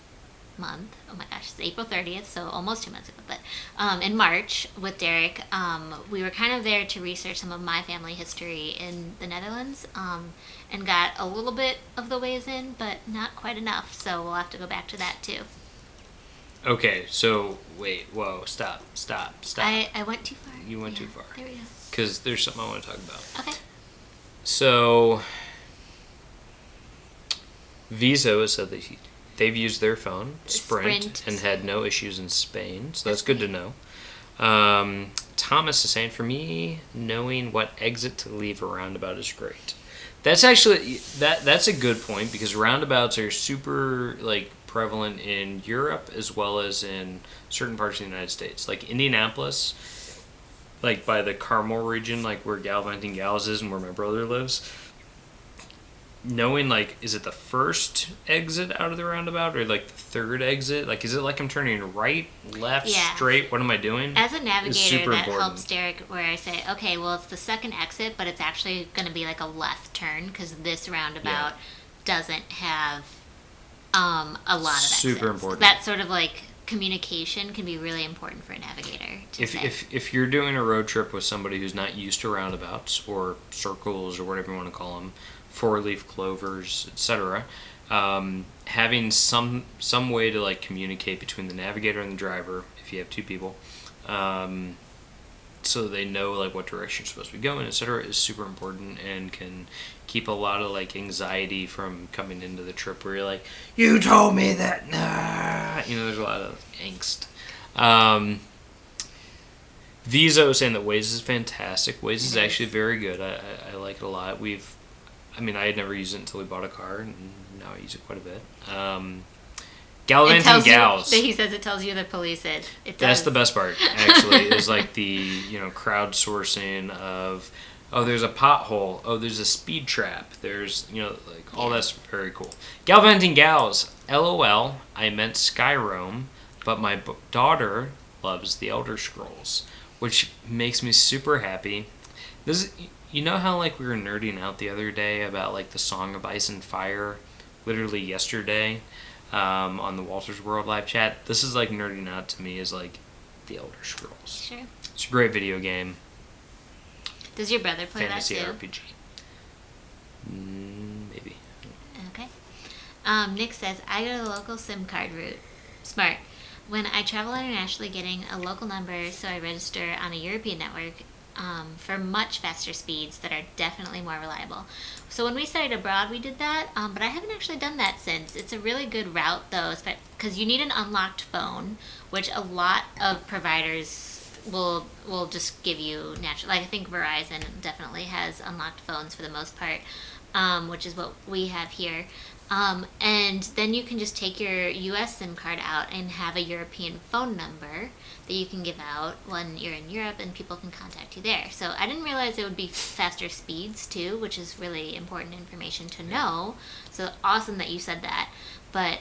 month, oh my gosh, it's April 30th, so almost 2 months ago, but in March with Derek, we were kind of there to research some of my family history in the Netherlands, and got a little bit of the ways in, but not quite enough, so we'll have to go back to that too. Okay, so wait, whoa, stop. I went too far. You went too far. There we go. Because there's something I want to talk about. Okay. So, Viso has said that they've used their phone, Sprint, and had no issues in Spain, so that's good to know. Thomas is saying, for me, knowing what exit to leave a roundabout is great. That's actually, that's a good point, because roundabouts are super, prevalent in Europe as well as in certain parts of the United States. Like Indianapolis, by the Carmel region, where Gallivanting Gals is and where my brother lives, knowing, is it the first exit out of the roundabout or, the third exit? Is it I'm turning right, left, straight? What am I doing? As a navigator, that important. helps Derek, where I say, okay, well, it's the second exit, but it's actually going to be a left turn, because this roundabout doesn't have a lot of exits. Super important. That sort of, communication can be really important for a navigator to say. If you're doing a road trip with somebody who's not used to roundabouts or circles or whatever you want to call them, four-leaf clovers, etc., having some way to communicate between the navigator and the driver, if you have two people, so they know what direction you're supposed to be going, etc., is super important and can keep a lot of anxiety from coming into the trip where you're like, you told me that, nah. There's a lot of angst. Viso saying that Waze is fantastic. Waze is actually very good. I like it a lot. I had never used it until we bought a car, and now I use it quite a bit. Gallivanting Gals. He says it tells you the police is. It does. That's the best part, actually, is the crowdsourcing of, oh, there's a pothole, oh, there's a speed trap, there's, all that's very cool. Gallivanting Gals, LOL, I meant Skyrim, but my daughter loves the Elder Scrolls, which makes me super happy. You know how we were nerding out the other day about the Song of Ice and Fire, literally yesterday, on the Walter's World live chat? This is nerding out to me, is the Elder Scrolls. Sure. It's a great video game. Does your brother play Fantasy that too? RPG. Maybe. Okay. Nick says, I go to the local SIM card route. Smart. When I travel internationally, getting a local number, so I register on a European network for much faster speeds that are definitely more reliable. So when we studied abroad, we did that, but I haven't actually done that since. It's a really good route, though, because you need an unlocked phone, which a lot of providers will just give you naturally. I think Verizon definitely has unlocked phones for the most part, which is what we have here. And then you can just take your US SIM card out and have a European phone number that you can give out when you're in Europe, and people can contact you there. So I didn't realize it would be faster speeds too, which is really important information to know. So awesome that you said that. But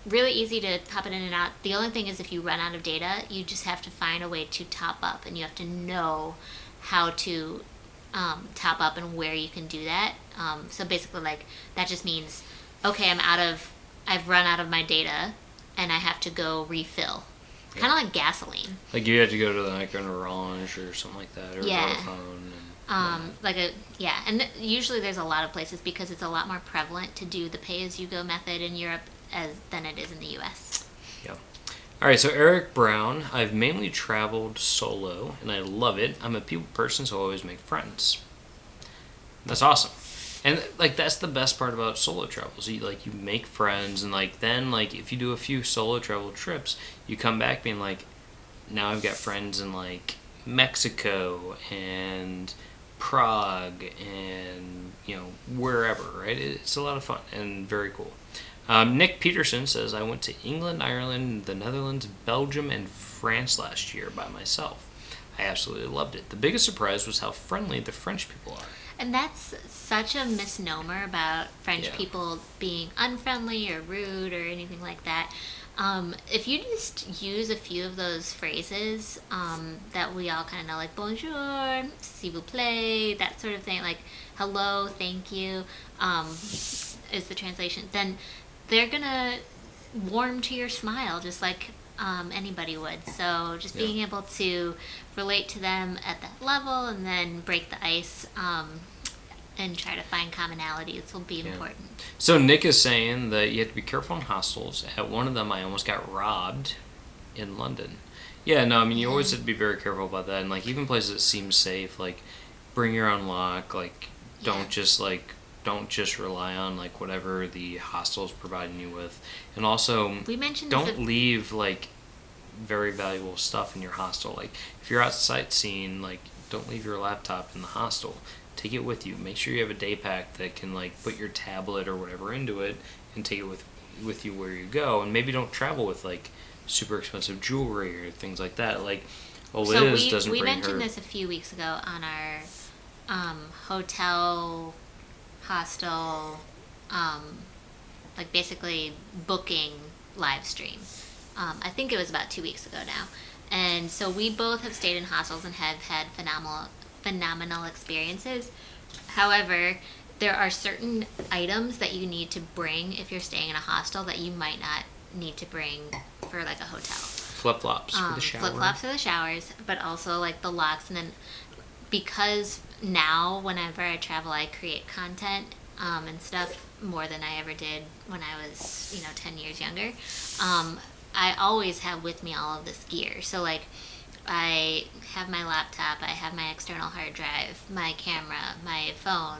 really easy to pop it in and out. The only thing is, if you run out of data, you just have to find a way to top up, and you have to know how to top up and where you can do that. So basically, that just means, okay, I've run out of my data, and I have to go refill. Yeah. Kind of like gasoline. You have to go to an Orange or something like that, or Vodafone. And usually there's a lot of places, because it's a lot more prevalent to do the pay-as-you-go method in Europe than it is in the U.S. Yeah. All right, so Eric Brown, I've mainly traveled solo, and I love it. I'm a people person, so I always make friends. That's awesome. And like that's the best part about solo travels. You make friends, and like then like if you do a few solo travel trips, you come back being like, now I've got friends in like Mexico and Prague and wherever, right? It's a lot of fun and very cool. Nick Peterson says, I went to England, Ireland, the Netherlands, Belgium, and France last year by myself. I absolutely loved it. The biggest surprise was how friendly the French people are. And that's such a misnomer about French Yeah. people being unfriendly or rude or anything like that. If you just use a few of those phrases that we all kind of know, like bonjour, s'il vous plaît, that sort of thing, like hello, thank you, is the translation, then they're going to warm to your smile just like anybody would. So just being able to relate to them at that level and then break the ice and try to find commonalities will be important. So Nick is saying that you have to be careful in hostels. At one of them, I almost got robbed in London. Yeah, no, I mean, you always have to be very careful about that. And, like, even places that seem safe, like, bring your own lock. Like, don't just rely on, like, whatever the hostel's providing you with. And also, We mentioned don't leave, like, very valuable stuff in your hostel. Like, if you're out sightseeing, like, don't leave your laptop in the hostel. Take it with you. Make sure you have a day pack that can like put your tablet or whatever into it and take it with you where you go. And maybe don't travel with like super expensive jewelry or things like that. Like Eliz doesn't bring her. We mentioned this a few weeks ago on our hotel hostel like basically booking live stream. I think it was about 2 weeks ago now. And so we both have stayed in hostels and have had phenomenal experiences. However, there are certain items that you need to bring if you're staying in a hostel that you might not need to bring for like a hotel. Flip-flops for the shower. Flip-flops for the showers, but also like the locks. And then because now whenever I travel I create content and stuff more than I ever did when I was 10 years younger, I always have with me all of this gear. So like I have my laptop, I have my external hard drive, my camera, my phone,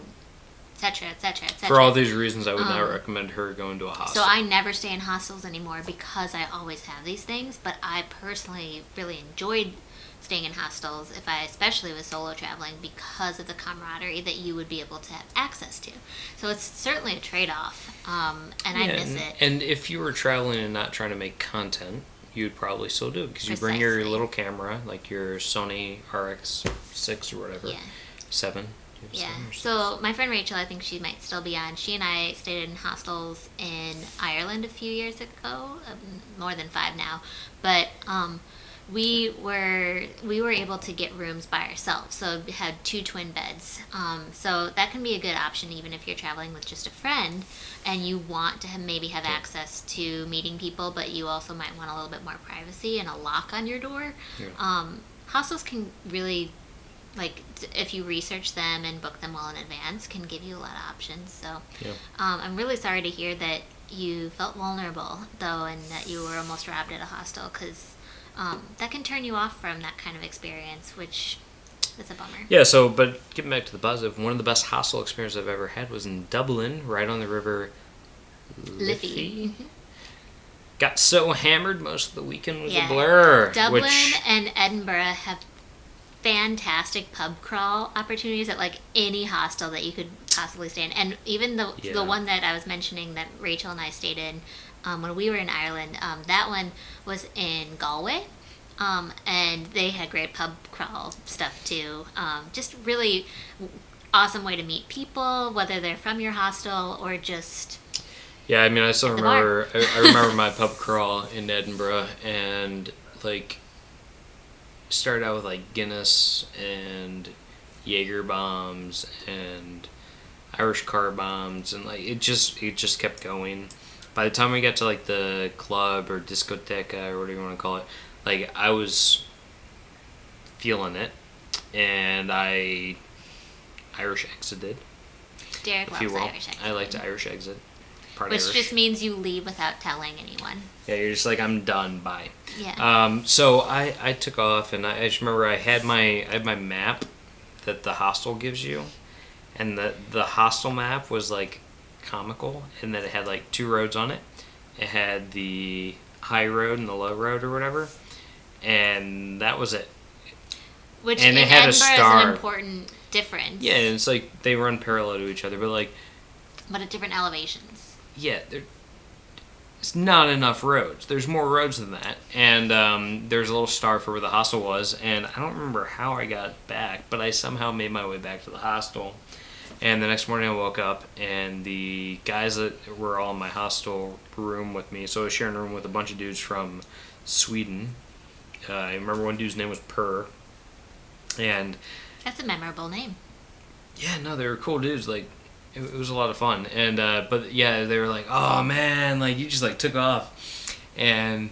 etc., etc., etc. For all these reasons, I would not recommend her going to a hostel. So I never stay in hostels anymore because I always have these things, but I personally really enjoyed staying in hostels, if I especially was solo traveling, because of the camaraderie that you would be able to have access to. So it's certainly a trade-off, and I miss it. And if you were traveling and not trying to make content, you'd probably still do it because you bring your little camera, like your Sony RX6 or whatever. Yeah. 7. Yeah. So my friend Rachel, I think she might still be on. She and I stayed in hostels in Ireland a few years ago, more than 5 now. But we were able to get rooms by ourselves. So we had 2 twin beds. So that can be a good option even if you're traveling with just a friend and you want to maybe have access to meeting people, but you also might want a little bit more privacy and a lock on your door. Yeah. Hostels can really, like, if you research them and book them well in advance, can give you a lot of options. So I'm really sorry to hear that you felt vulnerable, though, and that you were almost robbed at a hostel, because that can turn you off from that kind of experience, which is a bummer. Yeah, so, but getting back to the positive, one of the best hostel experiences I've ever had was in Dublin, right on the river Liffey. Got so hammered most of the weekend was a blur. Dublin and Edinburgh have fantastic pub crawl opportunities at like any hostel that you could possibly stay in. And even the one that I was mentioning that Rachel and I stayed in when we were in Ireland, that one was in Galway. And they had great pub crawl stuff too. Just really awesome way to meet people, whether they're from your hostel or just... Yeah, I mean, I still remember. I remember my pub crawl in Edinburgh, and like started out with like Guinness and Jaeger bombs and Irish car bombs, and like it just kept going. By the time we got to like the club or discoteca or whatever you want to call it, like I was feeling it, and I Irish exited. Derek loves Irish exit. I like to Irish exit. Which just means you leave without telling anyone. Yeah, you're just like, I'm done, bye. Yeah. So I took off, and I just remember I had my map that the hostel gives you, and the hostel map was like comical, in that it had like 2 roads on it. It had the high road and the low road or whatever, and that was it. Which and in it had Edinburgh a star. is an important difference. Yeah, and it's like they run parallel to each other, but like, but at different elevations. yeah, it's not enough roads. There's more roads than that, and there's a little star for where the hostel was, and I don't remember how I got back, but I somehow made my way back to the hostel. And the next morning I woke up, and the guys that were all in my hostel room with me, so I was sharing a room with a bunch of dudes from Sweden. I remember one dude's name was Per. And that's a memorable name. Yeah, no, they were cool dudes. Like, it was a lot of fun. And but yeah, they were like, "Oh man, like you just like took off," and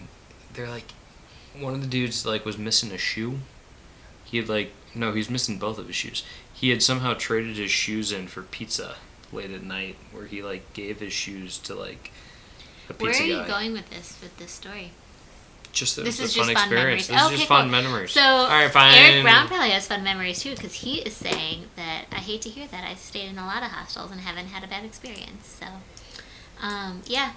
they're like, one of the dudes like was missing a shoe. He had he was missing both of his shoes. He had somehow traded his shoes in for pizza late at night, where he like gave his shoes to like a pizza guy. Where are you going with this story? Just that this it was is a fun just fun experience. memories. This is just fun memories. So all right, fine. Eric Brown probably has fun memories too, because he is saying that I hate to hear that I've stayed in a lot of hostels and haven't had a bad experience. So, yeah,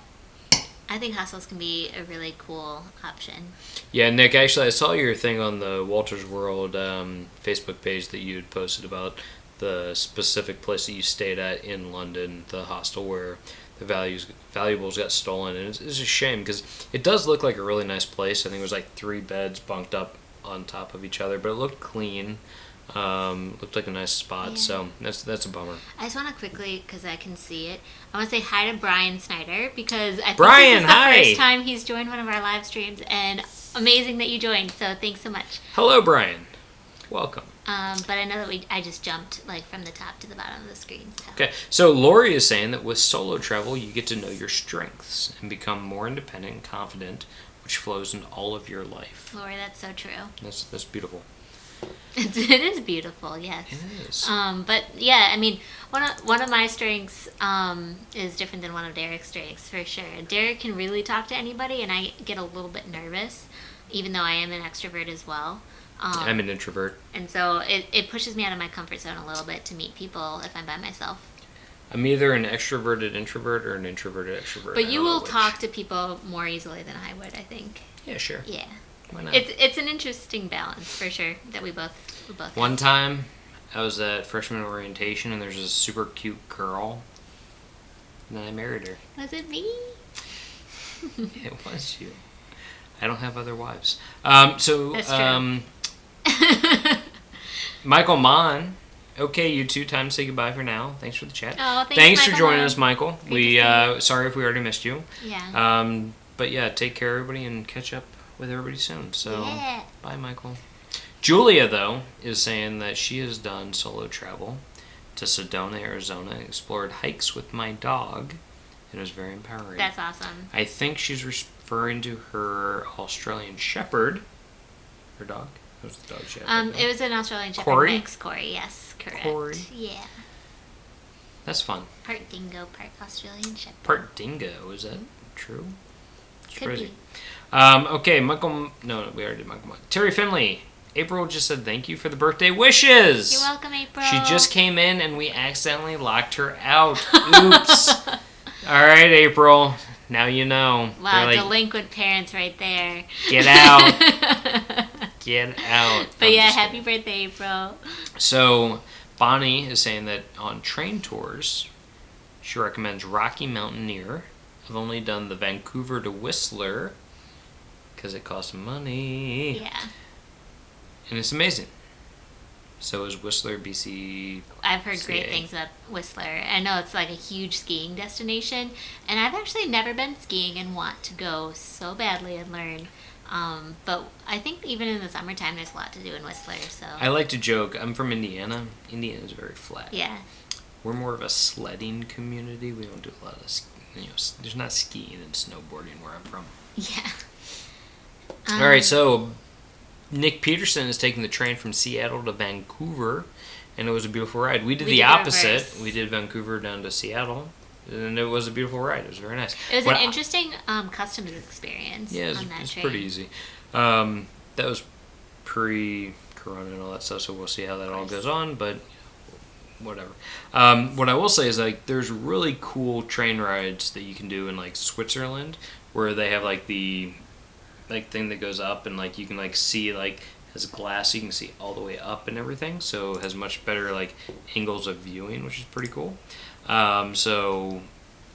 I think hostels can be a really cool option. Yeah, Nick, actually, I saw your thing on the Walter's World Facebook page that you had posted about the specific place that you stayed at in London, the hostel where the valuables got stolen, and it's a shame because it does look like a really nice place. I think it was like 3 beds bunked up on top of each other, but it looked clean. Looked like a nice spot, so that's a bummer. I just want to quickly, because I can see it, I want to say hi to Brian Snyder, because I think Brian, this is the hi. first time he's joined one of our live streams, and amazing that you joined, so thanks so much. Hello, Brian. Welcome. But I know that I just jumped like from the top to the bottom of the screen. So. Okay, so Lori is saying that with solo travel, you get to know your strengths and become more independent and confident, which flows into all of your life. Lori, that's so true. That's beautiful. It is beautiful, yes. It is. But yeah, I mean, one of my strengths is different than one of Derek's strengths for sure. Derek can really talk to anybody, and I get a little bit nervous, even though I am an extrovert as well. I'm an introvert. And so it pushes me out of my comfort zone a little bit to meet people if I'm by myself. I'm either an extroverted introvert or an introverted extrovert. But you will talk to people more easily than I would, I think. Yeah, sure. Yeah. Why not? It's an interesting balance for sure that we both One time, I was at freshman orientation and there's this super cute girl, and then I married her. Was it me? It was you. I don't have other wives. That's true. Michael Mon. Okay, you two, time to say goodbye for now. Thanks for the chat. Oh, thanks for Michael joining Mon. us, Michael. Sorry if we already missed you. Yeah. But yeah, take care, everybody, and catch up with everybody soon. So, yeah. Bye, Michael. Julia, though, is saying that she has done solo travel to Sedona, Arizona, and explored hikes with my dog. It was very empowering. That's awesome. I think she's referring to her Australian Shepherd. Her dog? It was the dog she had. It was an Australian Shepherd Corey? mix. Corey, yes, correct. Corey? Yeah. That's fun. Part dingo, part Australian Shepherd. Part dingo, is that true? It's Could crazy. be. Okay, Michael... No, we already did Michael. Terry Finley. April just said thank you for the birthday wishes. You're welcome, April. She just came in and we accidentally locked her out. Oops. All right, April. Now you know. Wow, like, delinquent parents right there. Get out. Get out. But yeah, happy birthday, April. So, Bonnie is saying that on train tours, she recommends Rocky Mountaineer. I've only done the Vancouver to Whistler because it costs money. Yeah. And it's amazing. So is Whistler, BC. I've heard great things about Whistler. I know it's like a huge skiing destination, and I've actually never been skiing and want to go so badly and learn. But I think even in the summertime, there's a lot to do in Whistler. So I like to joke. I'm from Indiana. Indiana is very flat. Yeah. We're more of a sledding community. We don't do a lot of, there's not skiing and snowboarding where I'm from. Yeah. All right, so Nick Peterson is taking the train from Seattle to Vancouver, and it was a beautiful ride. We did the opposite. Reverse. We did Vancouver down to Seattle, and it was a beautiful ride. It was very nice. It was an interesting customs experience. Yeah, on that it's train. pretty easy. That was pre-corona and all that stuff, so we'll see how that all goes on, but whatever. What I will say is like there's really cool train rides that you can do in like Switzerland, where they have like the like thing that goes up and like you can like see like has glass, so you can see all the way up and everything. So it has much better like angles of viewing, which is pretty cool. So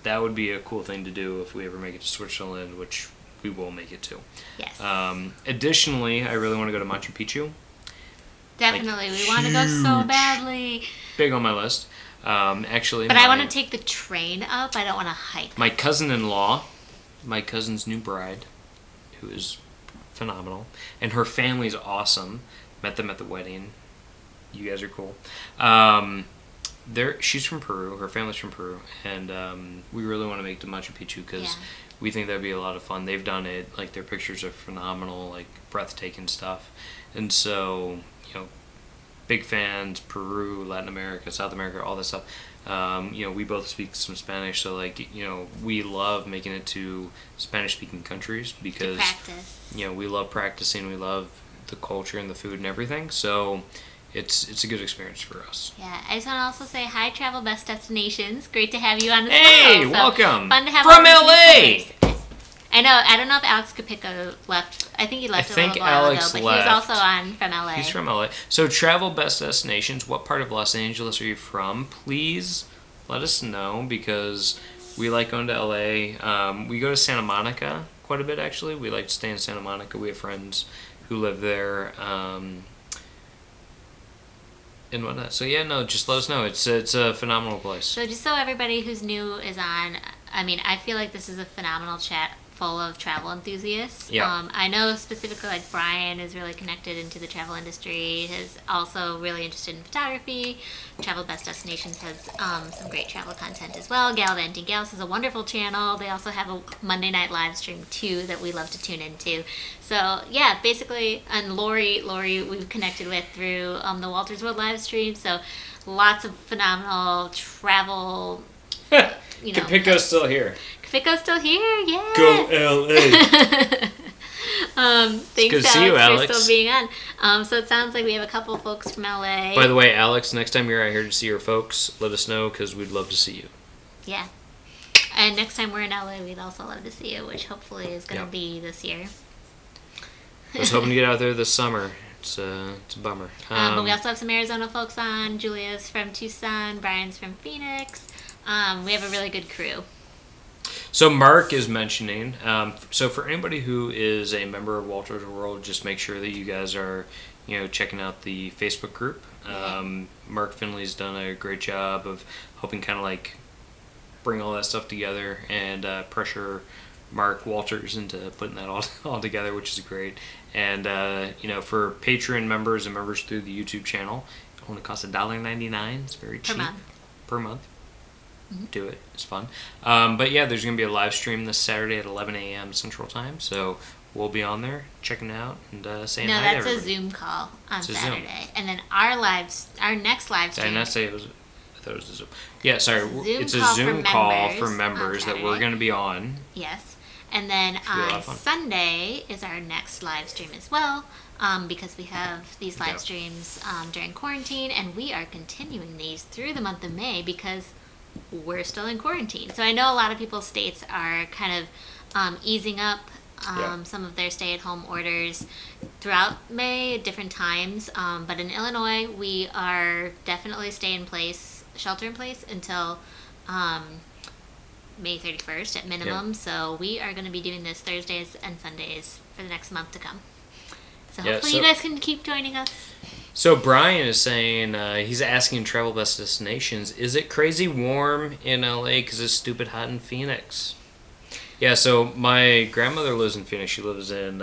that would be a cool thing to do if we ever make it to Switzerland, which we will make it to. Yes. Additionally, I really want to go to Machu Picchu. Definitely, Like, we want to go so huge. badly. Big on my list. Actually, But I want to take the train up. I don't want to hike. my cousin-in-law, my cousin's new bride, who is phenomenal, and her family's awesome. Met them at the wedding. You guys are cool. She's from Peru. Her family's from Peru, and we really want to make it to Machu Picchu because we think that'd be a lot of fun. They've done it. Like their pictures are phenomenal, like breathtaking stuff, and so big fans. Peru, Latin America, South America, all this stuff. We both speak some Spanish, so we love making it to Spanish-speaking countries because we love practicing. We love the culture and the food and everything. So it's a good experience for us. Yeah, I just want to also say hi, Travel Best Destinations. Great to have you on as Hey, well. welcome. Fun to have From all these LA. new I know. I don't know if Alex Capico left. I think he left a little while Alex ago, but left. he was also on from LA. He's from LA. So Travel Best Destinations, what part of Los Angeles are you from? Please let us know because we like going to LA. We go to Santa Monica quite a bit actually. We like to stay in Santa Monica. We have friends who live there. And whatnot. So just let us know. It's a phenomenal place. So just so everybody who's new is on, I mean, I feel like this is a phenomenal chat full of travel enthusiasts. Yeah. I know specifically like Brian is really connected into the travel industry, is also really interested in photography. Travel Best Destinations has some great travel content as well. Gallivanting Gals has a wonderful channel. They also have a Monday night live stream too that we love to tune into. So yeah, basically, and Lori we've connected with through the Walters World live stream. So lots of phenomenal travel. Capico's still here. Capico's still here, yeah. Go LA. Thanks, good to see you, Alex, Alex. for still being on. So it sounds like we have a couple folks from LA. By the way, Alex, next time you're out here to see your folks, let us know because we'd love to see you. Yeah. And next time we're in LA, we'd also love to see you, which hopefully is going to be this year. I was hoping to get out there this summer. It's a bummer. But we also have some Arizona folks on. Julia's from Tucson. Brian's from Phoenix. We have a really good crew. So Mark is mentioning, so for anybody who is a member of Walter's World, just make sure that you guys are, checking out the Facebook group. Mark Finley's done a great job of helping kind of like bring all that stuff together and pressure Mark Walters into putting that all together, which is great. And, for Patreon members and members through the YouTube channel, it only costs $1.99. It's very cheap. Per month. Mm-hmm. Do it. It's fun. But yeah, there's going to be a live stream this Saturday at 11 a.m. Central Time. So we'll be on there checking it out and saying hi to everybody. No, that's a Zoom call on Saturday. And then our next live stream. Did I not say it was? I thought it was a Zoom. Yeah, sorry. It's a Zoom call for members that we're going to be on. Yes. And then on Sunday is our next live stream as well. Because we have these live streams during quarantine. And we are continuing these through the month of May because we're still in quarantine. So I know a lot of people's states are kind of easing up some of their stay-at-home orders throughout May at different times. But in Illinois, we are definitely shelter in place until May 31st at minimum. So we are going to be doing this Thursdays and Sundays for the next month to come. So hopefully you guys can keep joining us. So Brian is saying, he's asking Travel Best Destinations, is it crazy warm in LA because it's stupid hot in Phoenix? Yeah, so my grandmother lives in Phoenix. She lives in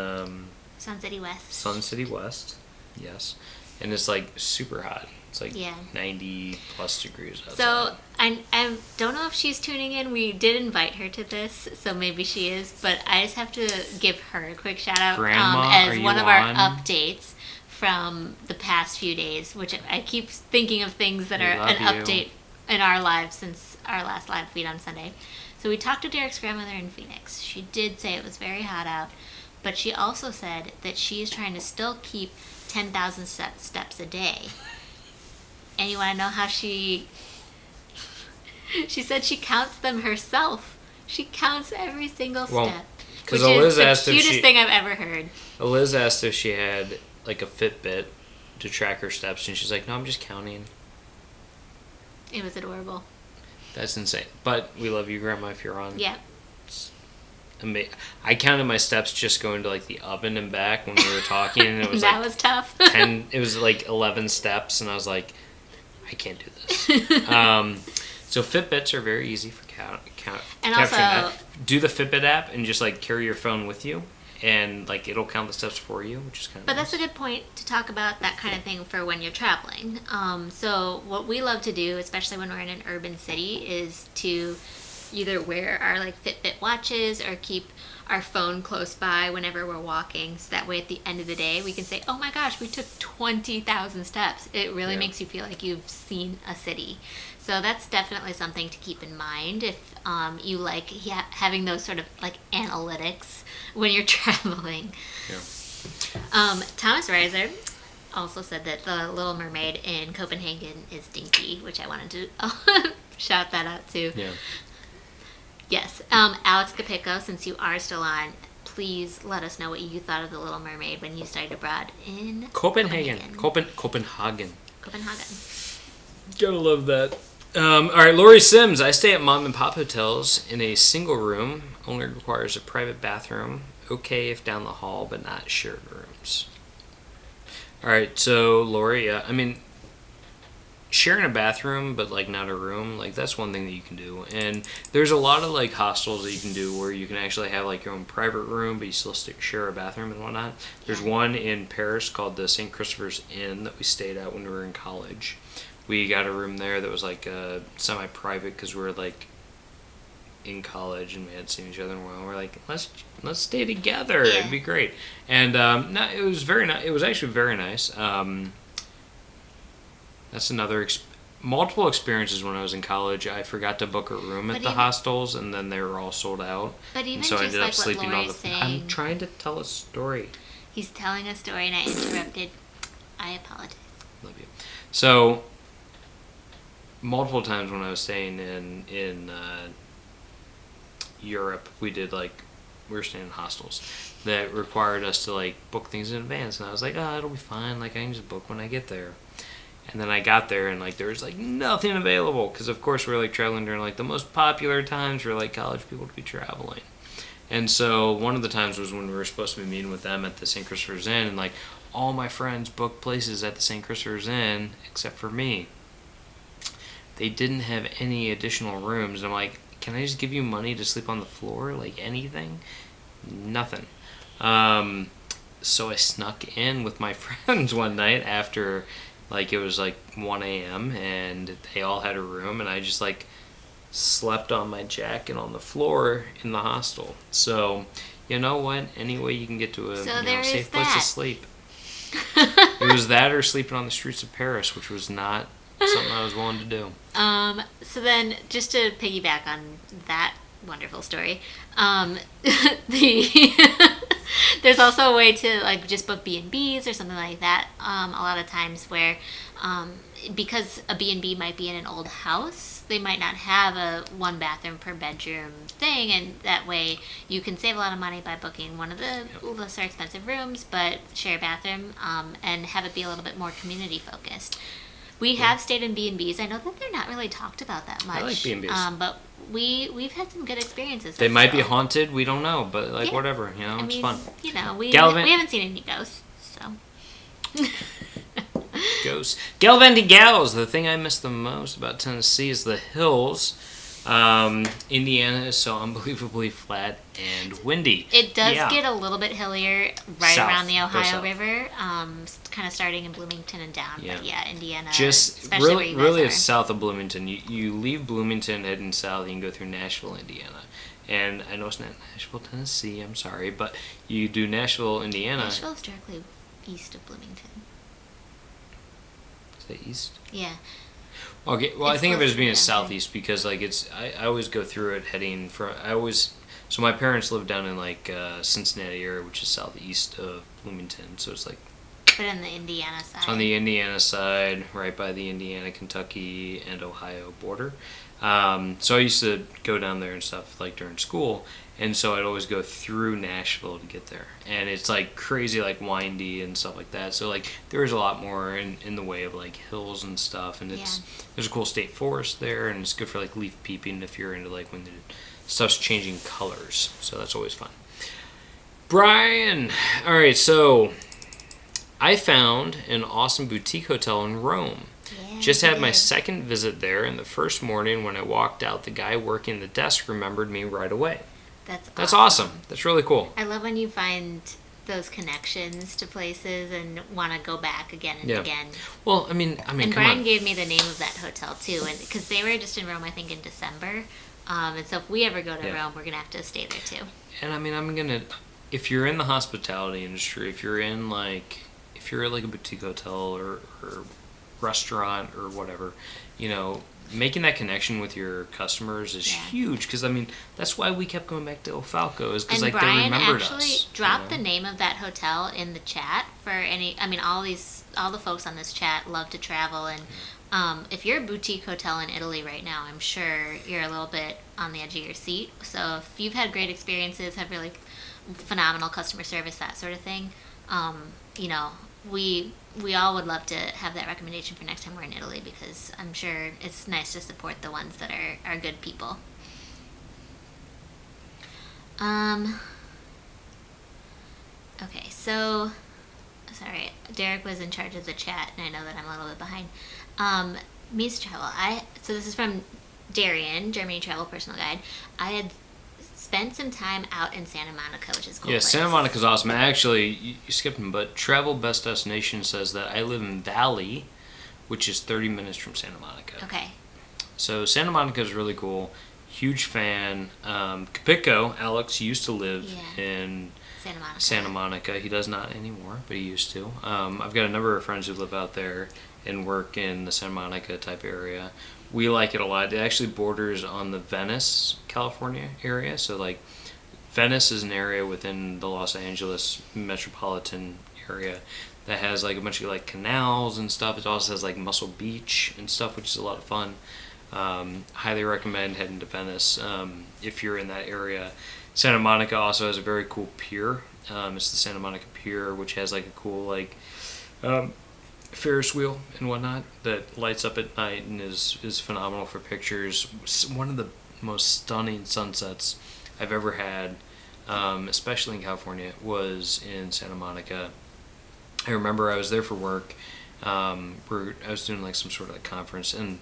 Sun City West. Sun City West, yes. And it's like super hot. It's like 90 plus degrees outside. So I don't know if she's tuning in. We did invite her to this, so maybe she is. But I just have to give her a quick shout out as one of our updates from the past few days, which I keep thinking of things that are an update in our lives since our last live feed on Sunday. So we talked to Derek's grandmother in Phoenix. She did say it was very hot out, but she also said that she's trying to still keep 10,000 steps a day. And you want to know how she said she counts them herself. She counts every single step. Which is the cutest thing I've ever heard. Eliz asked if she had like a Fitbit to track her steps, and she's like, "No, I'm just counting." It was adorable. That's insane. But we love you, Grandma, if you're on. Yeah. I counted my steps just going to like the oven and back when we were talking, and it was that was tough. 10. It was like 11 steps, and I was like, I can't do this. So Fitbits are very easy for capturing that. Do the Fitbit app and just like carry your phone with you, and like it'll count the steps for you, which is kind of. But that's a good point to talk about that kind of thing for when you're traveling. So what we love to do, especially when we're in an urban city, is to either wear our like Fitbit watches or keep our phone close by whenever we're walking, so that way at the end of the day we can say, oh my gosh, we took 20,000 steps. It really makes you feel like you've seen a city. So that's definitely something to keep in mind if you like having those sort of like analytics when you're traveling. Yeah. Thomas Reiser also said that the Little Mermaid in Copenhagen is dinky, which I wanted to shout that out too. Yeah. Yes. Alex Capico, since you are still on, please let us know what you thought of the Little Mermaid when you studied abroad in Copenhagen. Copenhagen. Gotta love that. All right, Lori Sims. I stay at mom and pop hotels in a single room. Only requires a private bathroom. Okay if down the hall, but not shared rooms. All right, so Lori, I mean, sharing a bathroom, but like not a room, like that's one thing that you can do. And there's a lot of like hostels that you can do where you can actually have like your own private room, but you still share a bathroom and whatnot. There's one in Paris called the St. Christopher's Inn that we stayed at when we were in college. We got a room there that was like semi-private because we were like in college and we hadn't seen each other in a while. We're like, let's stay together. Yeah. It'd be great. And no, it was very nice. It was actually very nice. That's another multiple experiences when I was in college. I forgot to book a room at the hostels, and then they were all sold out. But even and so I ended up like sleeping on the. saying, I'm trying to tell a story. He's telling a story, and I interrupted. I apologize. Love you. So multiple times when I was staying in Europe, we were staying in hostels that required us to like book things in advance, and I was like, it'll be fine. Like I can just book when I get there. And then I got there and like there was like nothing available because of course we're like traveling during like the most popular times for like college people to be traveling. And so one of the times was when we were supposed to be meeting with them at the St. Christopher's Inn, and like all my friends booked places at the St. Christopher's Inn except for me. They didn't have any additional rooms, and I'm like, can I just give you money to sleep on the floor? Like anything? Nothing. So I snuck in with my friends one night after like it was like 1 a.m. and they all had a room, and I just like slept on my jacket on the floor in the hostel. So you know what? Any way you can get to a safe place to sleep. It was that or sleeping on the streets of Paris, which was not something I was willing to do. So then, just to piggyback on that wonderful story, there's also a way to like just book B&Bs or something like that. A lot of times where, because a B&B might be in an old house, they might not have a one bathroom per bedroom thing, and that way you can save a lot of money by booking one of the lesser expensive rooms, but share a bathroom, and have it be a little bit more community focused. We have stayed in B&Bs. I know that they're not really talked about that much. I like B&Bs. But we've had some good experiences. They might be haunted. We don't know, but like whatever, it's fun. We haven't seen any ghosts, so. Ghosts. Gallivanting gals. The thing I miss the most about Tennessee is the hills. Indiana is so unbelievably flat and windy. It does get a little bit hillier around the Ohio River, kind of starting in Bloomington and down. Yeah. But yeah, Indiana. Just really it's south of Bloomington. You leave Bloomington heading south, you can go through Nashville, Indiana. And I know it's not Nashville, Tennessee, I'm sorry, but you do Nashville, Indiana. Nashville is directly east of Bloomington. Is that east? Yeah. Okay, well, I think of it as being southeast because like I always go through it heading from so my parents live down in like Cincinnati area, which is southeast of Bloomington, so it's like But on the Indiana side. It's on the Indiana side, right by the Indiana, Kentucky, and Ohio border. So I used to go down there and stuff like during school, and so I'd always go through Nashville to get there. And it's like crazy, like windy and stuff like that. So like there is a lot more in the way of like hills and stuff, and there's a cool state forest there, and it's good for like leaf peeping if you're into like when the stuff's changing colors. So that's always fun. Brian, all right, so I found an awesome boutique hotel in Rome. Yeah, Just had my second visit there, and the first morning when I walked out, the guy working the desk remembered me right away. That's awesome. That's really cool. I love when you find those connections to places and want to go back again and again. Well, I mean, and come Brian on. gave me the name of that hotel too, and because they were just in Rome, I think in December, and so if we ever go to Rome, we're gonna have to stay there too. And I mean, if you're in the hospitality industry, if you're at like a boutique hotel or restaurant or whatever, making that connection with your customers is huge, because I mean that's why we kept going back to El Falco, is because like Brian they remembered us. Brian actually dropped the name of that hotel in the chat for any. I mean, all the folks on this chat love to travel, and if you're a boutique hotel in Italy right now, I'm sure you're a little bit on the edge of your seat. So if you've had great experiences, have really phenomenal customer service, that sort of thing, we all would love to have that recommendation for next time we're in Italy, because I'm sure it's nice to support the ones that are good people. Okay, so sorry, Derek was in charge of the chat, and I know that I'm a little bit behind. Means to travel. So this is from Darian, Germany Travel Personal Guide. I had spent some time out in Santa Monica, which is a cool place. Santa Monica's awesome. Actually, you skipped them, but Travel Best Destination says that I live in Valley, which is 30 minutes from Santa Monica. Okay. So Santa Monica is really cool. Huge fan. Capicco, Alex, used to live in Santa Monica. He does not anymore, but he used to. I've got a number of friends who live out there and work in the Santa Monica type area. We like it a lot. It actually borders on the Venice, California area. So like Venice is an area within the Los Angeles metropolitan area that has like a bunch of like canals and stuff. It also has like Muscle Beach and stuff, which is a lot of fun. Highly recommend heading to Venice if you're in that area. Santa Monica also has a very cool pier. It's the Santa Monica Pier, which has like a cool like Ferris wheel and whatnot that lights up at night and is phenomenal for pictures. One of the most stunning sunsets I've ever had, especially in California, was in Santa Monica. I remember I was there for work. I was doing like some sort of like conference, and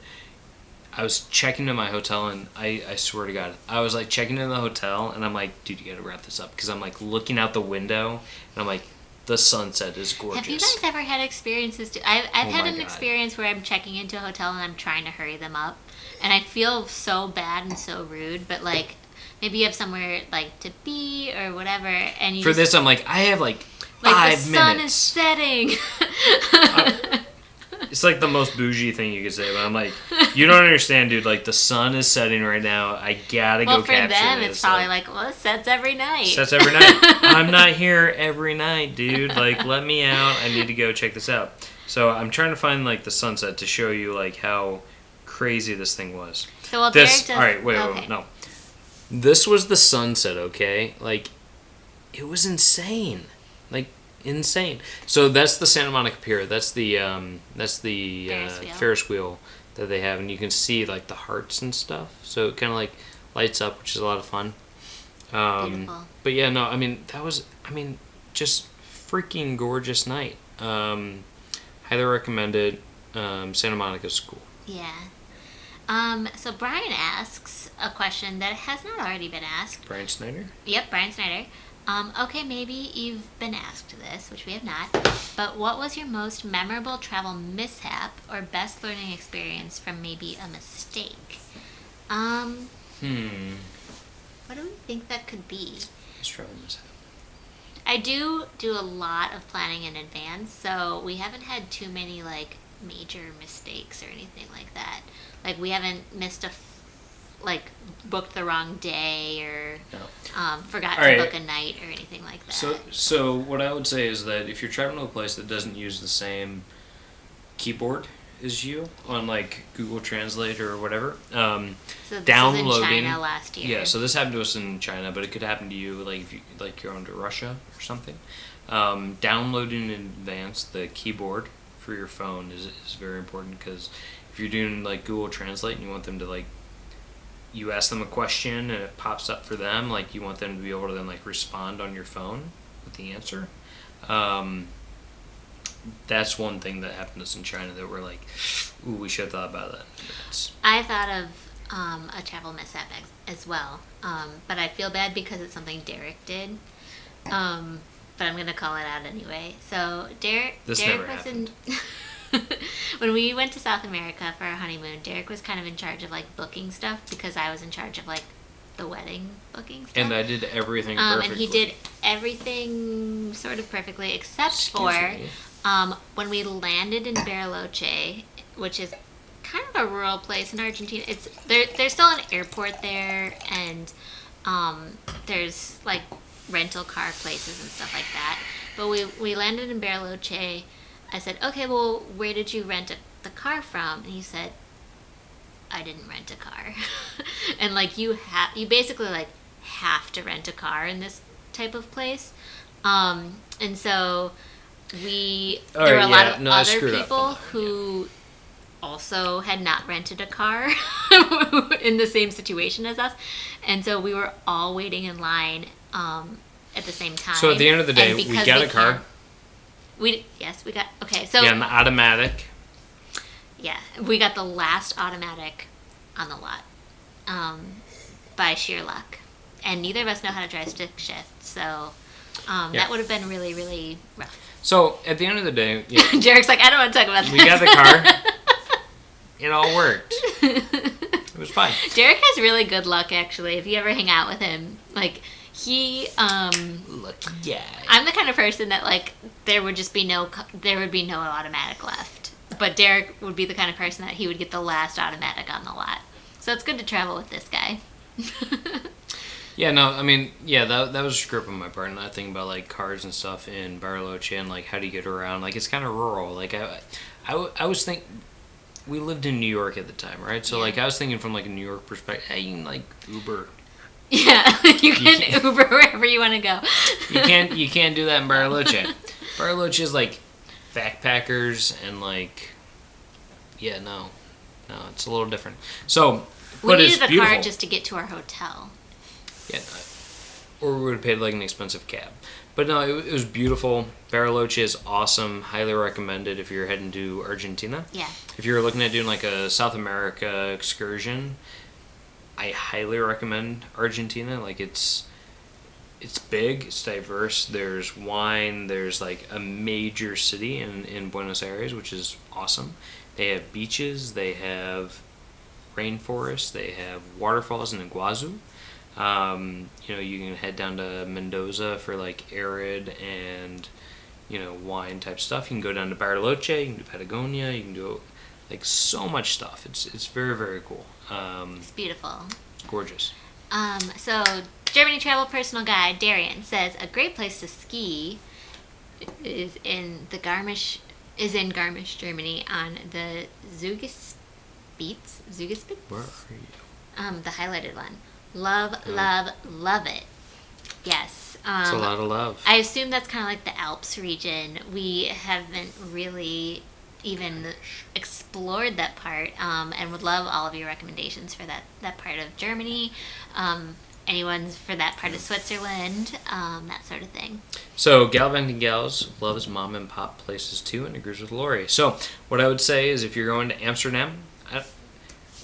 I was checking into my hotel, and I swear to God, I was like checking into the hotel, and I'm like, dude, you gotta wrap this up, because I'm like looking out the window, and I'm like, the sunset is gorgeous. Have you guys ever had experiences I've had an experience where I'm checking into a hotel and I'm trying to hurry them up, and I feel so bad and so rude, but like maybe you have somewhere like to be or whatever, and you this I'm like, I have like 5 minutes. The sun is setting. It's like the most bougie thing you could say, but I'm like, you don't understand, dude. Like, the sun is setting right now. I gotta go capture this. Well, for them, it's probably like, well, it sets every night. Sets every night. I'm not here every night, dude. Like, let me out. I need to go check this out. So I'm trying to find, like, the sunset to show you, like, how crazy this thing was. So while Derek does... All right, wait, no. This was the sunset, okay? Like, it was insane. Like, insane. So that's the Santa Monica Pier. That's the Ferris wheel that they have, and you can see like the hearts and stuff. So it kind of like lights up, which is a lot of fun. Beautiful. But yeah, no, I mean that was, just freaking gorgeous night. Highly recommend it. Santa Monica's cool. Yeah. So Brian asks a question that has not already been asked. Brian Snyder? Yep, Brian Snyder. Okay, maybe you've been asked this, which we have not, but what was your most memorable travel mishap or best learning experience from maybe a mistake? What do we think that could be? Best travel mishap. I do a lot of planning in advance, so we haven't had too many, like, major mistakes or anything like that. Like, we haven't missed like booked the wrong day or forgot All to right. book a night or anything like that. So what I would say is that if you're traveling to a place that doesn't use the same keyboard as you on like Google Translate or whatever, So this downloading. was in China last year. Yeah, so this happened to us in China, but it could happen to you like if you're going to Russia or something. Downloading in advance the keyboard for your phone is very important, because if you're doing like Google Translate and you want them to like, you ask them a question and it pops up for them, like you want them to be able to then like respond on your phone with the answer. That's one thing that happened to us in China that we're like, ooh, we should have thought about that in advance. I thought of a travel mishap as well, but I feel bad because it's something Derek did. But I'm gonna call it out anyway. So Derek This Derek never was in when we went to South America for our honeymoon. Derek was kind of in charge of like booking stuff because I was in charge of like the wedding booking stuff. And I did everything perfectly. And he did everything sort of perfectly except Excuse for me. when we landed in Bariloche, which is kind of a rural place in Argentina. It's there's still an airport there, and there's like rental car places and stuff like that. But we landed in Bariloche. I said, okay, well, where did you rent the car from? And he said, I didn't rent a car. And like you basically like have to rent a car in this type of place. And so there were a lot of other people who also had not rented a car in the same situation as us. And so we were all waiting in line at the same time. So at the end of the day, we got a car. We got, okay, so. Yeah, an automatic. Yeah, we got the last automatic on the lot by sheer luck. And neither of us know how to drive stick shift, so that would have been really, really rough. So at the end of the day, yeah, Derek's like, I don't want to talk about this. we got the car. It all worked. It was fine. Derek has really good luck, actually. If you ever hang out with him, like he, Lucky guy. I'm the kind of person that like there would be no automatic left. But Derek would be the kind of person that he would get the last automatic on the lot. So it's good to travel with this guy. Yeah, no, I mean, yeah, that was a script on my part, and I think about like cars and stuff in Bariloche and like how do you get around. Like it's kind of rural. Like I was thinking, we lived in New York at the time, right? So like I was thinking from like a New York perspective, hey, you can like Uber. Yeah, you can Uber wherever you want to go. You can't do that in Bariloche. Bariloche is like backpackers and like, yeah, no, it's a little different. So, we but it's needed a beautiful. car just to get to our hotel. Yeah, or we would have paid like an expensive cab. But no, it was beautiful. Bariloche is awesome. Highly recommended if you're heading to Argentina. Yeah. If you're looking at doing like a South America excursion, I highly recommend Argentina. Like it's big, it's diverse. There's wine. There's like a major city in Buenos Aires, which is awesome. They have beaches. They have rainforests. They have waterfalls in Iguazu. You can head down to Mendoza for like arid and wine type stuff. You can go down to Bariloche. You can do Patagonia. You can do like so much stuff. It's very, very cool. It's beautiful. It's gorgeous. So Germany Travel Personal Guide Darian says a great place to ski is in Garmisch, Germany, on the Zugspitze. Where are you? The highlighted one. Love it. Yes. It's a lot of love. I assume that's kind of like the Alps region. We haven't really even explored that part, and would love all of your recommendations for that part of Germany. Anyone's for that part of Switzerland, that sort of thing. So Gallivanting Gals loves mom and pop places too, and agrees with Lori. So what I would say is if you're going to Amsterdam,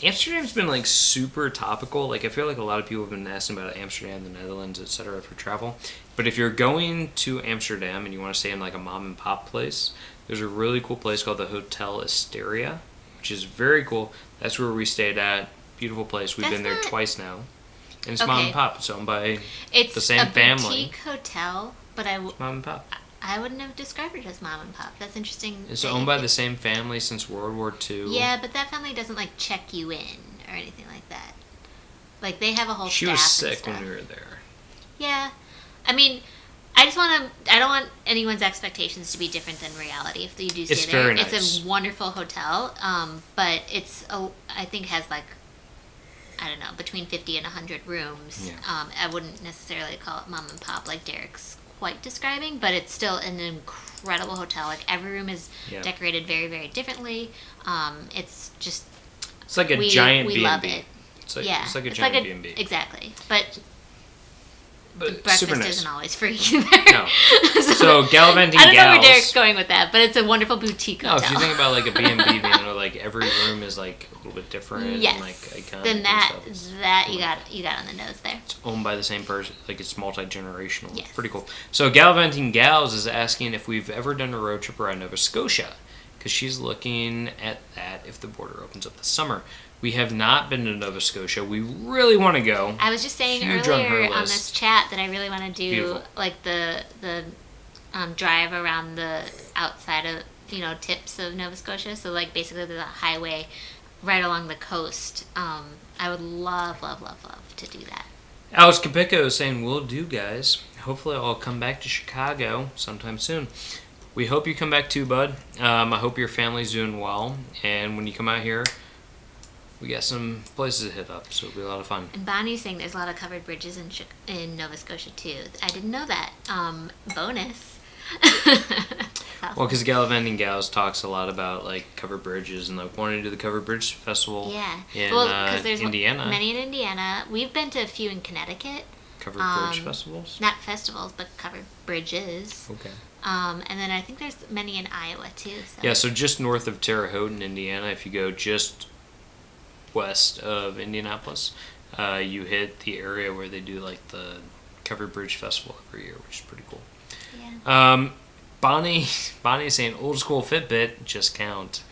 Amsterdam's been like super topical. Like I feel like a lot of people have been asking about Amsterdam, the Netherlands, etc. for travel. But if you're going to Amsterdam and you want to stay in like a mom and pop place, there's a really cool place called the Hotel Asteria, which is very cool. That's where we stayed at. Beautiful place. We've been there twice now. And it's mom and pop. It's owned by the same family. It's a boutique hotel, but mom and pop. I wouldn't have described it as mom and pop. That's interesting. It's owned by the same family since World War II. Yeah, but that family doesn't like check you in or anything like that. Like, they have a whole She staff was and sick stuff. when we were there. Yeah. I mean, I don't want anyone's expectations to be different than reality if you do stay It's there. very nice. It's a wonderful hotel, but I think has like, I don't know, between 50 and 100 rooms. Yeah. I wouldn't necessarily call it mom and pop like Derek's quite describing, but it's still an incredible hotel. Like, every room is decorated very, very differently. It's just... It's like a giant B&B. We love it. It's like a giant B&B. Exactly. But But breakfast super nice. isn't always free either. No. So gallivanting I don't know gals. where Derek's going with that, but it's a wonderful boutique No, hotel. if you think about like a B&B, you know, like every room is like a little bit different. Yes. And, like iconic. Then and that stuff. you got on the nose there. It's owned by the same person. Like, it's multi-generational. Yes. It's pretty cool. So gallivanting gals is asking if we've ever done a road trip around Nova Scotia, because she's looking at that if the border opens up this summer. We have not been to Nova Scotia. We really want to go. I was just saying Huge on her earlier on list. this chat that I really want to do Beautiful. like the drive around the outside of, you know, tips of Nova Scotia. So like basically the highway right along the coast. I would love to do that. Alex Capico is saying, "Will do, guys. Hopefully I'll come back to Chicago sometime soon." We hope you come back too, bud. I hope your family's doing well. And when you come out here, we got some places to hit up, so it'll be a lot of fun. And Bonnie's saying there's a lot of covered bridges in Nova Scotia too. I didn't know that. Bonus. Awesome. Well, because Gallivanting Gals talks a lot about like covered bridges and like wanting to do the Covered Bridge Festival in there's Indiana. many in Indiana. We've been to a few in Connecticut. Covered Bridge festivals? Not festivals, but covered bridges. Okay. And then I think there's many in Iowa too. So. Yeah, so just north of Terre Haute in Indiana, if you go just west of Indianapolis, you hit the area where they do like the Covered Bridge Festival every year, which is pretty cool. Yeah. Bonnie's saying old school Fitbit, just count.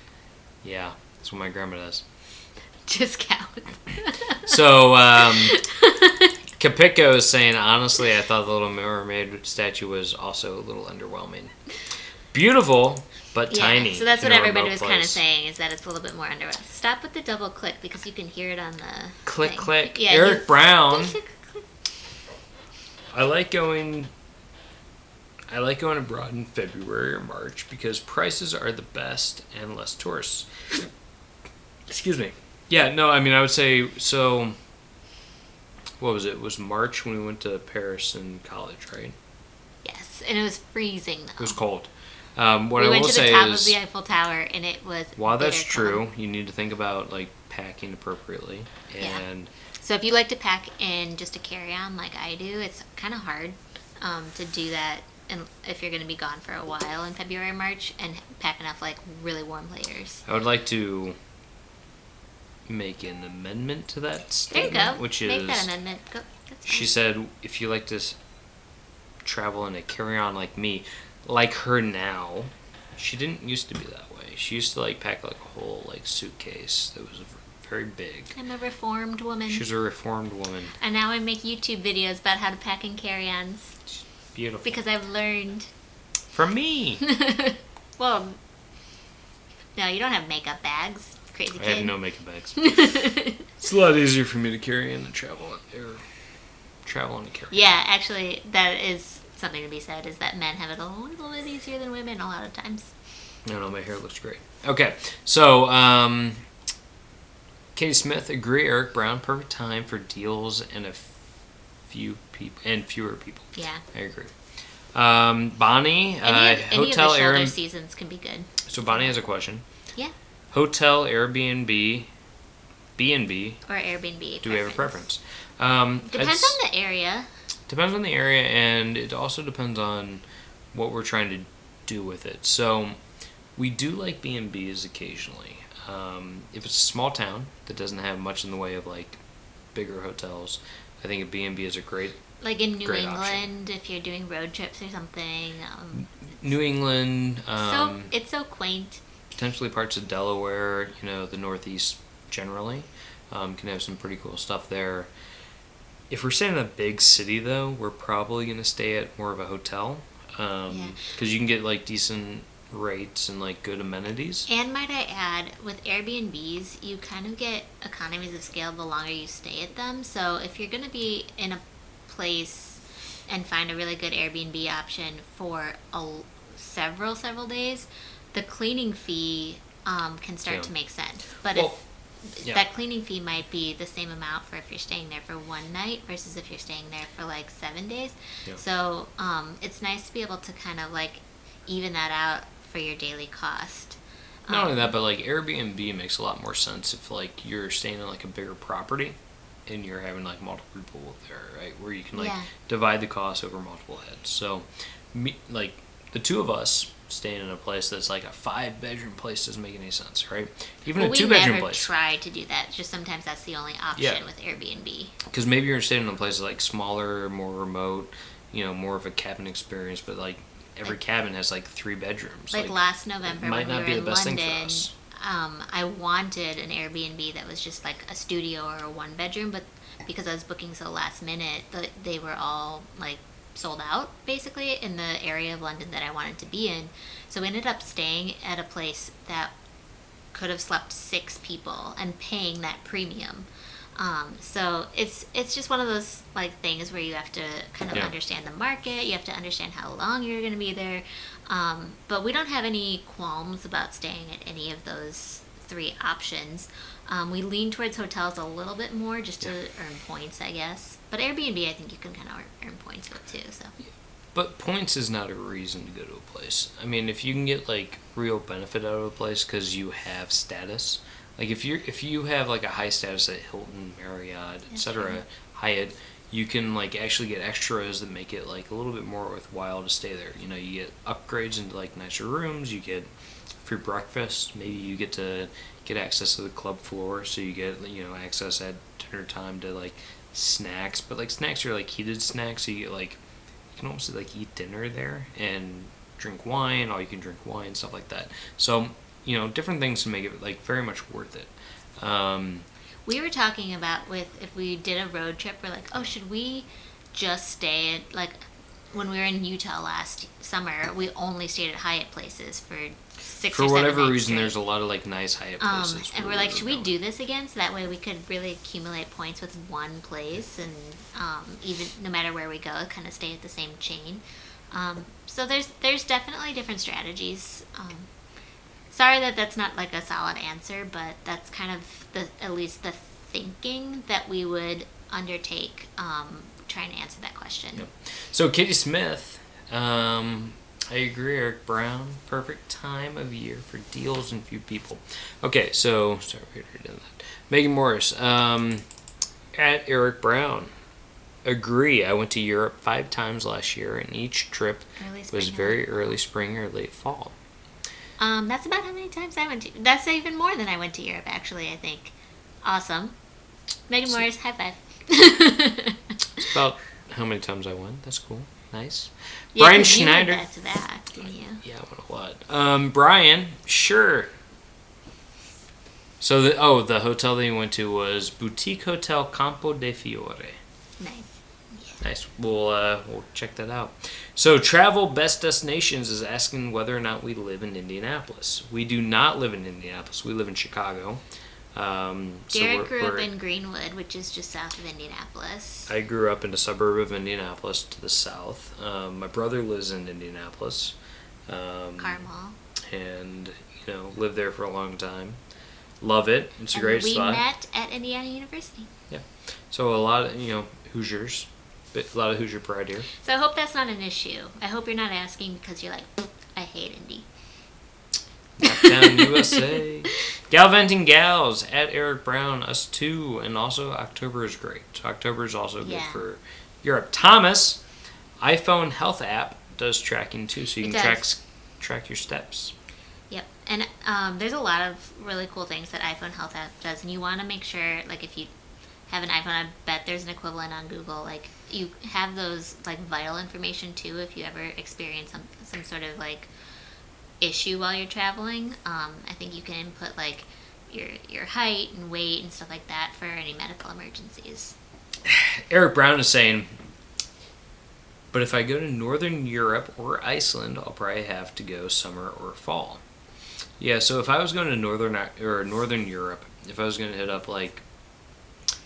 Yeah, that's what my grandma does. Just count. So, Capico is saying, honestly, I thought the Little Mermaid statue was also a little underwhelming. Beautiful, but tiny. So that's in what a everybody remote was kind of place. saying, is that it's a little bit more underwhelming. Stop with the double click because you can hear it on the Click, thing. click. Yeah, Eric Brown. I like going abroad in February or March because prices are the best and less tourists. Excuse me. Yeah, no, I mean, I would say, so, what was it? It was March when we went to Paris in college, right? Yes, and it was freezing though. It was cold. What we I went will to the say top is, of the Eiffel Tower and it was while that's bitter true, cold. you need to think about, like, packing appropriately. And So if you like to pack in just a carry-on like I do, it's kind of hard to do that if you're going to be gone for a while in February, March, and pack enough like really warm layers. I would like to make an amendment to that There you statement, go. which Make is, that amendment. Go. That's she fine. said, if you like to travel in a carry-on like me, like her now, she didn't used to be that way. She used to like pack like a whole like suitcase that was very big. I'm a reformed woman. She was a reformed woman. And now I make YouTube videos about how to pack in carry-ons. Beautiful. Because I've learned. From me. Well, no, you don't have makeup bags. Crazy I kid. have no makeup bags. It's a lot easier for me to carry in than travel on a carry. Yeah, actually, that is something to be said, is that men have it a little bit easier than women a lot of times. I don't know, my hair looks great. Okay, so, Katie Smith, agree, Eric Brown, perfect time for deals and fewer people. Yeah. I agree. Bonnie, Any of the hotel shoulder seasons can be good. So Bonnie has a question. Yeah. Hotel, Airbnb, B&B. Or Airbnb. Do we have a preference? Depends on the area. Depends on the area, and it also depends on what we're trying to do with it. So we do like B&Bs occasionally. If it's a small town that doesn't have much in the way of like bigger hotels, I think a B&B is a great Like in New great England, if you're doing road trips or something. New England, So it's so quaint. potentially parts of Delaware, you know, the Northeast generally, can have some pretty cool stuff there. If we're staying in a big city, though, we're probably going to stay at more of a hotel, because you can get like decent rates and like good amenities. And might I add, with Airbnbs, you kind of get economies of scale the longer you stay at them. So if you're going to be in a place and find a really good Airbnb option for several days, the cleaning fee can start to make sense. But that cleaning fee might be the same amount for if you're staying there for one night versus if you're staying there for like 7 days. Yeah. So it's nice to be able to kind of like even that out for your daily cost. Not only that, but like Airbnb makes a lot more sense if like you're staying in like a bigger property and you're having like multiple people there, right? Where you can like divide the cost over multiple heads. So, like the two of us staying in a place that's like a 5-bedroom place doesn't make any sense, right? Even a 2-bedroom place. We never try to do that. Just sometimes that's the only option with Airbnb. Because maybe you're staying in a place that's like smaller, more remote, more of a cabin experience, but like every cabin has like 3 bedrooms. Like last November when we were in London, I wanted an Airbnb that was just like a studio or a 1-bedroom, but because I was booking so last minute, they were all like sold out basically in the area of London that I wanted to be in. So we ended up staying at a place that could have slept 6 people and paying that premium. So it's just one of those like things where you have to kind of understand the market. You have to understand how long you're going to be there. But we don't have any qualms about staying at any of those 3 options. We lean towards hotels a little bit more just to earn points, I guess. But Airbnb, I think you can kind of earn points with too. So. But points is not a reason to go to a place. I mean, if you can get like real benefit out of a place because you have status. Like if you have like a high status at Hilton, Marriott, etc., Hyatt, you can like actually get extras that make it like a little bit more worthwhile to stay there. You get upgrades into like nicer rooms, you get free breakfast, maybe you get to get access to the club floor, so you get access at dinner time to like snacks, but like snacks are like heated snacks, so you get like you can almost like eat dinner there and drink wine, all you can drink wine, stuff like that. So different things to make it like very much worth it. We were talking about if we did a road trip, we're like, oh, should we just stay at like when we were in Utah last summer, we only stayed at Hyatt places for 6 or 7 For whatever nights reason, straight. There's a lot of like nice Hyatt places. And we're like, should we do this again? So that way we could really accumulate points with one place, and even no matter where we go, kind of stay at the same chain. So there's definitely different strategies. Sorry that that's not like a solid answer, but that's kind of at least the thinking that we would undertake trying to answer that question. Yep. So Katie Smith, I agree. Eric Brown, perfect time of year for deals and few people. Okay, so sorry we already done that. Megan Morris, at Eric Brown, agree. I went to Europe 5 times last year, and each trip was very early spring or late fall. That's about how many times I went to. That's even more than I went to Europe, actually, I think. Awesome. Megan Morris, high five. It's about how many times I went. That's cool. Nice. Yeah, Brian Schneider. You went back to that, didn't you? Yeah, I went a lot. Brian, sure. So the hotel that he went to was Boutique Hotel Campo de Fiore. Nice. Yeah. Nice. We'll check that out. So Travel Best Destinations is asking whether or not we live in Indianapolis. We do not live in Indianapolis. We live in Chicago. Derek grew up in Greenwood, which is just south of Indianapolis. I grew up in a suburb of Indianapolis to the south. My brother lives in Indianapolis. Carmel. And, lived there for a long time. Love it. It's a great spot. We met at Indiana University. Yeah. So a lot of, Hoosiers. A lot of Hoosier pride here. So I hope that's not an issue. I hope you're not asking because you're like, I hate Indy. Knockdown USA. Galventing Gals at Eric Brown, us too. And also October is great. October is also good for Europe. Thomas, iPhone health app does tracking too, so you can track your steps. Yep. And there's a lot of really cool things that iPhone health app does. And you want to make sure, like if you have an iPhone, I bet there's an equivalent on Google. Like you have those like vital information too if you ever experience some sort of like issue while you're traveling. I think you can input like your height and weight and stuff like that for any medical emergencies. Eric Brown is saying, But if I go to Northern Europe or Iceland, I'll probably have to go summer or fall. Yeah, so if I was going to Northern Europe, if I was going to hit up like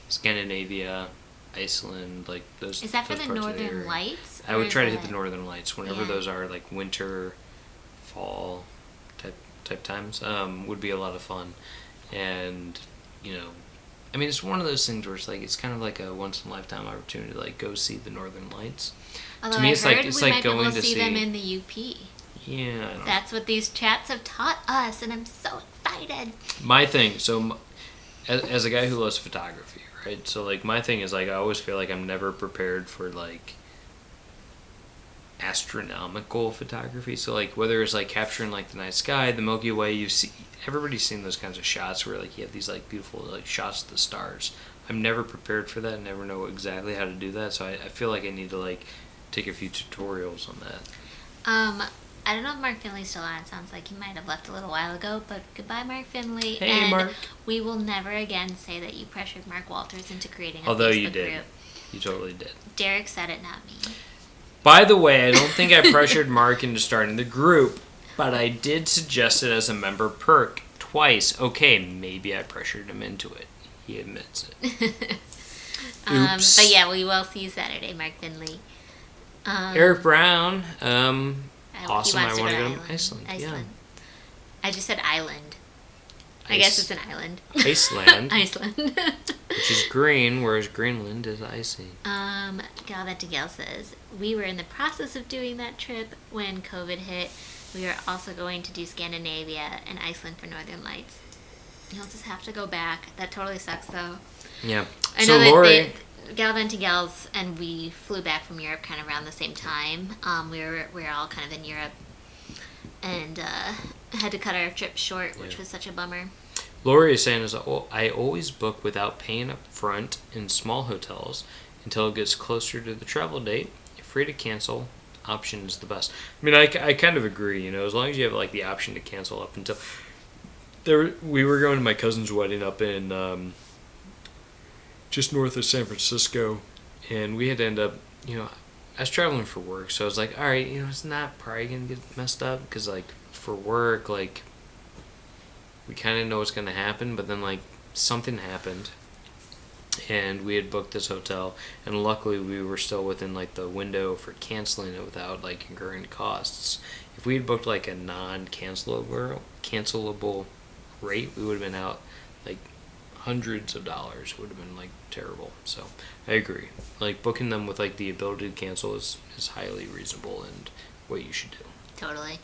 Scandinavia, Iceland, like those. Is that for those the parts of Northern area, Lights? I would try to hit the Northern Lights whenever Yeah. those are, like winter, fall type times. Would be a lot of fun, and I mean, it's one of those things where it's like it's kind of like a once in a lifetime opportunity to like go see the Northern Lights. Although To me, I it's heard like it's we like might be able going to to see them in the UP. Yeah, I don't know. That's what these chats have taught us, and I'm so excited. My thing, so as a guy who loves photography, right? So like my thing is like I always feel like I'm never prepared for like astronomical photography. So like whether it's like capturing like the night sky, the Milky Way, everybody's seen those kinds of shots where like you have these like beautiful like shots of the stars. I'm never prepared for that. I never know exactly how to do that. So I feel like I need to like take a few tutorials on that. I don't know if Mark Finley's still on. It sounds like he might have left a little while ago, but goodbye, Mark Finley. Hey, and Mark. We will never again say that you pressured Mark Walters into creating a Although Facebook you did. group. You totally did. Derek said it, not me. By the way, I don't think I pressured Mark into starting the group, but I did suggest it as a member perk twice. Okay, maybe I pressured him into it. He admits it. Oops. But yeah, we will see you Saturday, Mark Finley. Eric Brown. He Awesome. wants I want to go Iceland. to Iceland. Yeah. I just said island. I guess it's an island. Iceland. Iceland. Which is green, whereas Greenland is icy. Galvetigal says, we were in the process of doing that trip when COVID hit. We are also going to do Scandinavia and Iceland for Northern Lights. You'll just have to go back. That totally sucks, though. Yeah. I So know that Lori, Galventigals and we flew back from Europe kind of around the same time. We were all kind of in Europe and had to cut our trip short, which was such a bummer. Lori is saying, I always book without paying up front in small hotels until it gets closer to the travel date. You're free to cancel. Option is the best. I mean, I kind of agree, as long as you have like the option to cancel up until... we were going to my cousin's wedding up in just north of San Francisco, and we had to end up, I was traveling for work, so I was like, all right, it's not probably going to get messed up, because, like, for work, like, we kind of know what's going to happen, but then, like, something happened, and we had booked this hotel, and luckily we were still within, like, the window for canceling it without, like, incurring costs. If we had booked, like, a cancelable rate, we would have been out, like, hundreds of dollars. It would have been, like, terrible. So I agree, like, booking them with like the ability to cancel is highly reasonable and what you should do. Totally.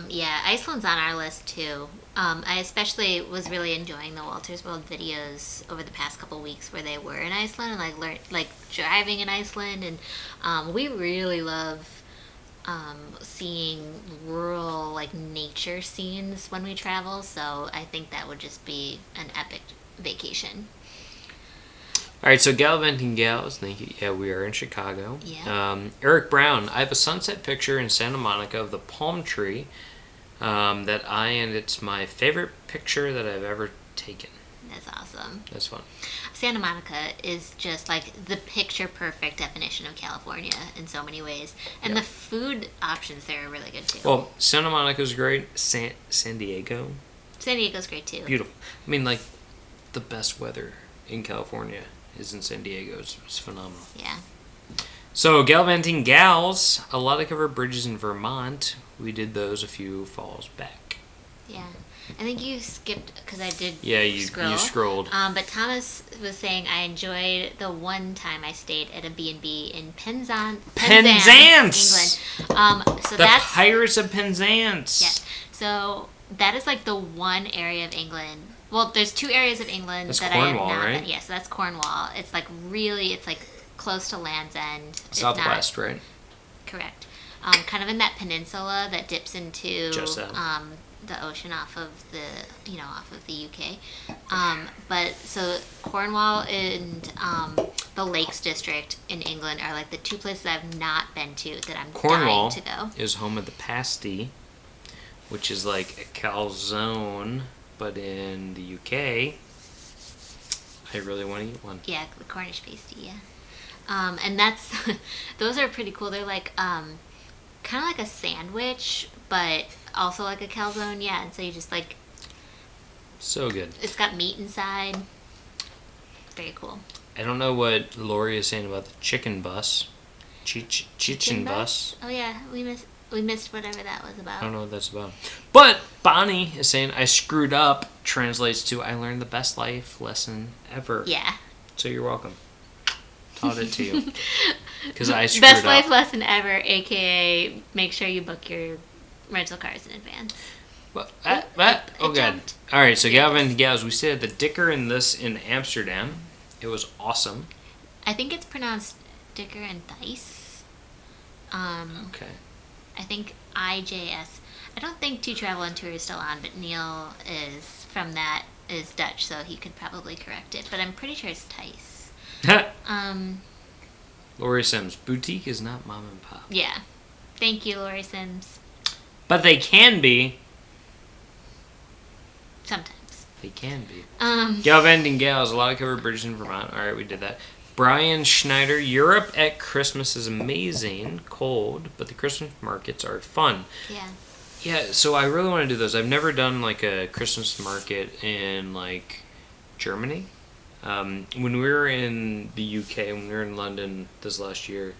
Yeah, Iceland's on our list too. I especially was really enjoying the Walters World videos over the past couple weeks where they were in Iceland and like learned like driving in Iceland, and we really love seeing rural like nature scenes when we travel, so I think that would just be an epic vacation. All right, so Gallivanting Gals, thank you. Yeah, we are in Chicago. Yeah. Eric Brown, I have a sunset picture in Santa Monica of the palm tree and it's my favorite picture that I've ever taken. That's awesome. That's fun. Santa Monica is just like the picture perfect definition of California in so many ways. And the food options there are really good too. Well, Santa Monica's great. San Diego. San Diego's great too. Beautiful. I mean, like, the best weather in California is in San Diego. It's phenomenal. Yeah. So, Gallivanting Gals, a lot of covered bridges in Vermont. We did those a few falls back. Yeah. I think you skipped, because I did you scrolled. But Thomas was saying I enjoyed the one time I stayed at a B&B in Penzance, England. So the that's Pirates of Penzance. Yes. So that is like the one area of England. Well, there's two areas of England that's that Cornwall, I have not right? been. Yes, so that's Cornwall. It's like really, it's like close to Land's End. Southwest, right? Correct. Kind of in that peninsula that dips into the ocean off of the UK. But so Cornwall and the Lakes District in England are like the two places I've not been to that I'm Cornwall dying to go. is home of the pasty, which is like a calzone, but in the UK, I really want to eat one. Yeah, the Cornish pasty, yeah. And that's those are pretty cool. They're like kind of like a sandwich, but also like a calzone. Yeah, and so you just like So good. it's got meat inside. Very cool. I don't know what Lori is saying about the chicken bus. Chicken bus. Oh yeah, we missed whatever that was about. I don't know what that's about. But Bonnie is saying, I screwed up, translates to, I learned the best life lesson ever. Yeah. So you're welcome. Taught it to you. Because I screwed Best up. life lesson ever, aka make sure you book your rental cars in advance. What? I Oh, God. jumped. All right, so Galvin and Gals, we stayed at the Dicker in Amsterdam. It was awesome. I think it's pronounced Dicker and Dice. Okay. I think IJS. I don't think To Travel and Tour is still on, but Neil is Dutch, so he could probably correct it. But I'm pretty sure it's Tice. Lori Sims, boutique is not mom and pop. Yeah. Thank you, Lori Sims. But they can be. Sometimes. They can be. Um, Galvin and Gals, a lot of covered bridges in Vermont. All right, we did that. Brian Schneider, Europe at Christmas is amazing, cold, but the Christmas markets are fun. yeah. Yeah, so I really want to do those. I've never done like a Christmas market in like Germany. When we were in the UK, when we were in London this last year,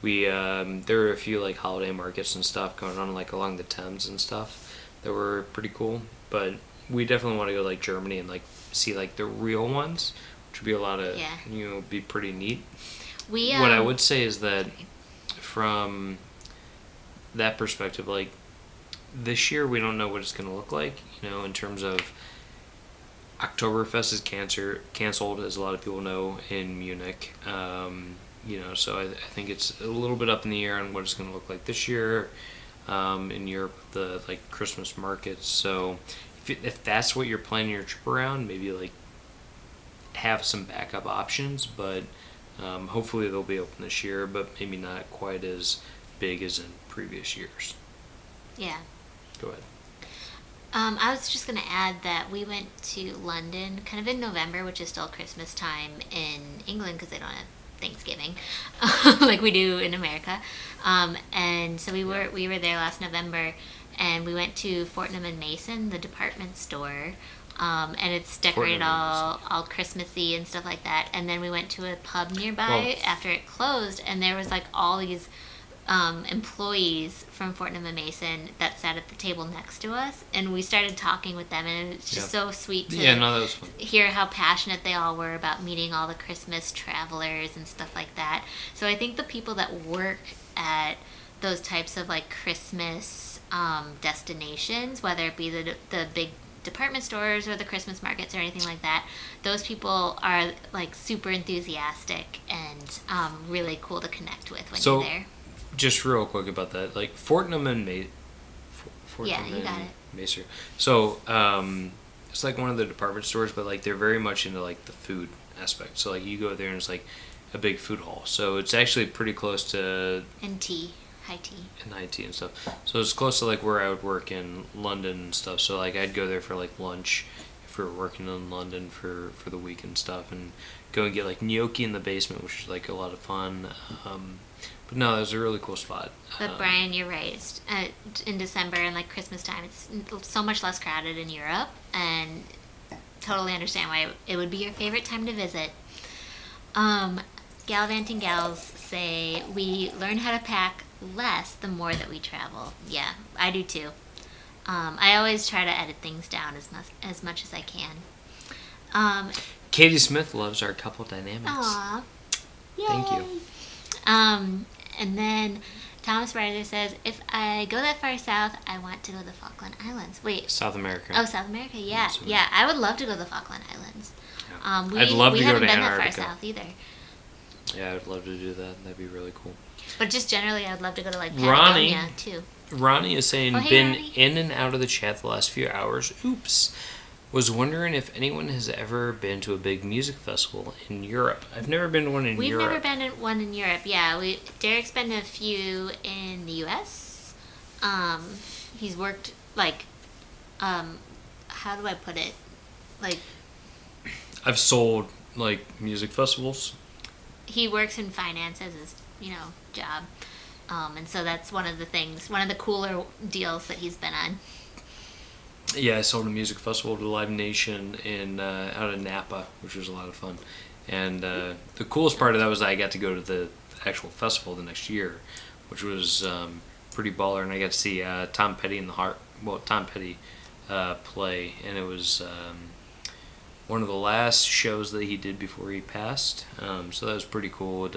we there were a few like holiday markets and stuff going on like along the Thames and stuff that were pretty cool. But we definitely want to go like Germany and like see like the real ones, which would be a lot of be pretty neat. We What I would say is that from that perspective, like this year we don't know what it's going to look like, in terms of Oktoberfest is canceled, as a lot of people know, in Munich. So I think it's a little bit up in the air on what it's going to look like this year in Europe, the like Christmas markets. So if that's what you're planning your trip around, maybe like have some backup options. But hopefully they'll be open this year, but maybe not quite as big as in previous years. Yeah. Go ahead. I was just going to add that we went to London kind of in November, which is still Christmas time in England because they don't have Thanksgiving like we do in America. And so we were there last November, and we went to Fortnum and Mason, the department store, and it's decorated all Christmassy and stuff like that. And then we went to a pub nearby after it closed, and there was like all these employees from Fortnum and Mason that sat at the table next to us, and we started talking with them, and it's just so sweet to that was fun. hear how passionate they all were about meeting all the Christmas travelers and stuff like that. So I think the people that work at those types of like Christmas destinations, whether it be the big department stores or the Christmas markets or anything like that, those people are like super enthusiastic and really cool to connect with when you're there. Just real quick about that, like Fortnum and Mason. So it's like one of the department stores, but like they're very much into like the food aspect. So like you go there and it's like a big food hall. So it's actually pretty close to high tea and stuff. So it's close to like where I would work in London and stuff. So like I'd go there for like lunch if we were working in London for the week and stuff, and go and get like gnocchi in the basement, which is like a lot of fun. But no, it was a really cool spot. But Brian, you're right. It's, in December and like Christmas time, it's so much less crowded in Europe, and totally understand why it would be your favorite time to visit. Gallivanting Gals say we learn how to pack less the more that we travel. Yeah, I do too. I always try to edit things down as much as I can. Katie Smith loves our couple dynamics. Aww. Yay. Thank you. And then Thomas Ryder says, if I go that far south, I want to go to the Falkland Islands. Wait. South America. Oh, South America, yeah. Yeah, I would love to go to the Falkland Islands. Yeah. I'd love to go to Antarctica. We haven't been that far south either. Yeah, I'd love to do that. That'd be really cool. But just generally, I'd love to go to like Patagonia, too. Ronnie is saying, been in and out of the chat the last few hours. Oops. Was wondering if anyone has ever been to a big music festival in Europe. I've never been to one in Europe. We've never been to one in Europe. Yeah, Derek's been to a few in the U.S. He's worked like, how do I put it? Like, I've sold like music festivals. he works in finance as his, job. And so that's one of the cooler deals that he's been on. Yeah, I sold a music festival to Live Nation out of Napa, which was a lot of fun. And the coolest part of that was I got to go to the actual festival the next year, which was pretty baller. And I got to see Tom Petty play, and it was one of the last shows that he did before he passed. So that was pretty cool.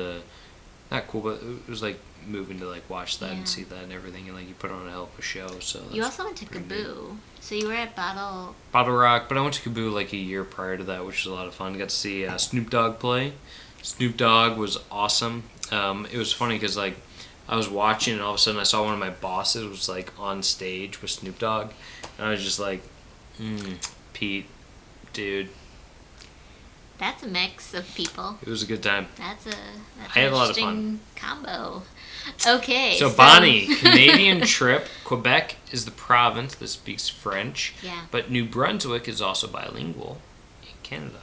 Not cool, but it was like moving to like watch that and see that and everything, and like you put on a hell of a show. So you also went to Kaboo, so you were at Bottle Rock, but I went to Kaboo like a year prior to that, which was a lot of fun. Got to see Snoop Dogg play. Snoop Dogg was awesome. It was funny because like I was watching, and all of a sudden I saw one of my bosses was like on stage with Snoop Dogg, and I was just like, Pete, dude. That's a mix of people. It was a good time. That's I had an a lot of interesting combo. Okay. So Bonnie, Canadian trip. Quebec is the province that speaks French. Yeah. But New Brunswick is also bilingual in Canada.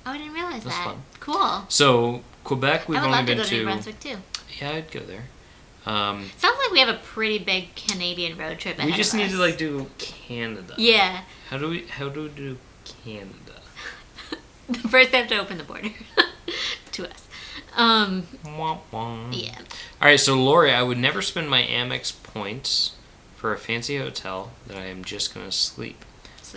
Oh, I didn't realize That's that. fun. Cool. So Quebec, we've I would only love to been go to New Brunswick too. Yeah, I'd go there. Sounds like we have a pretty big Canadian road trip ahead of us. We just need to like do Canada. Yeah. How do we do Canada? First, they have to open the border to us. Wah, wah. Yeah. All right, so Lori, I would never spend my Amex points for a fancy hotel that I am just going to sleep.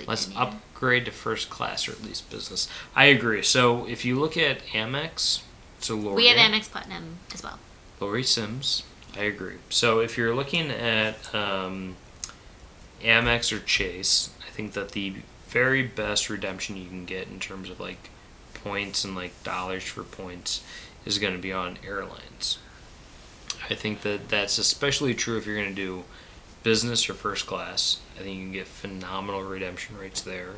Let's upgrade to first class or at least business. I agree. So if you look at Amex, so Lori, we have Amex Platinum as well. Lori Sims, I agree. So if you're looking at Amex or Chase, I think that the very best redemption you can get in terms of like points and like dollars for points is going to be on airlines. I think that that's especially true if you're going to do business or first class. I think you can get phenomenal redemption rates there.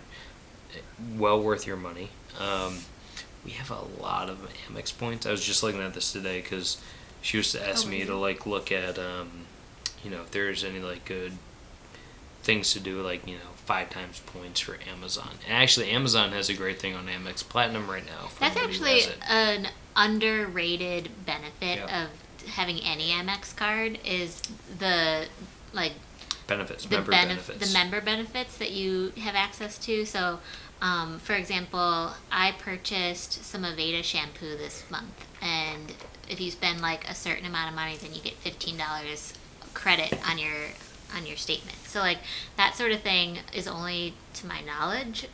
Well worth your money. We have a lot of Amex points. I was just looking at this today because she was to ask me to like look at if there's any like good things to do, like 5 times points for Amazon. And actually Amazon has a great thing on Amex Platinum right now. That's actually an underrated benefit of having any Amex card is the like member benefits. The member benefits that you have access to. So for example, I purchased some Aveda shampoo this month, and if you spend like a certain amount of money, then you get $15 credit on your statement. So like that sort of thing is only to my knowledge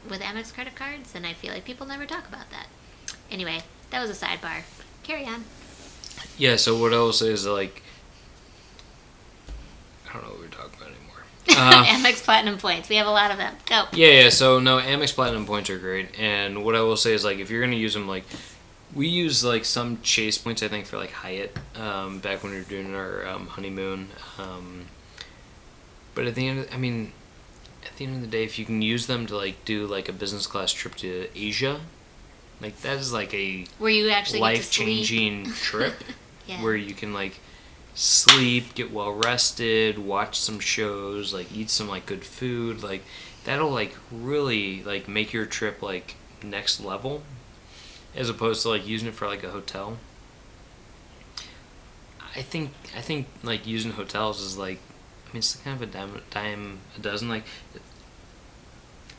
with Amex credit cards, and I feel like people never talk about that. Anyway, that was a sidebar. Carry on. Yeah, so what I will say is like I don't know what we're talking about anymore. Amex Platinum points. We have a lot of them. Go. Yeah, so no, Amex Platinum points are great. And what I will say is like if you're going to use them, like we use like some Chase points I think for like Hyatt back when we were doing our honeymoon. But at the end of the day, if you can use them to like do like a business class trip to Asia, like that is like a where you actually life-changing trip yeah. where you can like sleep, get well rested, watch some shows, like eat some like good food, like that'll like really like make your trip like next level as opposed to like using it for like a hotel. I think like using hotels is like it's kind of a dime a dozen. Like,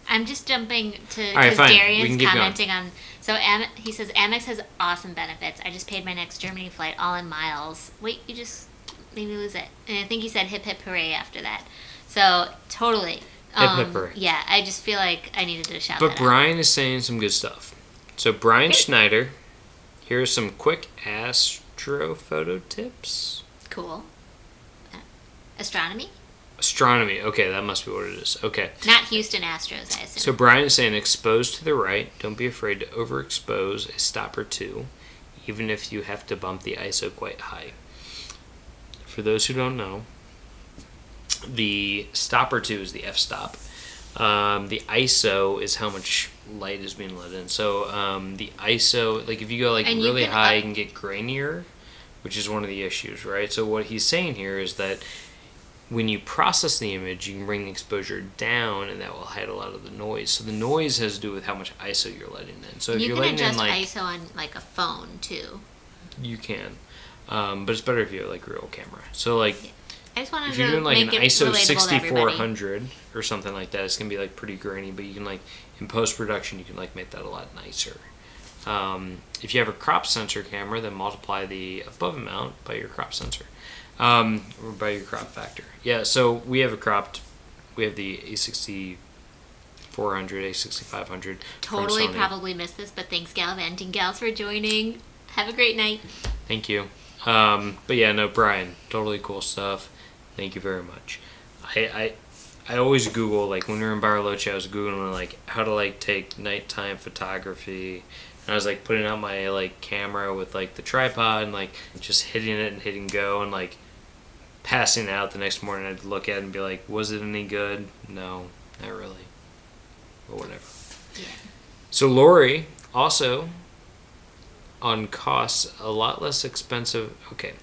I'm just jumping to because Darian's commenting on. So he says Amex has awesome benefits. I just paid my next Germany flight all in miles. Wait, you just made me lose it. And I think he said hip hip hooray after that. So totally. Hip hip hooray. Yeah, I just feel like I needed to shout. But that Brian out. is saying some good stuff. So Brian Schneider, here's some quick astro photo tips. Cool. Astronomy? Astronomy. Okay, that must be what it is. Okay. Not Houston Astros, I assume. So Brian is saying expose to the right. Don't be afraid to overexpose a stop or two, even if you have to bump the ISO quite high. For those who don't know, the stop or two is the f-stop. The ISO is how much light is being let in. So the ISO, like if you go like really high, you can get grainier, which is one of the issues, right? So what he's saying here is that when you process the image, you can bring the exposure down, and that will hide a lot of the noise. So the noise has to do with how much ISO you're letting in. So if you you're can letting adjust in like ISO on like a phone too. you can, but it's better if you have like a real camera. So like I just wanted if you're to doing like make an it ISO relatable to everybody. 6400 or something like that, it's gonna be like pretty grainy. But you can like in post production, you can like make that a lot nicer. If you have a crop sensor camera, then multiply the above amount by your crop sensor, or by your crop factor. Yeah, so we have the A6400, A6500. Totally from Sony. probably missed this, but thanks Gallivanting Gals for joining. Have a great night. Thank you. But yeah, no, Brian, totally cool stuff. Thank you very much. I always Google, like when we were in Bariloche, I was Googling like how to like take nighttime photography. And I was like putting out my like camera with like the tripod and like just hitting it and hitting go and like passing out the next morning. I'd look at it and be like, was it any good? No, not really. But whatever. Yeah. So Lori also on costs a lot less expensive. Okay.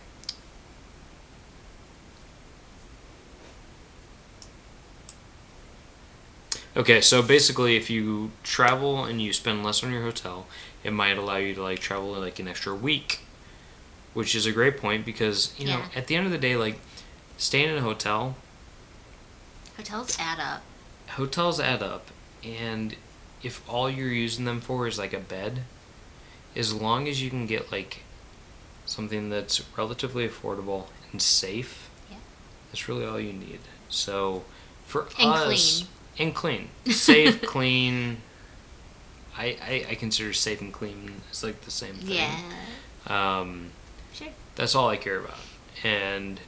Okay, so basically if you travel and you spend less on your hotel, it might allow you to like travel like an extra week, which is a great point because, you know, at the end of the day, like staying in a hotel, hotels add up. Hotels add up, and if all you're using them for is like a bed, as long as you can get like something that's relatively affordable and safe, that's really all you need. So for us, and clean, safe, clean. I consider safe and clean as like the same thing. Yeah. Sure. That's all I care about, and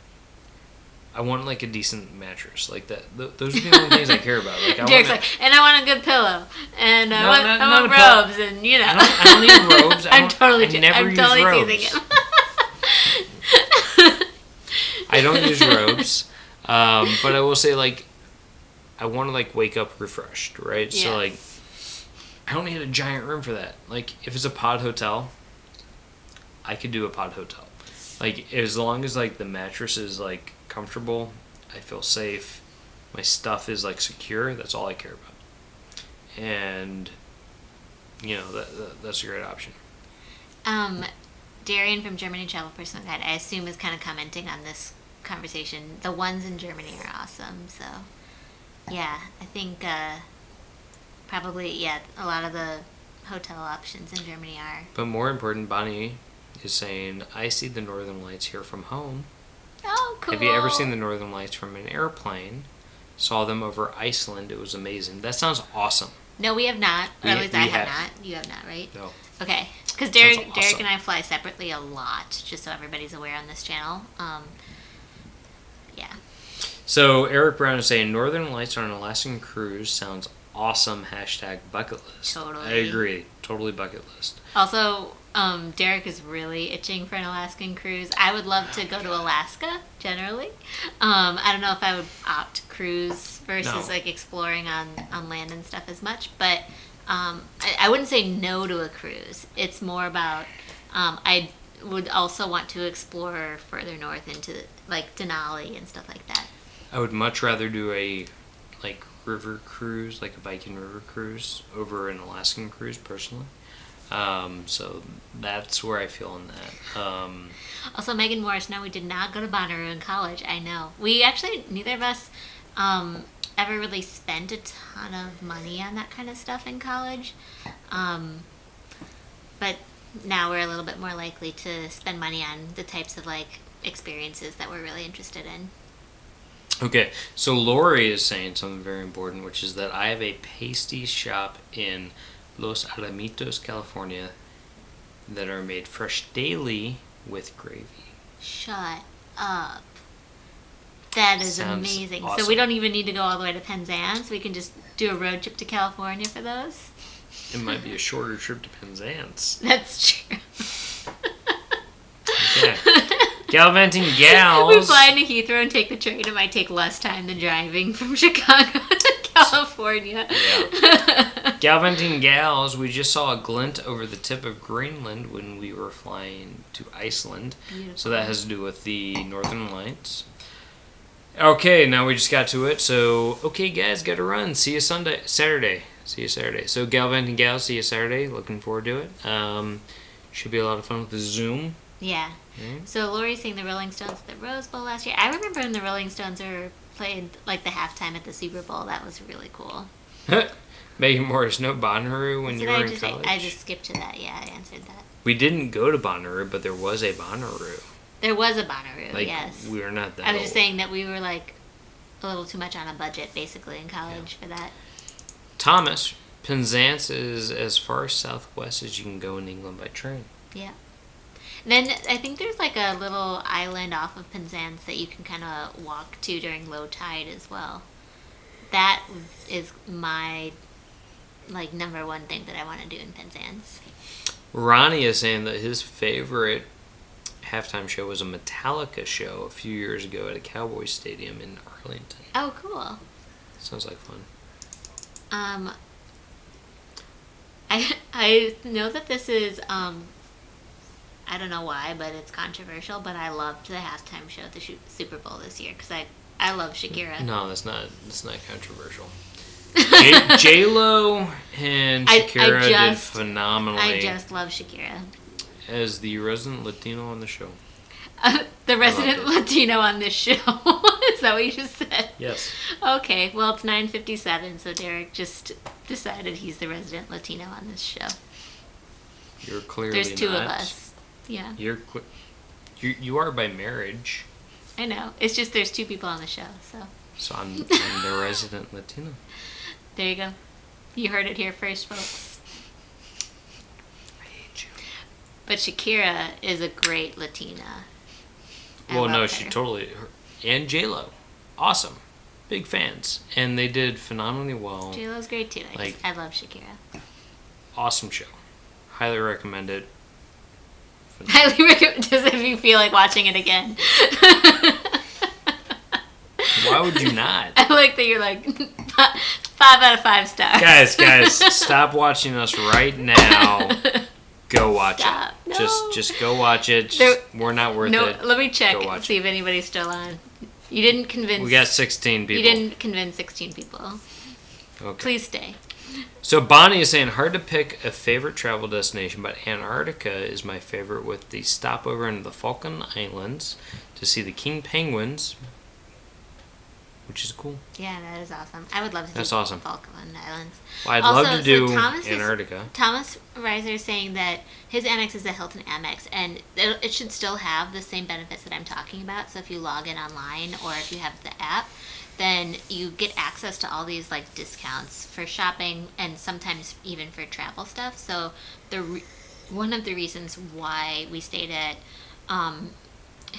I want like a decent mattress, like that. Those are the only things I care about. Like Derek's like, and I want a good pillow, and I want robes, and you know. I don't need robes. I'm totally teasing him. I don't use robes, but I will say like, I want to like wake up refreshed, right? Yeah. So like, I don't need a giant room for that. Like if it's a pod hotel, I could do a pod hotel. Like as long as like the mattress is like comfortable, I feel safe, my stuff is like secure, that's all I care about. And you know, that's a great option. Darian from Germany Travel Personal Guide, I assume, is kind of commenting on this conversation. The ones in Germany are awesome, so yeah, I think probably a lot of the hotel options in Germany are. But more important, Bonnie is saying, I see the Northern Lights here from home. Oh, cool. Have you ever seen the Northern Lights from an airplane? Saw them over Iceland. It was amazing. That sounds awesome. No, we have not. Or at least I have not. You have not, right? No. Okay. Because Derek and I fly separately a lot, just so everybody's aware on this channel. Yeah. So Eric Brown is saying, Northern Lights on an Alaskan cruise sounds awesome. # bucket list. Totally. I agree. Totally bucket list. Also, Derek is really itching for an Alaskan cruise. I would love to go to Alaska, generally. I don't know if I would opt cruise versus like exploring on land and stuff as much, but I wouldn't say no to a cruise. It's more about I would also want to explore further north into like Denali and stuff like that. I would much rather do a like river cruise, like a Viking river cruise, over an Alaskan cruise personally. So that's where I feel on that. Also, Megan Morris, no, we did not go to Bonnaroo in college. I know. We actually, neither of us ever really spent a ton of money on that kind of stuff in college. But now we're a little bit more likely to spend money on the types of like experiences that we're really interested in. Okay, so Lori is saying something very important, which is that I have a pasty shop in Los Alamitos, California, that are made fresh daily with gravy. Shut up. That is Sounds amazing. awesome. So we don't even need to go all the way to Penzance. We can just do a road trip to California for those. It might be a shorter trip to Penzance. That's true. Okay. Gallivanting Gals. We fly into Heathrow and take the train. It might take less time than driving from Chicago to California. Yeah. Gallivanting Gals, we just saw a glint over the tip of Greenland when we were flying to Iceland. Beautiful. So that has to do with the Northern Lights. Okay, now we just got to it. So, okay, guys, got to run. See you Saturday. See you Saturday. So, Galvin and Gal, see you Saturday. Looking forward to it. Should be a lot of fun with the Zoom. Yeah. Mm. So Lori's seeing the Rolling Stones at the Rose Bowl last year. I remember when the Rolling Stones were played like the halftime at the Super Bowl. That was really cool. Megan Morris, no Bonnaroo when you were in college? I just skipped to that. Yeah, I answered that. We didn't go to Bonnaroo, but there was a Bonnaroo. There was a Bonnaroo, Like, yes. we were not that I was old. just saying that we were like a little too much on a budget basically in college for that. Thomas, Penzance is as far southwest as you can go in England by train. Yeah. Then I think there's like a little island off of Penzance that you can kind of walk to during low tide as well. That is my like number one thing that I want to do in Penzance. Ronnie is saying that his favorite halftime show was a Metallica show a few years ago at a Cowboys stadium in Arlington. Oh, cool. Sounds like fun. I know that this is I don't know why, but it's controversial. But I loved the halftime show at the Super Bowl this year because I love Shakira. No, that's not controversial. J-Lo and Shakira did phenomenally. I just love Shakira. As the resident Latino on the show. The resident Latino on this show. Is that what you just said? Yes. Okay, well, it's 9:57, so Derek just decided he's the resident Latino on this show. You're clearly There's two not. of us. Yeah. You are by marriage. I know. It's just there's two people on the show, so. So I'm the resident Latino. There you go. You heard it here first, folks. I hate you. But Shakira is a great Latina. Well, no, her. she totally... And J-Lo. Awesome. Big fans. And they did phenomenally well. J-Lo's great too. I love Shakira. Awesome show. Highly recommend it. Highly recommend just if you feel like watching it again. Why would you not? I like that you're like 5 out of 5 stars. Guys, stop watching us right now. Go watch it. No. Just go watch it. We're not worth it. No, let me check Go and see if anybody's still on. You didn't convince. We got 16 people. You didn't convince 16 people. Okay. Please stay. So Bonnie is saying, hard to pick a favorite travel destination, but Antarctica is my favorite with the stopover into the Falkland Islands to see the king penguins, which is cool. Yeah, that is awesome. I would love to do awesome. Falkland Islands. Well, I'd love to do Thomas Antarctica. Thomas Reiser is saying that his Amex is a Hilton Amex, and it should still have the same benefits that I'm talking about. So if you log in online or if you have the app, then you get access to all these like discounts for shopping and sometimes even for travel stuff. So one of the reasons why we stayed at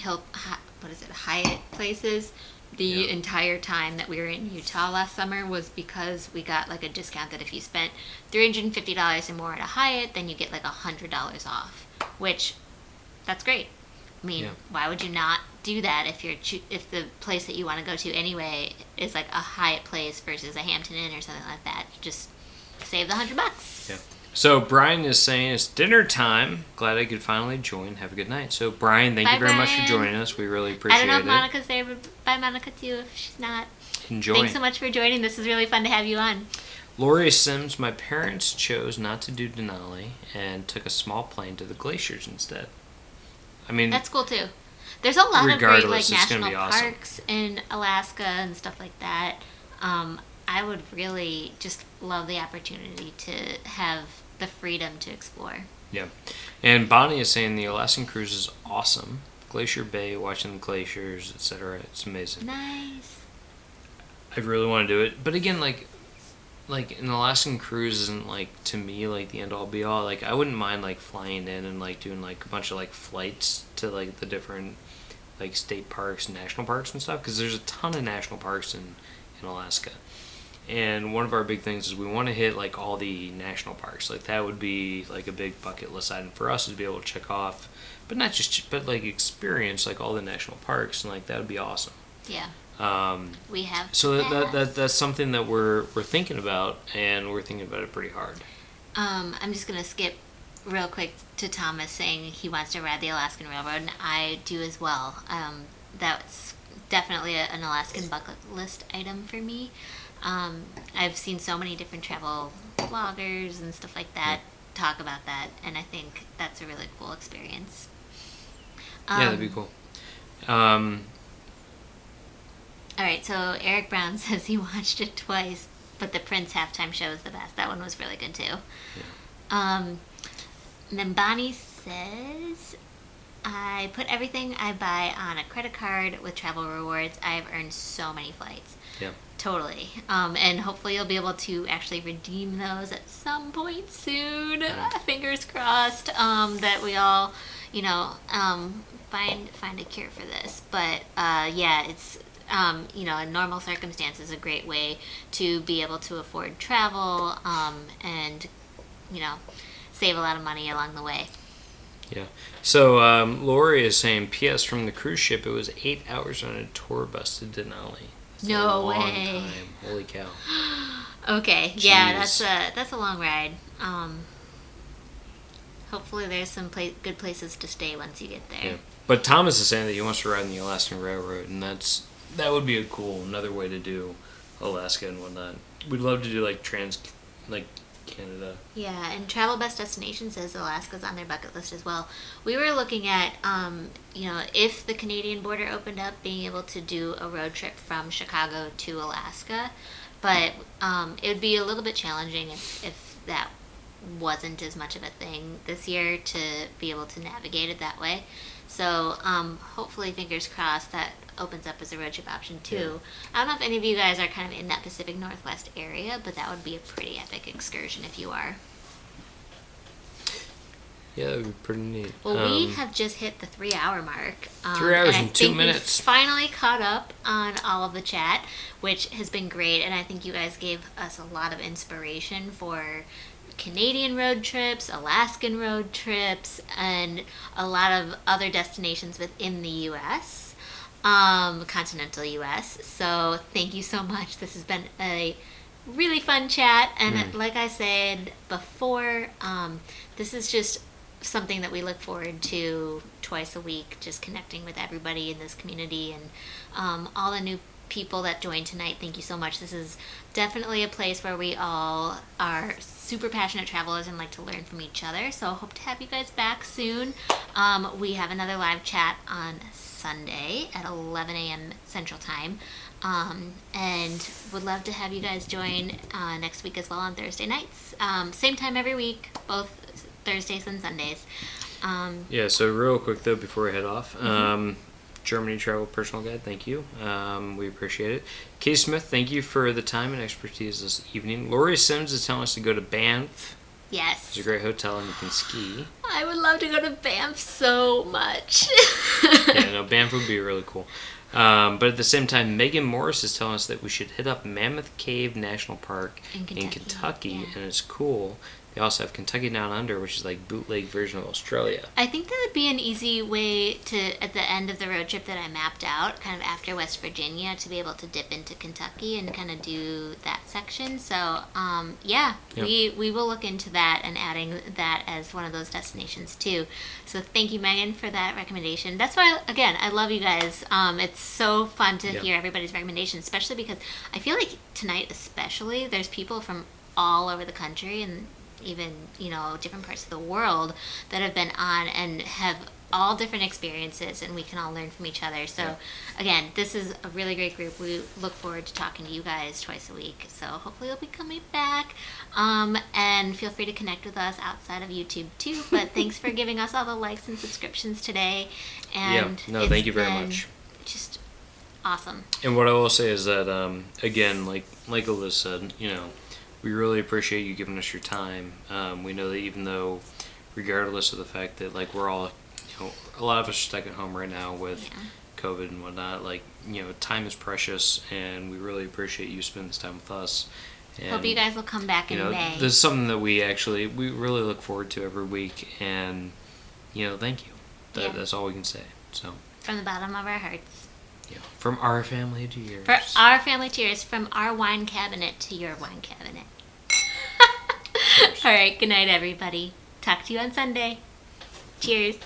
Hyatt Places the entire time that we were in Utah last summer was because we got like a discount that if you spent $350 or more at a Hyatt, then you get like $100 off, which that's great. I mean, why would you not do that if the place that you want to go to anyway is like a Hyatt place versus a Hampton Inn or something like that? Just save the $100. Yeah. So Brian is saying it's dinner time. Glad I could finally join. Have a good night. So Brian, thank you very much for joining us. We really appreciate it. I don't know if Monica's there, but bye Monica too if she's not. Enjoy. Thanks so much for joining. This was really fun to have you on. Lori Sims, my parents chose not to do Denali and took a small plane to the glaciers instead. I mean, that's cool too. There's a lot of great like national awesome. parks in Alaska and stuff like that. I would really just love the opportunity to have the freedom to explore. Yeah. And Bonnie is saying the Alaskan cruise is awesome. Glacier Bay, watching the glaciers, etc. It's amazing. Nice. I really want to do it. But again, like an Alaskan cruise isn't like to me like the end all be all. Like I wouldn't mind like flying in and like doing like a bunch of like flights to like the different like state parks and national parks and stuff, because there's a ton of national parks in Alaska. And one of our big things is we want to hit like all the national parks. Like that would be like a big bucket list item for us, is to be able to check off, but not just but like experience like all the national parks, and like that would be awesome. Yeah. We have. So that's something that we're thinking about, and we're thinking about it pretty hard. I'm just gonna skip real quick to Thomas saying he wants to ride the Alaskan Railroad, and I do as well. That's definitely an Alaskan bucket list item for me. I've seen so many different travel bloggers and stuff like that talk about that, and I think that's a really cool experience. Yeah, that'd be cool. All right, so Eric Brown says he watched it twice, but the Prince halftime show is the best. That one was really good too. Yeah. And then Bonnie says, I put everything I buy on a credit card with travel rewards. I've earned so many flights. Yeah. Totally. And hopefully you'll be able to actually redeem those at some point soon. Fingers crossed that we all, find a cure for this. But yeah, it's in normal circumstances, a great way to be able to afford travel and save a lot of money along the way. Yeah. So Lori is saying, P.S. from the cruise ship, it was 8 hours on a tour bus to Denali. That's no a long way. Time. Holy cow. Okay. Jeez. Yeah, that's a long ride. Hopefully there's some good places to stay once you get there. Yeah. But Thomas is saying that he wants to ride on the Alaskan Railroad, and that would be another way to do Alaska and whatnot. We'd love to do Canada. Yeah, and Travel Best Destination says Alaska's on their bucket list as well. We were looking at, if the Canadian border opened up, being able to do a road trip from Chicago to Alaska, but it would be a little bit challenging if that wasn't as much of a thing this year to be able to navigate it that way. So hopefully, fingers crossed, that opens up as a road trip option too. Yeah. I don't know if any of you guys are kind of in that Pacific Northwest area, but that would be a pretty epic excursion if you are. Yeah, that would be pretty neat. Well, we have just hit the 3-hour mark. 3 hours and 2 minutes. We've finally caught up on all of the chat, which has been great, and I think you guys gave us a lot of inspiration for Canadian road trips, Alaskan road trips, and a lot of other destinations within the U.S., continental U.S. So thank you so much. This has been a really fun chat, and like I said before, this is just something that we look forward to twice a week, just connecting with everybody in this community and all the new people that joined tonight. Thank you so much. This is definitely a place where we all are super passionate travelers and like to learn from each other. So hope to have you guys back soon. We have another live chat on Sunday at 11 a.m. Central Time. And would love to have you guys join next week as well on Thursday nights. Same time every week, both Thursdays and Sundays. Yeah, so real quick though before we head off, Germany Travel Personal Guide, thank you. We appreciate it. Kay Smith, thank you for the time and expertise this evening. Lori Sims is telling us to go to Banff. Yes. It's a great hotel and you can ski. I would love to go to Banff so much. Yeah, no, Banff would be really cool. But at the same time, Megan Morris is telling us that we should hit up Mammoth Cave National Park in Kentucky, yeah. And it's cool. They also have Kentucky Down Under, which is like bootleg version of Australia. I think that would be an easy way to, at the end of the road trip that I mapped out, kind of after West Virginia, to be able to dip into Kentucky and kind of do that section. So, we will look into that and adding that as one of those destinations too. So thank you, Megan, for that recommendation. That's why, again, I love you guys. It's so fun to hear everybody's recommendations, especially because I feel like tonight especially, there's people from all over the country and even different parts of the world that have been on and have all different experiences, and we can all learn from each other. So again, this is a really great group. We look forward to talking to you guys twice a week, so hopefully you'll be coming back, and feel free to connect with us outside of YouTube too. But thanks for giving us all the likes and subscriptions today, and thank you very much. Just awesome. And what I will say is that again, like Eliz said, we really appreciate you giving us your time. We know that even though, regardless of the fact that we're all, a lot of us are stuck at home right now with COVID and whatnot, time is precious, and we really appreciate you spending this time with us. And, hope you guys will come back in May. This is something that we really look forward to every week, and thank you. That's all we can say. So from the bottom of our hearts. Yeah, from our family to yours. For our family to yours, from our wine cabinet to your wine cabinet. All right, good night, everybody. Talk to you on Sunday. Cheers.